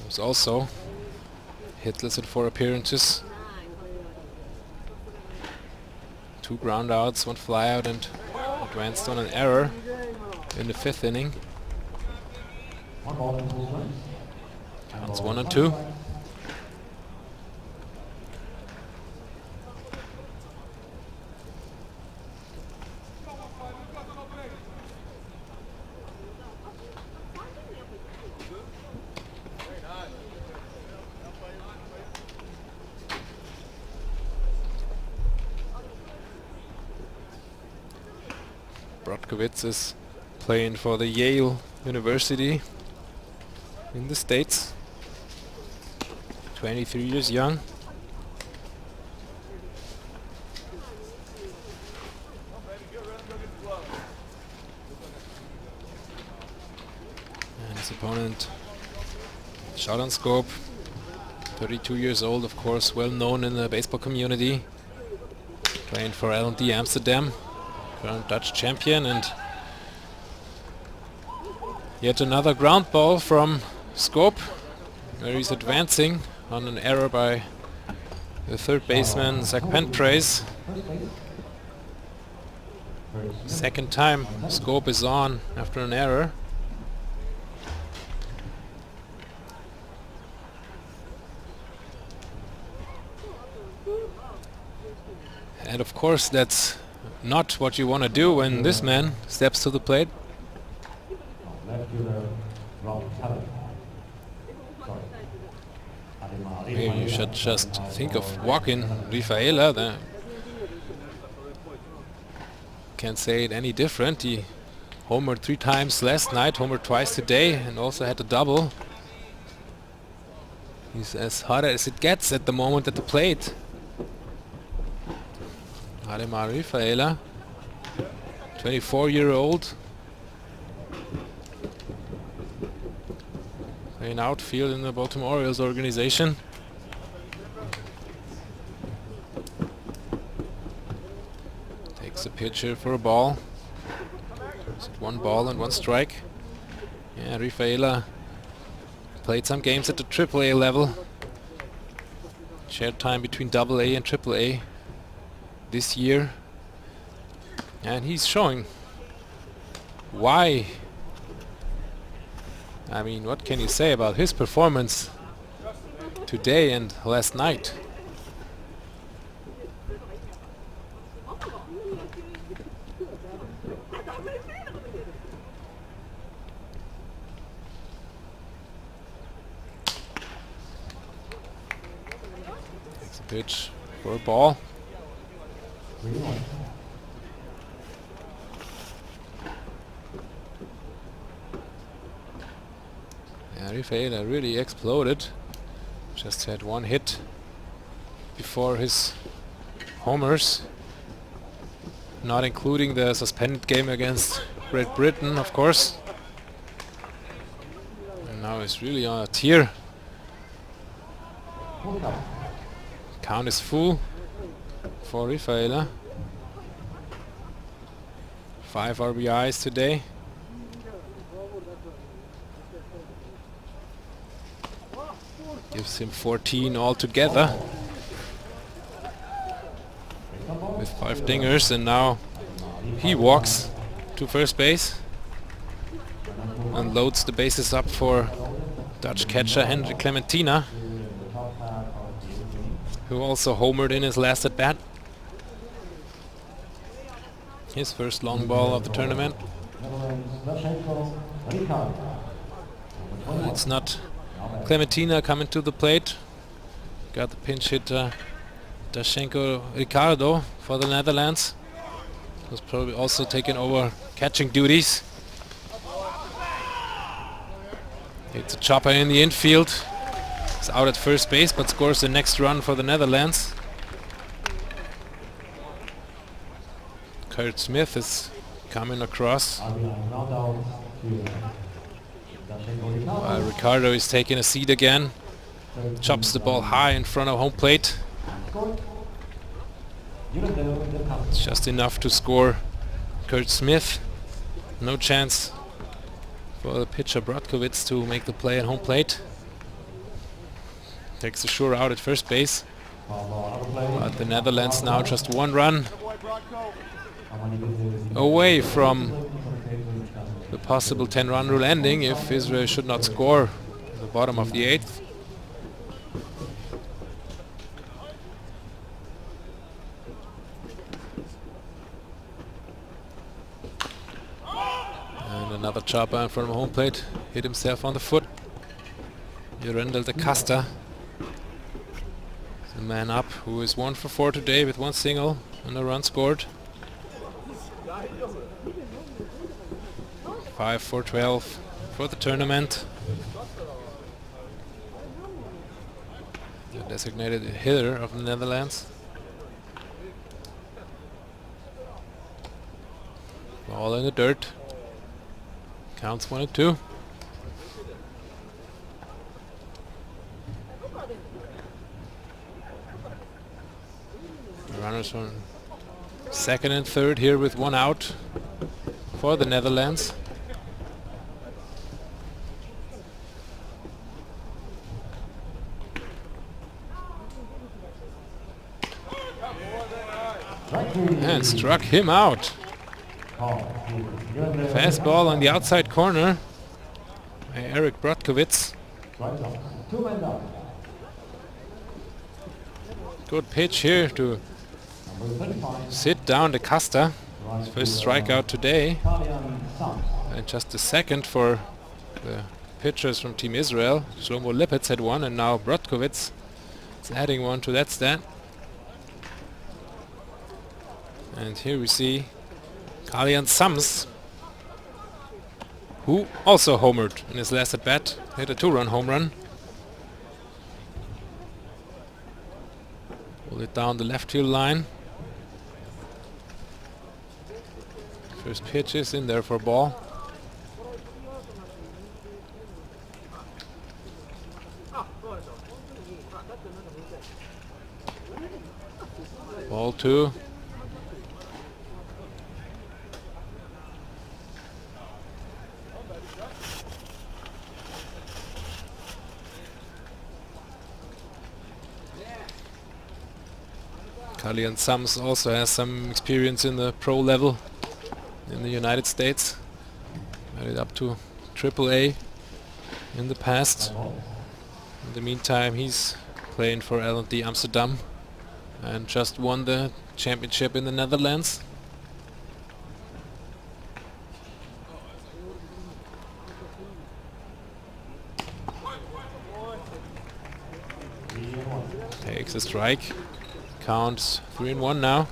who's also hitless in 4 appearances. 2 groundouts, 1 flyout, and advanced on an error in the 5th inning. Counts 1-2. Brodkowitz is playing for the Yale University in the States. 23 years young. And his opponent, Schalenskrop, 32 years old, of course, well known in the baseball community. Playing for L&D Amsterdam, current Dutch champion, and yet another ground ball from Skop, where he's advancing on an error by the 3rd baseman, Zach Pentrace. 2nd time Skop is on after an error. And of course that's not what you want to do when this man steps to the plate. Maybe you should just think of walking Rafaela. Can't say it any different. He homered 3 times last night, homered twice today, and also had a double. He's as hot as it gets at the moment at the plate. Ademar Rafaela, 24-year-old, playing outfield in the Baltimore Orioles organization. Takes a pitch here for a ball. Is it 1 ball and 1 strike? Yeah, Rafaela played some games at the AAA level. Shared time between AA and AAA this year. And he's showing why. I mean, what can you say about his performance today and last night? Takes a pitch for a ball. Yeah, Rafaela really exploded. Just had 1 hit before his homers, not including the suspended game against Great Britain, of course. And now he's really on a tear. Count is full for Rafaela. 5 RBIs today. Gives him 14 altogether with 5 dingers, and now he walks to first base and loads the bases up for Dutch catcher Henry Clementina, who also homered in his last at bat. His first long ball of the tournament. It's not Clementina coming to the plate. Got the pinch hitter Dashenko Ricardo for the Netherlands. Was probably also taking over catching duties. Hits a chopper in the infield. He's out at first base, but scores the next run for the Netherlands. Curt Smith is coming across. Ricardo is taking a seat again. Chops the ball high in front of home plate. It's just enough to score Curt Smith. No chance for the pitcher Brodkowitz to make the play at home plate. Takes a sure out at first base. But the Netherlands now just 1 run away from the possible 10-run rule ending if Israel should not score at the bottom of the 8th. And another chopper in front of home plate. Hit himself on the foot. Jurendel de Casta, the man up, who is 1 for 4 today with 1 single and a run scored. 5 for 12 for the tournament. The designated hitter of the Netherlands. Ball in the dirt. Counts 1 and 2. The runners on second and third here with 1 out for the Netherlands. And struck him out. Fastball on the outside corner by Eric Brodkowitz. Good pitch here to sit down de Casta. His first strikeout today. And just a second for the pitchers from Team Israel. Shlomo Lippitz had 1 and now Brodkowitz is adding 1 to that stat. And here we see Kalian Sams, who also homered in his last at bat. Hit a 2-run home run. Pulled it down the left field line. First pitch is in there for a ball. Ball 2. Italian Sams also has some experience in the pro level in the United States. Made it up to AAA in the past. In the meantime, he's playing for L&D Amsterdam and just won the championship in the Netherlands. Takes a strike. Counts 3-1 now.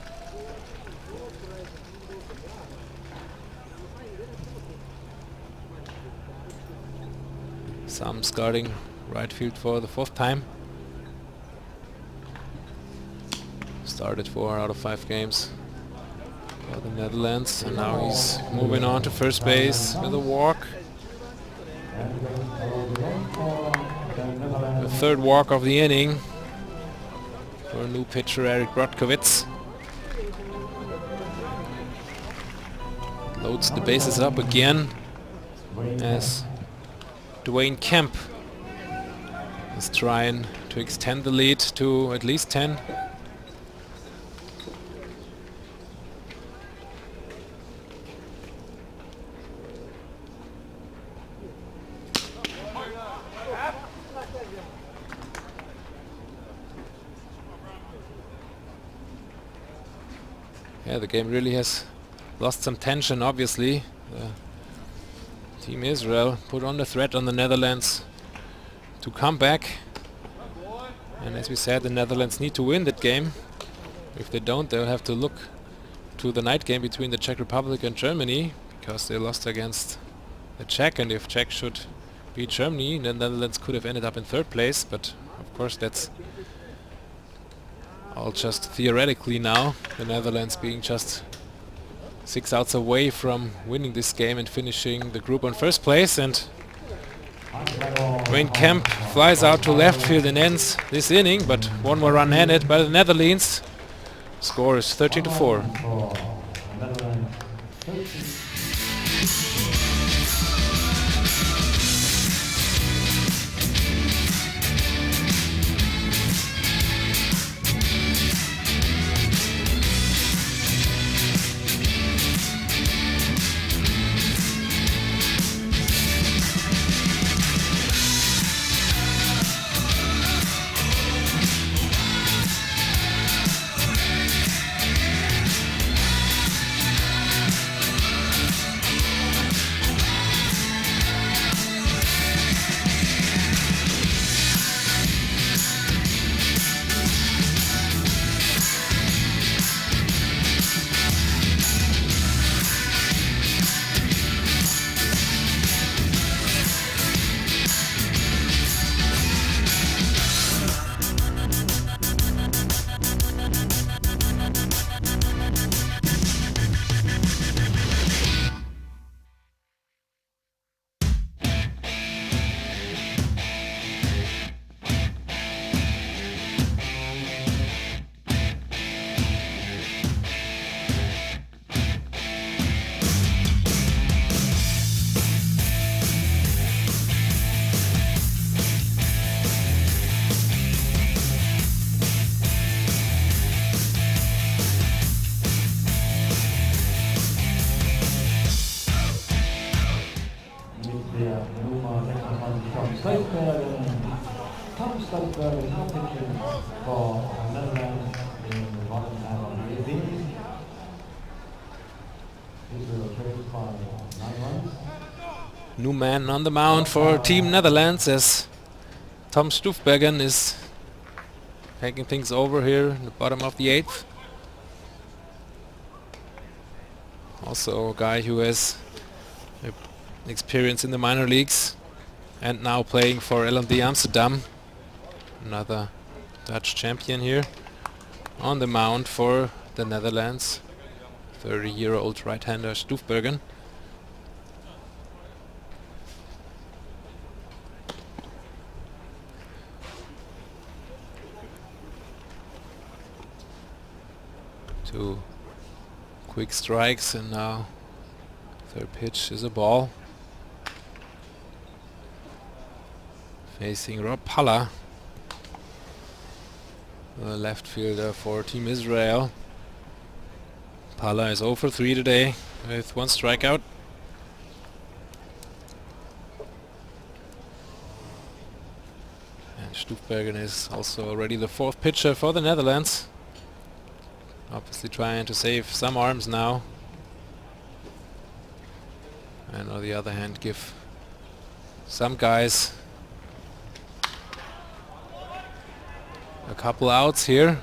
Sam starting right field for the 4th time. Started 4 out of 5 games for the Netherlands, and now he's moving on to first base with a walk. The 3rd walk of the inning for a new pitcher, Eric Brodkowitz. Loads the bases up again as Dwayne Kemp is trying to extend the lead to at least 10. Yeah, the game really has lost some tension, obviously. Team Israel put on the threat on the Netherlands to come back. And as we said, the Netherlands need to win that game. If they don't, they'll have to look to the night game between the Czech Republic and Germany, because they lost against the Czech, and if Czech should beat Germany, then the Netherlands could have ended up in 3rd place, but of course that's all just theoretically now, the Netherlands being just 6 outs away from winning this game and finishing the group on 1st place. And Dwayne Kemp flies out to left field and ends this inning, but 1 more run handed by the Netherlands. Score is 13-4. New man on the mound for Team Netherlands as Tom Stoefbergen is taking things over here in the bottom of the 8th. Also a guy who has experience in the minor leagues and now playing for L&D Amsterdam, another Dutch champion here, on the mound for the Netherlands, 30-year-old right-hander Stoefbergen. Two quick strikes, and now 3rd pitch is a ball. Facing Rob Palla. the left fielder for Team Israel. Pala is 0 for 3 today with 1 strikeout. And Stufbergen is also already the 4th pitcher for the Netherlands. Obviously trying to save some arms now. And on the other hand give some guys a couple outs here.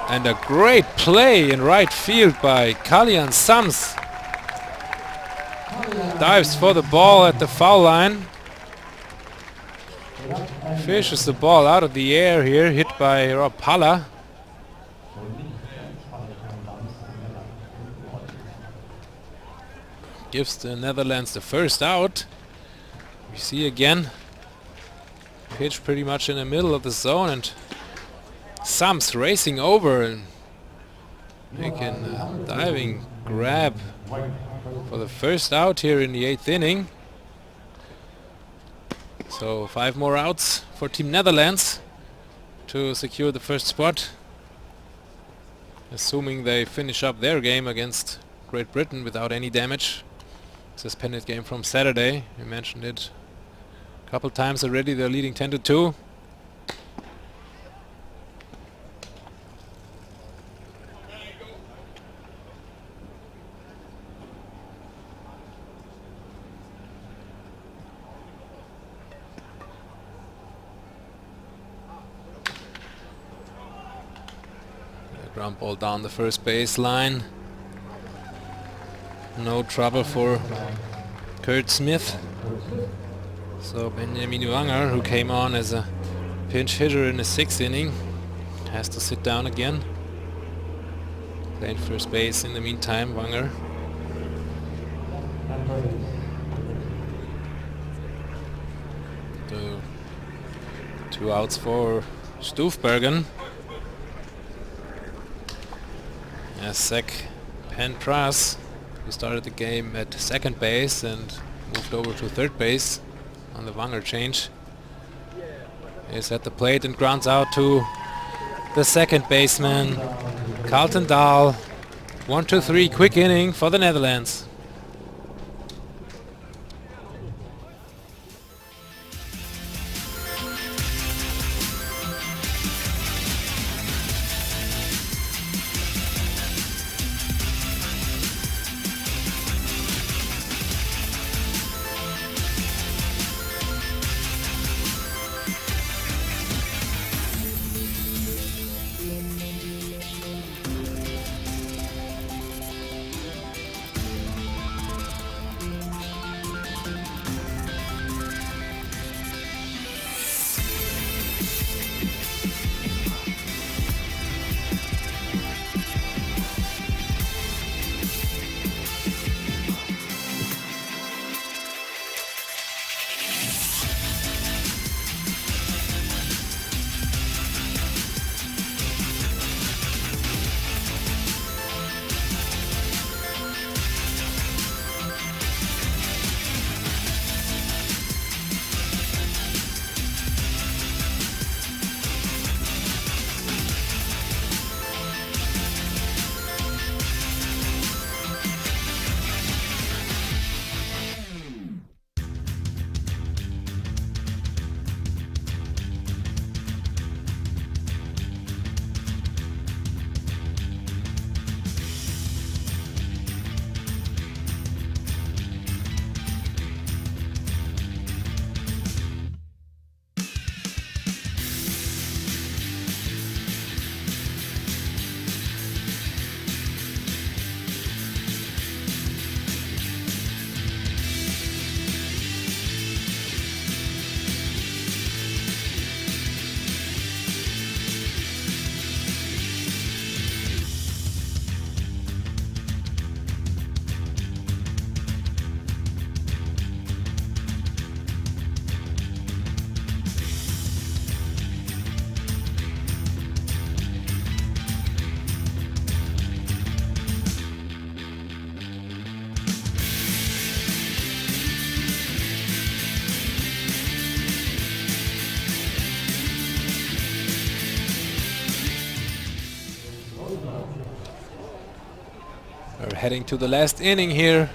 And a great play in right field by Kalian Sams. Dives for the ball at the foul line. Fishes the ball out of the air here, hit by Rob Palla. Gives the Netherlands the first out. We see again pitch pretty much in the middle of the zone, and Sams racing over and making a diving grab for the first out here in the 8th inning. So 5 more outs for Team Netherlands to secure the first spot, assuming they finish up their game against Great Britain without any damage. Suspended game from Saturday, we mentioned it a couple times already. They're leading 10-2. Ground ball down the first baseline. No trouble for Curt Smith. So Benjamin Wanger, who came on as a pinch hitter in the 6th inning, has to sit down again. Playing first base in the meantime, Wanger. Two outs for Stufbergen. Zach Pentras, who started the game at 2nd base and moved over to 3rd base on the Wanger change, is at the plate and grounds out to the 2nd baseman, Carlton Dahl. 1-2-3, quick inning for the Netherlands. heading to the last inning here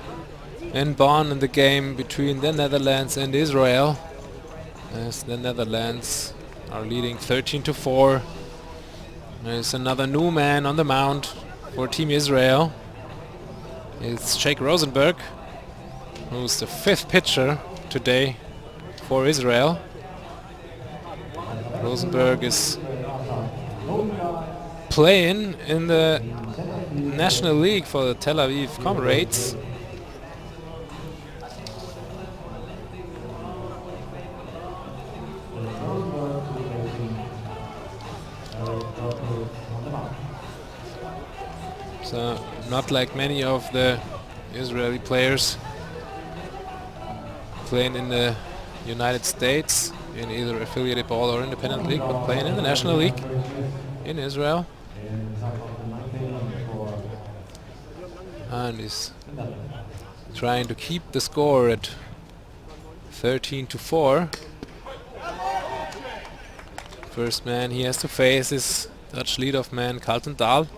in Bonn in the game between the Netherlands and Israel, as the Netherlands are leading 13-4. There's another new man on the mound for Team Israel. It's Jake Rosenberg, who's the 5th pitcher today for Israel. Rosenberg is playing in the National League for the Tel Aviv Comrades. So not like many of the Israeli players playing in the United States in either affiliated ball or independent league, but playing in the National League in Israel. And is trying to keep the score at 13-4. First man he has to face is Dutch leadoff man Carlton Dahl.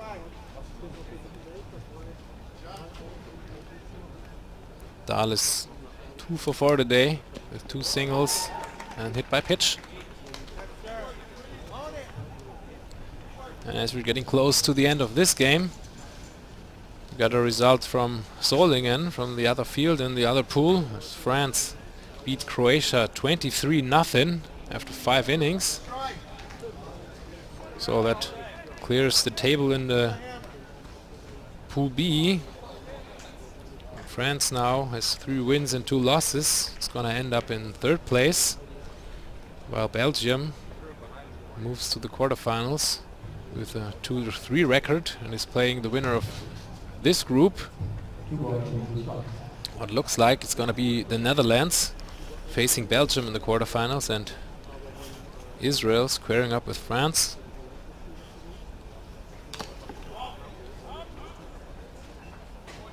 Dahl is 2 for 4 today with 2 singles and hit by pitch. And as we're getting close to the end of this game, we got a result from Solingen from the other field in the other pool. France beat Croatia 23-0 after 5 innings. So that clears the table in the Pool B. France now has 3 wins and 2 losses. It's gonna end up in 3rd place, while Belgium moves to the quarterfinals with a 2-3 record and is playing the winner of this group. What looks like it's gonna be the Netherlands facing Belgium in the quarterfinals and Israel squaring up with France.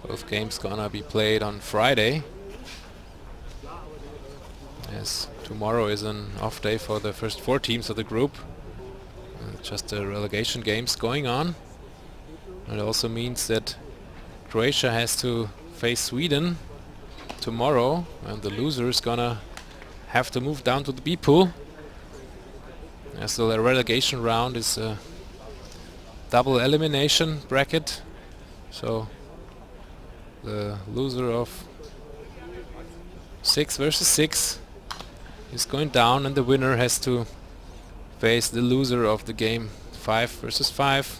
Both games gonna be played on Friday, as tomorrow is an off day for the first 4 teams of the group. Just the relegation games going on. It also means that Croatia has to face Sweden tomorrow, and the loser is gonna have to move down to the B pool. As the relegation round is a double elimination bracket, so the loser of 6 versus 6 is going down, and the winner has to face the loser of the game 5 versus 5.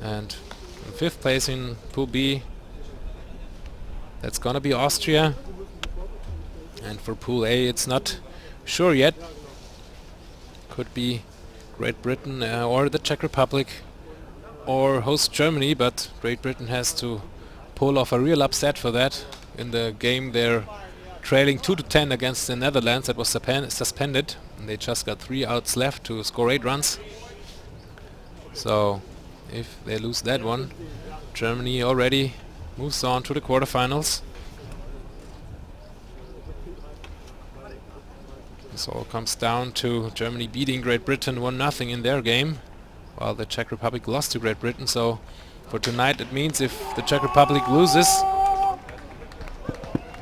And in 5th place in Pool B, that's gonna be Austria. And for Pool A, it's not sure yet. Could be Great Britain or the Czech Republic or host Germany, but Great Britain has to pull off a real upset for that. In the game they're trailing 2-10 against the Netherlands. That was suspended, and they just got 3 outs left to score 8 runs. So if they lose that one, Germany already moves on to the quarterfinals. This all comes down to Germany beating Great Britain 1-0 in their game, while the Czech Republic lost to Great Britain. So for tonight it means if the Czech Republic loses,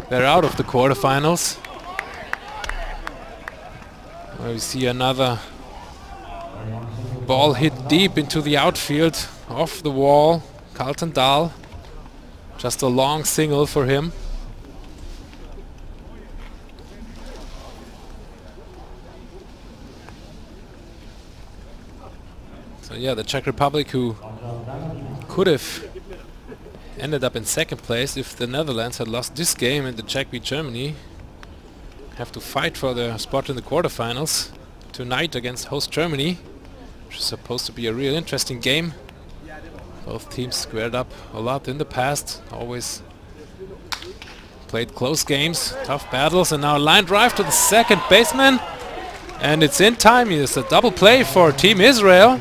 they're out of the quarterfinals. We see another ball hit deep into the outfield, off the wall. Carlton Dahl, just a long single for him. So yeah, the Czech Republic, who could have ended up in 2nd place if the Netherlands had lost this game and the Czech beat Germany, have to fight for their spot in the quarterfinals tonight against host Germany, which is supposed to be a real interesting game. Both teams squared up a lot in the past, always played close games, tough battles, and now a line drive to the 2nd baseman, and it's in time. It's a double play for Team Israel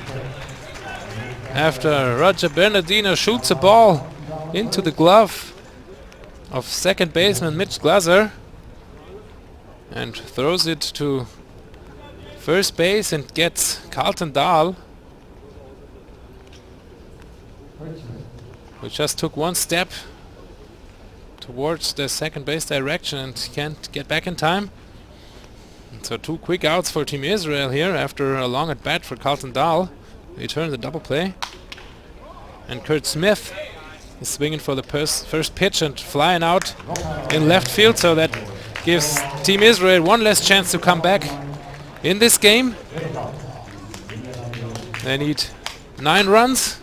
after Roger Bernardino shoots a ball into the glove of 2nd baseman Mitch Glaser and throws it to 1st base and gets Carlton Dahl. who just took one step towards the second base direction and can't get back in time. And so 2 quick outs for Team Israel here after a long at bat for Carlton Dahl. He turned the double play. And Curt Smith is swinging for the first pitch and flying out in left field, so that gives Team Israel one less chance to come back in this game. They need 9 runs.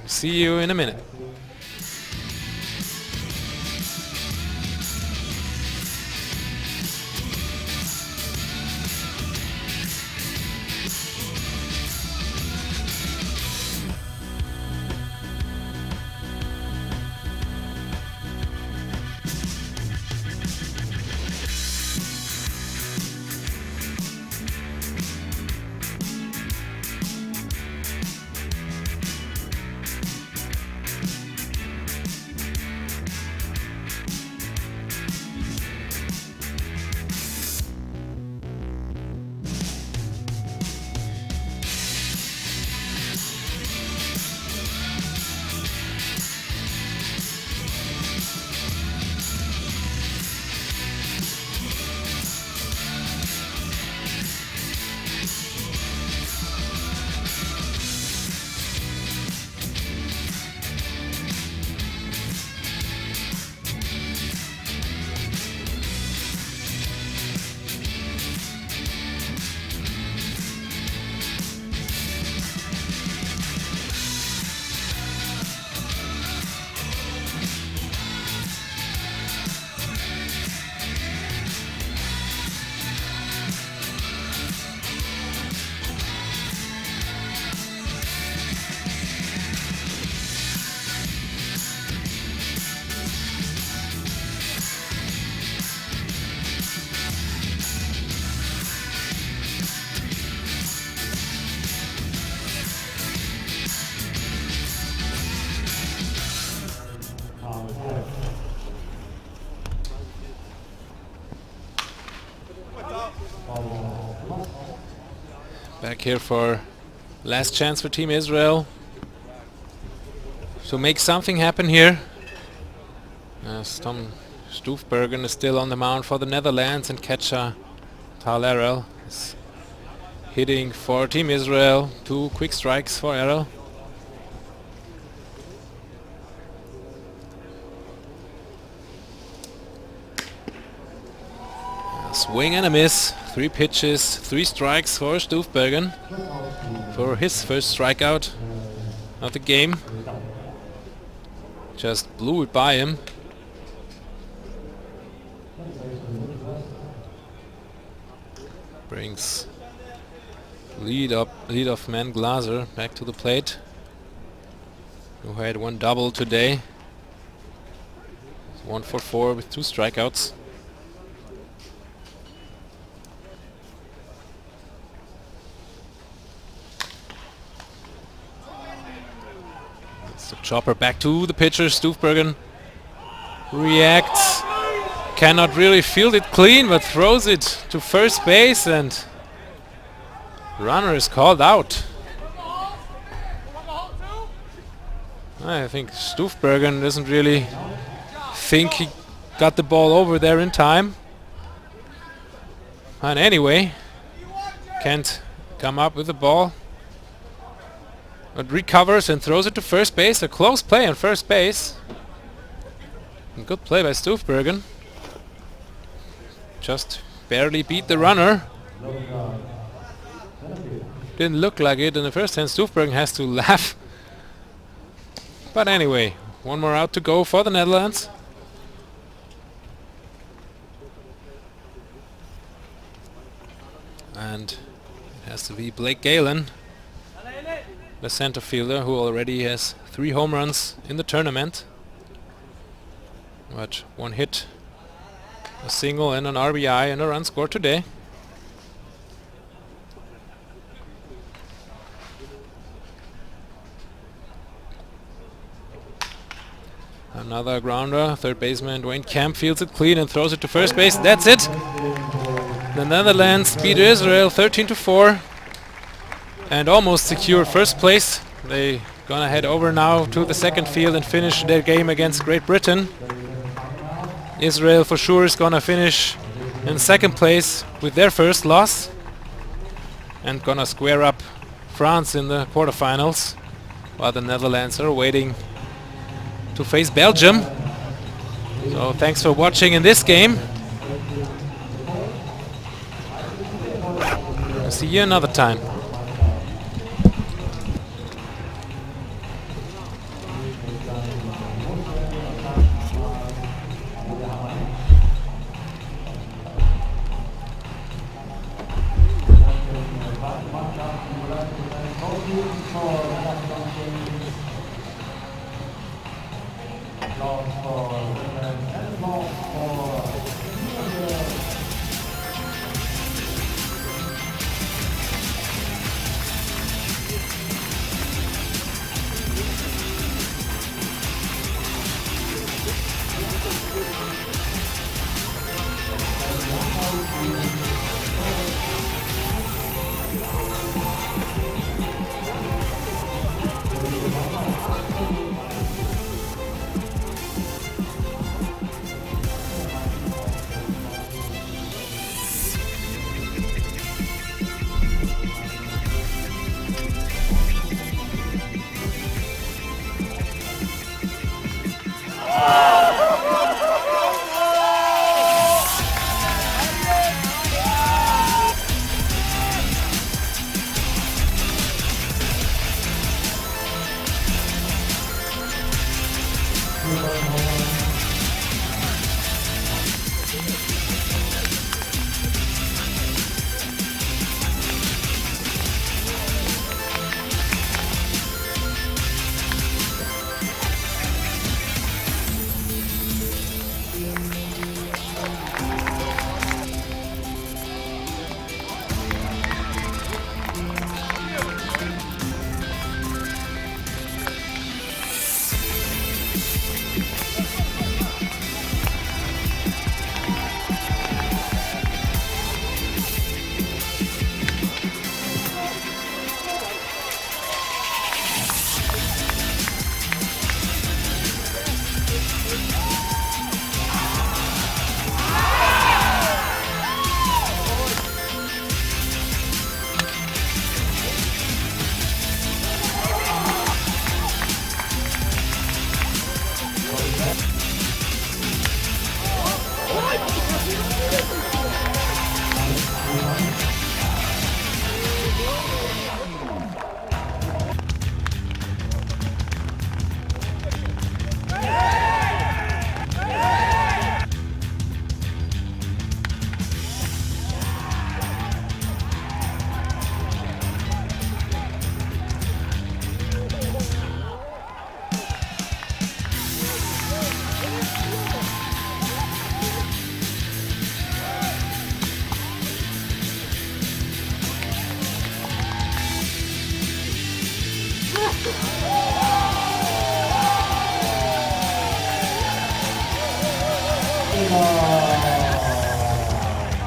See you in a minute. Back here for last chance for Team Israel to make something happen here. As Tom Stoofbergen is still on the mound for the Netherlands, and catcher Tal Errol is hitting for Team Israel. 2 quick strikes for Errol. Swing and a miss. 3 pitches, 3 strikes for Stoofbergen for his first strikeout of the game. Just blew it by him. Brings lead-off man Glaser back to the plate, who had 1 double today. 1 for 4 with 2 strikeouts. Chopper back to the pitcher. Stoofbergen reacts, cannot really field it clean, but throws it to first base, and runner is called out. I think Stoofbergen doesn't really think he got the ball over there in time. And anyway, can't come up with the ball. But recovers and throws it to first base. A close play on first base. And good play by Stoofbergen. Just barely beat the runner. Didn't look like it in the first hand. Stoofbergen has to laugh. But anyway, 1 more out to go for the Netherlands. And it has to be Blake Galen, the center fielder, who already has 3 home runs in the tournament. But 1 hit, a single and an RBI and a run scored today. Another grounder. Third baseman Dwayne Camp fields it clean and throws it to first base. That's it. The Netherlands beat Israel 13-4 and almost secure first place. They gonna head over now to the second field and finish their game against Great Britain. Israel for sure is gonna finish in second place with their first loss and gonna square up France in the quarterfinals, while the Netherlands are waiting to face Belgium. So thanks for watching in this game. I'll see you another time.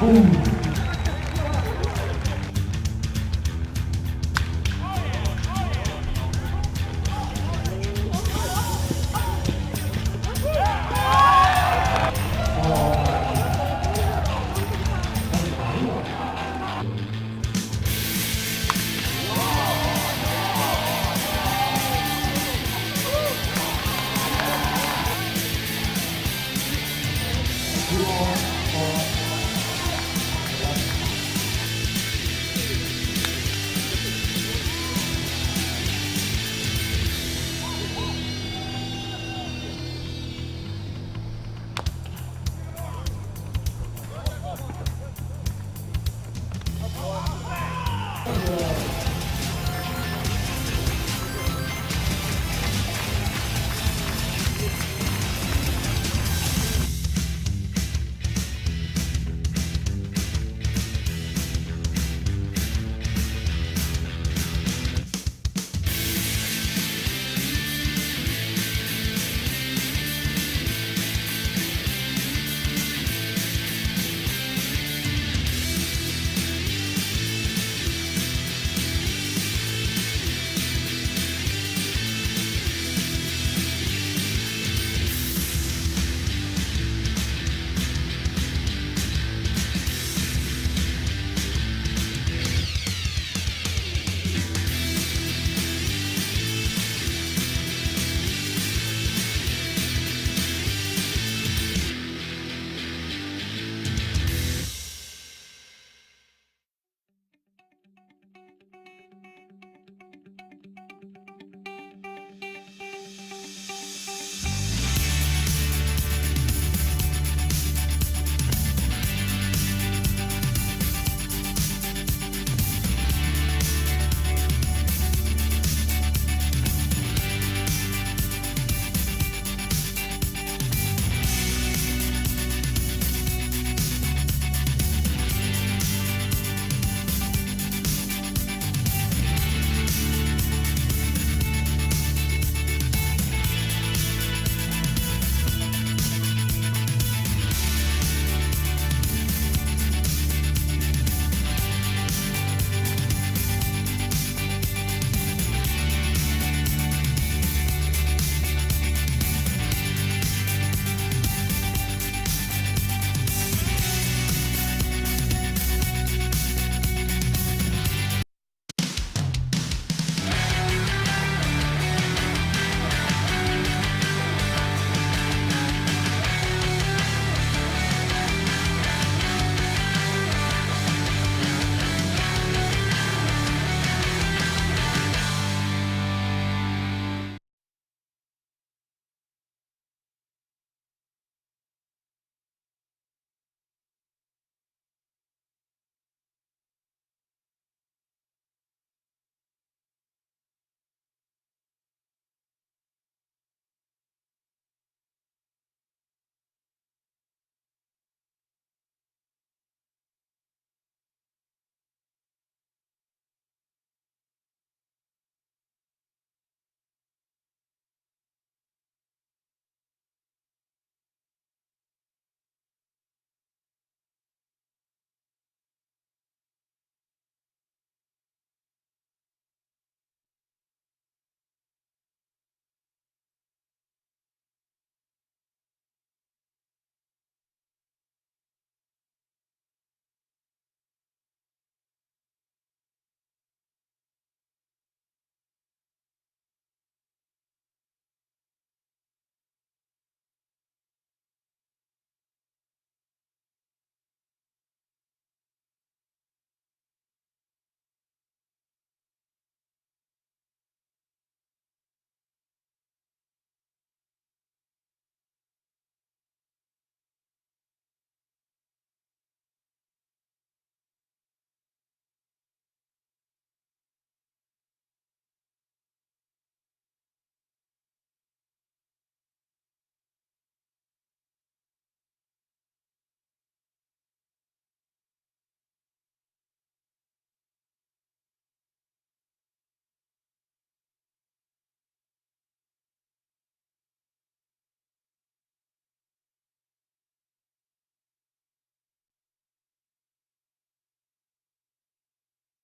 Boom.